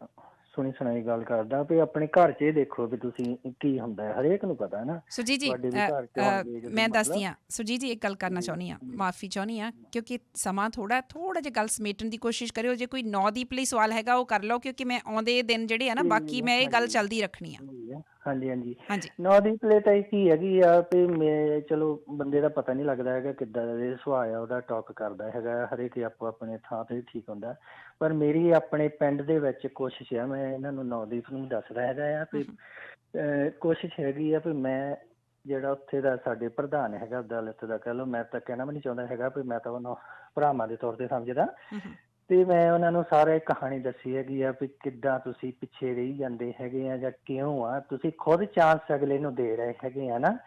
ਸੁਣੀ ਸੁਣਾਈ ਗੱਲ ਕਰਦਾ ਵੀ ਆਪਣੇ ਘਰ 'ਚ ਇਹ ਦੇਖੋ ਵੀ ਤੁਸੀਂ ਕੀ ਹੁੰਦਾ ਹੈ, ਹਰੇਕ ਨੂੰ ਪਤਾ ਹੈ ਨਾ। ਸੁਰਜੀਤ ਜੀ, ਮੈਂ ਦੱਸਦੀ ਹਾਂ। ਸੁਰਜੀਤ ਜੀ, ਇੱਕ ਗੱਲ ਕਰਨਾ ਚਾਹੁੰਦੀ ਹਾਂ, ਮਾਫੀ ਚਾਹੁੰਦੀ ਹਾਂ ਕਿਉਂਕਿ ਸਮਾਂ ਥੋੜਾ ਜਿਹਾ ਗੱਲ ਸਮੇਟਣ ਦੀ ਕੋਸ਼ਿਸ਼ ਕਰਿਓ। ਜੇ ਕੋਈ ਨੌਦੀਪ ਲਈ ਸਵਾਲ ਹੈਗਾ ਉਹ ਕਰ ਲਓ ਕਿਉਂਕਿ ਮੈਂ ਆਉਂਦੇ ਦਿਨ ਜਿਹੜੇ ਆ ਨਾ, ਬਾਕੀ ਮੈਂ ਇਹ ਗੱਲ ਚੱਲਦੀ ਰੱਖਣੀ ਆ। ਹਾਂਜੀ ਹਾਂਜੀ ਹਾਂਜੀ। ਨੌਦੀਪ ਲਈ ਤਾਂ ਕੀ ਹੈਗੀ ਆ ਵੀ ਮੈਂ ਚਲੋ ਬੰਦੇ ਦਾ ਪਤਾ ਨਹੀਂ ਲੱਗਦਾ ਹੈਗਾ ਕਿੱਦਾਂ ਦੇ ਸੁਭਾਅ ਆ ਉਹਦਾ, ਟਾਕ ਕਰਦਾ ਹੈਗਾ, ਹਰੇਕ ਆਪੋ ਆਪਣੇ ਥਾਂ ਤੇ ਠੀਕ ਹੁੰਦਾ। ਪਰ ਮੇਰੀ ਆਪਣੇ ਪਿੰਡ ਦੇ ਵਿੱਚ ਕੋਸ਼ਿਸ਼ ਆ, ਮੈਂ ਇਹਨਾਂ ਨੂੰ ਨੌਦੀਪ ਨੂੰ ਦੱਸਦਾ ਹੈਗਾ ਆ ਵੀ ਕੋਸ਼ਿਸ਼ ਹੈਗੀ ਆ ਵੀ ਮੈਂ ਜਿਹੜਾ ਉੱਥੇ ਦਾ ਸਾਡੇ ਪ੍ਰਧਾਨ ਹੈਗਾ ਦਲਿਤ ਦਾ, ਕਹਿ ਲਓ, ਮੈਂ ਤਾਂ ਕਹਿਣਾ ਵੀ ਨਹੀਂ ਚਾਹੁੰਦਾ ਹੈਗਾ ਵੀ ਮੈਂ ਤਾਂ ਉਹਨੂੰ ਭਰਾਵਾਂ ਦੇ ਤੌਰ ਤੇ ਸਮਝਦਾ ਤੇ ਮੈਂ ਉਹਨਾਂ ਨੂੰ ਸਾਰੇ ਕਹਾਣੀ ਦੱਸੀ ਹੈਗੀ ਆ ਵੀ ਕਿੱਦਾਂ ਤੁਸੀਂ ਪਿੱਛੇ ਰਹੀ ਜਾਂਦੇ ਹੈਗੇ ਆ ਜਾਂ ਕਿਉਂ ਆ, ਤੁਸੀਂ ਖੁਦ ਚਾਂਸ ਅਗਲੇ ਨੂੰ ਦੇ ਰਹੇ ਹੈਗੇ ਆ ਨਾ।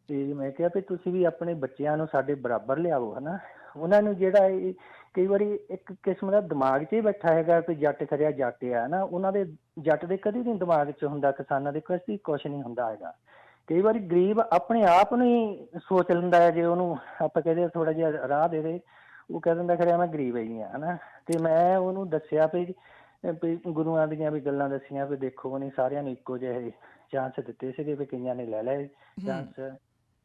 ਤੇ ਮੈਂ ਕਿਹਾ ਵੀ ਤੁਸੀਂ ਵੀ ਆਪਣੇ ਬੱਚਿਆਂ ਨੂੰ ਸਾਡੇ ਬਰਾਬਰ ਲਿਆਓ ਹਨਾ। ਉਹਨਾਂ ਨੂੰ ਜਿਹੜਾ ਇਹ ਕਈ ਵਾਰੀ ਇੱਕ ਕਿਸਮ ਦਾ ਦਿਮਾਗ 'ਚ ਹੀ ਬੈਠਾ ਹੈਗਾ ਵੀ ਜੱਟ ਖਰਿਆ ਜੱਟ ਆ ਨਾ, ਉਹਨਾਂ ਦੇ ਜੱਟ ਦੇ ਕਦੀ ਨਹੀਂ ਦਿਮਾਗ 'ਚ ਹੁੰਦਾ, ਕਿਸਾਨਾਂ ਦੇ ਕਦੀ ਕੁਛ ਨਹੀਂ ਹੁੰਦਾ ਹੈਗਾ। ਕਈ ਵਾਰੀ ਗਰੀਬ ਆਪਣੇ ਆਪ ਨੂੰ ਹੀ ਸੋਚ ਲੈਂਦਾ ਹੈ, ਜੇ ਉਹਨੂੰ ਆਪਾਂ ਕਹਿੰਦੇ ਥੋੜਾ ਜਿਹਾ ਰਾਹ ਦੇ ਦੇ, ਉਹ ਕਹਿ ਦਿੰਦਾ ਖਰਿਆ ਮੈਂ ਗਰੀਬ ਹੀ ਆ ਹਨਾ। ਤੇ ਮੈਂ ਉਹਨੂੰ ਦੱਸਿਆ ਵੀ ਗੁਰੂਆਂ ਦੀਆਂ ਵੀ ਗੱਲਾਂ ਦੱਸੀਆਂ ਵੀ ਦੇਖੋ ਨਹੀਂ ਸਾਰਿਆਂ ਨੂੰ ਇੱਕੋ ਜਿਹੇ ਚਾਂਸ ਦਿੱਤੇ ਸੀਗੇ, ਵੀ ਕਈਆਂ ਨੇ ਲੈ ਲਏ ਚਾਂਸ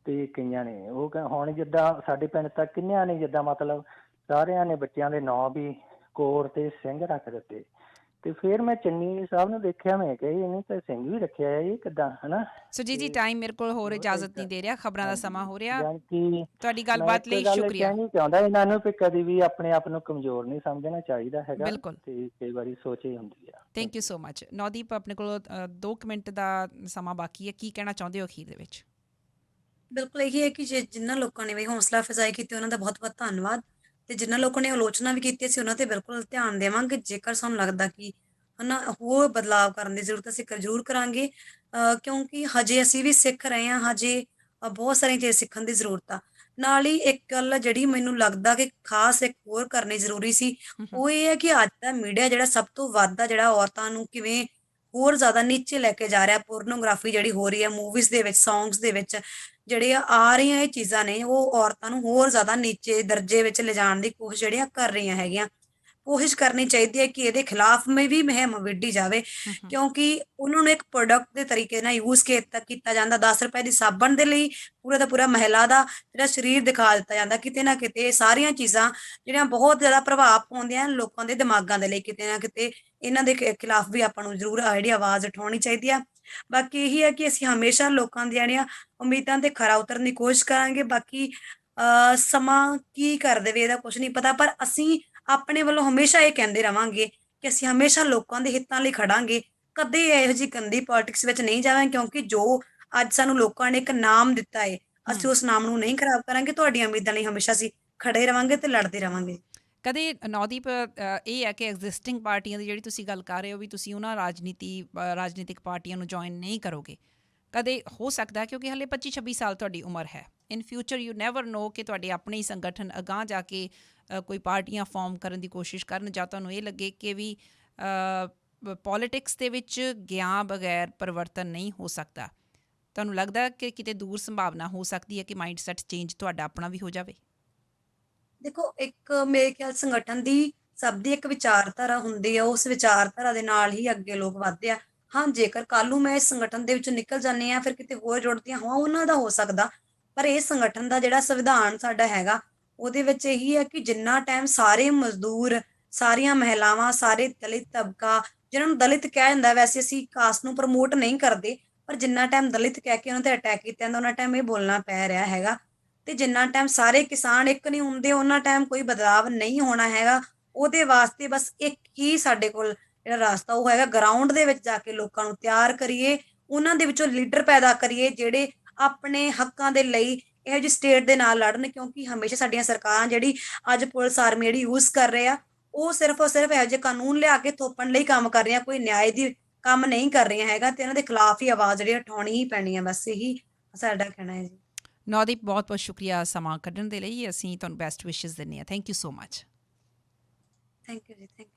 ਤੇ ਕਈਆਂ ਨੇ ਉਹ ਹੁਣ ਜਿੱਦਾਂ ਸਾਡੇ ਪਿੰਡ ਤੱਕ ਕਿੰਨਿਆਂ ਨੇ ਜਿੱਦਾਂ ਮਤਲਬ ਸਾਰਿਆਂ ਨੇ ਬੱਚਿਆਂ ਦੇ ਨਾਂ ਵੀ ਕੌਰ ਤੇ ਸਿੰਘ ਰੱਖ ਦਿੱਤੇ। ਤੇ ਫਿਰ ਮੈਂ ਚੰਨੀ ਸਾਹਿਬ ਨੂੰ ਦੇਖਿਆ, ਮੈਂ ਕਿਹਾ ਇਹਨੇ ਤਾਂ ਸਿੰਘ ਵੀ ਰੱਖਿਆ ਹੈ, ਇਹ ਕਿੱਦਾਂ ਹਨਾ। ਸੋ ਜੀ ਟਾਈਮ ਮੇਰੇ ਕੋਲ ਹੋਰ ਇਜਾਜ਼ਤ ਨਹੀਂ ਦੇ ਰਿਹਾ, ਖਬਰਾਂ ਦਾ ਸਮਾਂ ਹੋ ਰਿਹਾ। ਕਿ ਤੁਹਾਡੀ ਗੱਲਬਾਤ ਲਈ ਸ਼ੁਕਰੀਆ। ਕਹਿਣੀ ਚਾਹੁੰਦਾ ਇਹਨਾਂ ਨੂੰ ਕਿ ਕਦੀ ਵੀ ਆਪਣੇ ਆਪ ਨੂੰ ਕਮਜ਼ੋਰ ਨਹੀਂ ਸਮਝਣਾ ਚਾਹੀਦਾ ਹੈਗਾ। ਬਿਲਕੁਲ। ਤੇ ਕਈ ਵਾਰੀ ਸੋਚ ਹੀ ਹੁੰਦੀ ਆ। Thank you so much. Nodeep, ਆਪਣੇ ਕੋਲ 2 ਮਿੰਟ ਦਾ ਸਮਾਂ ਬਾਕੀ ਹੈ, ਕੀ ਕਹਿਣਾ ਚਾਹੁੰਦੇ ਹੋ ਅਖੀਰ ਦੇ ਵਿੱਚ? ਬਿਲਕੁਲ ਇਹੀ ਹੈ ਕਿ ਜਿਨ੍ਹਾਂ ਲੋਕਾਂ ਨੇ ਵੀ ਹੌਸਲਾ ਅਫਜ਼ਾਈ ਕੀਤੀ ਉਹਨਾਂ ਦਾ ਬਹੁਤ ਬਹੁਤ ਧੰਨਵਾਦ, ਤੇ ਜਿਨ੍ਹਾਂ ਲੋਕਾਂ ਨੇ ਆਲੋਚਨਾ ਵੀ ਕੀਤੀ ਅਸੀਂ ਉਹਨਾਂ ਤੇ ਬਿਲਕੁਲ ਧਿਆਨ ਦੇਵਾਂਗੇ। ਜੇਕਰ ਸਾਨੂੰ ਲੱਗਦਾ ਕਿ ਹਨਾ ਹੋਰ ਬਦਲਾਵ ਕਰਨ ਦੀ ਜ਼ਰੂਰਤ ਅਸੀਂ ਜ਼ਰੂਰ ਕਰਾਂਗੇ, ਕਿਉਂਕਿ ਹਜੇ ਅਸੀਂ ਵੀ ਸਿੱਖ ਰਹੇ ਹਾਂ, ਹਜੇ ਬਹੁਤ ਸਾਰੀਆਂ ਚੀਜ਼ਾਂ ਸਿੱਖਣ ਦੀ ਜ਼ਰੂਰਤ ਆ। ਨਾਲ ਹੀ ਇੱਕ ਗੱਲ ਜਿਹੜੀ ਮੈਨੂੰ ਲੱਗਦਾ ਕਿ ਖਾਸ ਇੱਕ ਹੋਰ ਕਰਨੀ ਜ਼ਰੂਰੀ ਸੀ, ਉਹ ਇਹ ਹੈ ਕਿ ਅੱਜ ਦਾ ਮੀਡੀਆ ਜਿਹੜਾ ਸਭ ਤੋਂ ਵੱਧ ਆ ਜਿਹੜਾ ਔਰਤਾਂ ਨੂੰ ਕਿਵੇਂ ਹੋਰ ਜ਼ਿਆਦਾ ਨੀਚੇ ਲੈ ਕੇ ਜਾ ਰਿਹਾ, ਪੋਰਨੋਗ੍ਰਾਫੀ ਜਿਹੜੀ ਹੋ ਰਹੀ ਹੈ ਮੂਵੀਜ਼ ਦੇ ਵਿੱਚ, ਸੌਂਗਸ ਦੇ ਵਿੱਚ ਜਿਹੜੀਆਂ ਆ ਰਹੀਆਂ ਇਹ ਚੀਜ਼ਾਂ ਨੇ, ਉਹ ਔਰਤਾਂ ਨੂੰ ਹੋਰ ਜ਼ਿਆਦਾ ਨੀਚੇ ਦਰਜੇ ਵਿੱਚ ਲਿਜਾਣ ਦੀ ਕੋਸ਼ਿਸ਼ ਜਿਹੜੀਆਂ ਕਰ ਰਹੀਆਂ ਹੈਗੀਆਂ। ਕੋਸ਼ਿਸ਼ ਕਰਨੀ ਚਾਹੀਦੀ ਹੈ ਕਿ ਇਹਦੇ ਖਿਲਾਫ ਵੀ ਮੁਹਿੰਮ ਵਿੱਢੀ ਜਾਵੇ, ਕਿਉਂਕਿ ਉਹਨਾਂ ਨੂੰ ਇੱਕ ਪ੍ਰੋਡਕਟ ਦੇ ਤਰੀਕੇ ਨਾਲ ਯੂਜ਼ ਕੀਤਾ ਜਾਂਦਾ। 10 ਰੁਪਏ ਦੀ ਸਾਬਣ ਦੇ ਲਈ ਪੂਰਾ ਦਾ ਪੂਰਾ ਮਹਿਲਾ ਦਾ ਜਿਹੜਾ ਸਰੀਰ ਦਿਖਾ ਦਿੱਤਾ ਜਾਂਦਾ। ਕਿਤੇ ਨਾ ਕਿਤੇ ਸਾਰੀਆਂ ਚੀਜ਼ਾਂ ਜਿਹੜੀਆਂ ਬਹੁਤ ਜ਼ਿਆਦਾ ਪ੍ਰਭਾਵ ਪਾਉਂਦੀਆਂ ਲੋਕਾਂ ਦੇ ਦਿਮਾਗਾਂ ਦੇ ਲਈ, ਕਿਤੇ ਨਾ ਕਿਤੇ ਇਹਨਾਂ ਦੇ ਖਿਲਾਫ ਵੀ ਆਪਾਂ ਨੂੰ ਜ਼ਰੂਰ ਜਿਹੜੀ ਆਵਾਜ਼ ਉਠਾਉਣੀ ਚਾਹੀਦੀ ਆ। ਬਾਕੀ ਇਹੀ ਹੈ ਕਿ ਅਸੀਂ ਹਮੇਸ਼ਾ ਲੋਕਾਂ ਦੀਆਂ ਜਿਹੜੀਆਂ ਉਮੀਦਾਂ ਤੇ ਖਰਾ ਉਤਰਨ ਦੀ ਕੋਸ਼ਿਸ਼ ਕਰਾਂਗੇ। ਬਾਕੀ ਸਮਾਂ ਕੀ ਕਰ ਦੇਵੇ ਇਹਦਾ ਕੁਝ ਨਹੀਂ ਪਤਾ, ਪਰ ਅਸੀਂ ਆਪਣੇ ਵੱਲੋਂ ਹਮੇਸ਼ਾ ਇਹ ਕਹਿੰਦੇ ਰਵਾਂਗੇ ਕਿ ਅਸੀਂ ਹਮੇਸ਼ਾ ਲੋਕਾਂ ਦੇ ਹਿੱਤਾਂ ਲਈ ਖੜਾਂਗੇ, ਕਦੇ ਇਹੋ ਜਿਹੀ ਗੰਦੀ ਪੋਲਿਟਿਕਸ ਵਿੱਚ ਨਹੀਂ ਜਾਵਾਂਗੇ, ਕਿਉਂਕਿ ਜੋ ਅੱਜ ਸਾਨੂੰ ਲੋਕਾਂ ਨੇ ਇੱਕ ਨਾਮ ਦਿੱਤਾ ਹੈ ਅਸੀਂ ਉਸ ਨਾਮ ਨੂੰ ਨਹੀਂ ਖਰਾਬ ਕਰਾਂਗੇ। ਤੁਹਾਡੀਆਂ ਉਮੀਦਾਂ ਲਈ ਹਮੇਸ਼ਾ ਅਸੀਂ ਖੜੇ ਰਵਾਂਗੇ ਤੇ ਲੜਦੇ ਰਵਾਂਗੇ। ਕਦੇ ਨੌਦੀਪ ਇਹ ਹੈ ਕਿ ਐਗਜ਼ਿਸਟਿੰਗ ਪਾਰਟੀਆਂ ਦੀ ਜਿਹੜੀ ਤੁਸੀਂ ਗੱਲ ਕਰ ਰਹੇ ਹੋ ਵੀ ਤੁਸੀਂ ਉਹਨਾਂ ਰਾਜਨੀਤਿਕ ਪਾਰਟੀਆਂ ਨੂੰ ਜੁਆਇਨ ਨਹੀਂ ਕਰੋਗੇ, ਕਦੇ ਹੋ ਸਕਦਾ ਕਿਉਂਕਿ ਹਲੇ 25-26 ਸਾਲ ਤੁਹਾਡੀ ਉਮਰ ਹੈ। In future you never know ਕਿ ਤੁਹਾਡੇ ਆਪਣੇ ਹੀ ਸੰਗਠਨ ਅਗਾਂਹ ਜਾ ਕੇ ਕੋਈ ਪਾਰਟੀਆਂ ਫਾਰਮ ਕਰਨ ਦੀ ਕੋਸ਼ਿਸ਼ ਕਰਨ, ਜਾਂ ਤੁਹਾਨੂੰ ਇਹ ਲੱਗੇ ਕਿ ਵੀ ਪੋਲੀਟਿਕਸ ਦੇ ਵਿੱਚ ਗਿਆ ਬਗੈਰ ਪਰਿਵਰਤਨ ਨਹੀਂ ਹੋ ਸਕਦਾ। ਤੁਹਾਨੂੰ ਲੱਗਦਾ ਕਿ ਕਿਤੇ ਦੂਰ ਸੰਭਾਵਨਾ ਹੋ ਸਕਦੀ ਹੈ ਕਿ ਮਾਈਂਡ ਸੈਟ ਚੇਂਜ ਤੁਹਾਡਾ ਆਪਣਾ ਵੀ ਹੋ ਜਾਵੇ? ਦੇਖੋ, ਇੱਕ ਮੇਰੇ ਖਿਆਲ ਸੰਗਠਨ ਦੀ ਸਭ ਦੀ ਇੱਕ ਵਿਚਾਰਧਾਰਾ ਹੁੰਦੀ ਆ, ਉਸ ਵਿਚਾਰਧਾਰਾ ਦੇ ਨਾਲ ਹੀ ਅੱਗੇ ਲੋਕ ਵੱਧਦੇ ਆ। ਹਾਂ, ਜੇਕਰ ਕੱਲ ਨੂੰ ਮੈਂ ਇਸ ਸੰਗਠਨ ਦੇ ਵਿੱਚੋਂ ਨਿਕਲ ਜਾਂਦੀ ਹਾਂ, ਫਿਰ ਕਿਤੇ ਹੋਰ ਜੁੜਦੀਆਂ ਹਾਂ, ਉਹਨਾਂ ਦਾ ਹੋ ਸਕਦਾ। ਪਰ ਇਹ ਸੰਗਠਨ ਦਾ ਜਿਹੜਾ ਸੰਵਿਧਾਨ ਸਾਡਾ ਹੈਗਾ, ਉਹਦੇ ਵਿੱਚ ਇਹੀ ਹੈ ਕਿ ਜਿੰਨਾ ਟਾਈਮ ਸਾਰੇ ਮਜ਼ਦੂਰ, ਸਾਰੀਆਂ ਮਹਿਲਾਵਾਂ, ਸਾਰੇ ਦਲਿਤ ਤਬਕਾ, ਜਿਹਨਾਂ ਨੂੰ ਦਲਿਤ ਕਿਹਾ ਜਾਂਦਾ, ਵੈਸੇ ਅਸੀਂ ਕਾਸਟ ਨੂੰ ਪ੍ਰਮੋਟ ਨਹੀਂ ਕਰਦੇ, ਪਰ ਜਿੰਨਾ ਟਾਈਮ ਦਲਿਤ ਕਹਿ ਕੇ ਉਹਨਾਂ ਤੇ ਅਟੈਕ ਕੀਤਾ ਜਾਂਦਾ ਉਹਨਾਂ ਟਾਈਮ ਇਹ ਬੋਲਣਾ ਪੈ ਰਿਹਾ ਹੈਗਾ। ਤੇ ਜਿੰਨਾ ਟਾਈਮ ਸਾਰੇ ਕਿਸਾਨ ਇੱਕ ਨਹੀਂ ਹੁੰਦੇ ਉਹਨਾਂ ਟਾਈਮ ਕੋਈ ਬਦਲਾਵ ਨਹੀਂ ਹੋਣਾ ਹੈਗਾ। ਉਹਦੇ ਵਾਸਤੇ ਬਸ ਇੱਕ ਹੀ ਸਾਡੇ ਕੋਲ ਜਿਹੜਾ ਰਾਸਤਾ ਉਹ ਹੈਗਾ, ਗਰਾਊਂਡ ਦੇ ਵਿੱਚ ਜਾ ਕੇ ਲੋਕਾਂ ਨੂੰ ਤਿਆਰ ਕਰੀਏ, ਉਹਨਾਂ ਦੇ ਵਿੱਚੋਂ ਲੀਡਰ ਪੈਦਾ ਕਰੀਏ ਜਿਹੜੇ ਆਪਣੇ ਹੱਕਾਂ ਦੇ ਲਈ ਇਹੋ ਜਿਹੀ ਸਟੇਟ ਦੇ ਨਾਲ ਲੜਨ। ਕਿਉਂਕਿ ਹਮੇਸ਼ਾ ਸਾਡੀਆਂ ਸਰਕਾਰਾਂ ਜਿਹੜੀ ਅੱਜ ਪੁਲਿਸ ਆਰਮੀ ਜਿਹੜੀ ਯੂਜ਼ ਕਰ ਰਹੇ ਆ, ਉਹ ਸਿਰਫ ਇਹੋ ਜਿਹੇ ਕਾਨੂੰਨ ਲਿਆ ਕੇ ਥੋਪਣ ਲਈ ਕੰਮ ਕਰ ਰਹੀਆਂ, ਕੋਈ ਨਿਆਂ ਦੀ ਕੰਮ ਨਹੀਂ ਕਰ ਰਹੀਆਂ ਹੈਗਾ। ਤੇ ਇਹਨਾਂ ਦੇ ਖਿਲਾਫ ਹੀ ਆਵਾਜ਼ ਜਿਹੜੀ ਉਠਾਉਣੀ ਹੀ ਪੈਣੀ ਹੈ, ਬਸ ਇਹੀ ਸਾਡਾ ਕਹਿਣਾ ਹੈ ਜੀ। ਨੌਦੀਪ, ਬਹੁਤ ਬਹੁਤ ਸ਼ੁਕਰੀਆ ਸਮਾਂ ਕੱਢਣ ਦੇ ਲਈ। ਅਸੀਂ ਤੁਹਾਨੂੰ ਬੈਸਟ ਵਿਸ਼ੇਸ ਦਿੰਦੇ ਹਾਂ। Thank you so much. Thank you ਜੀ, ਥੈਂਕ ਯੂ।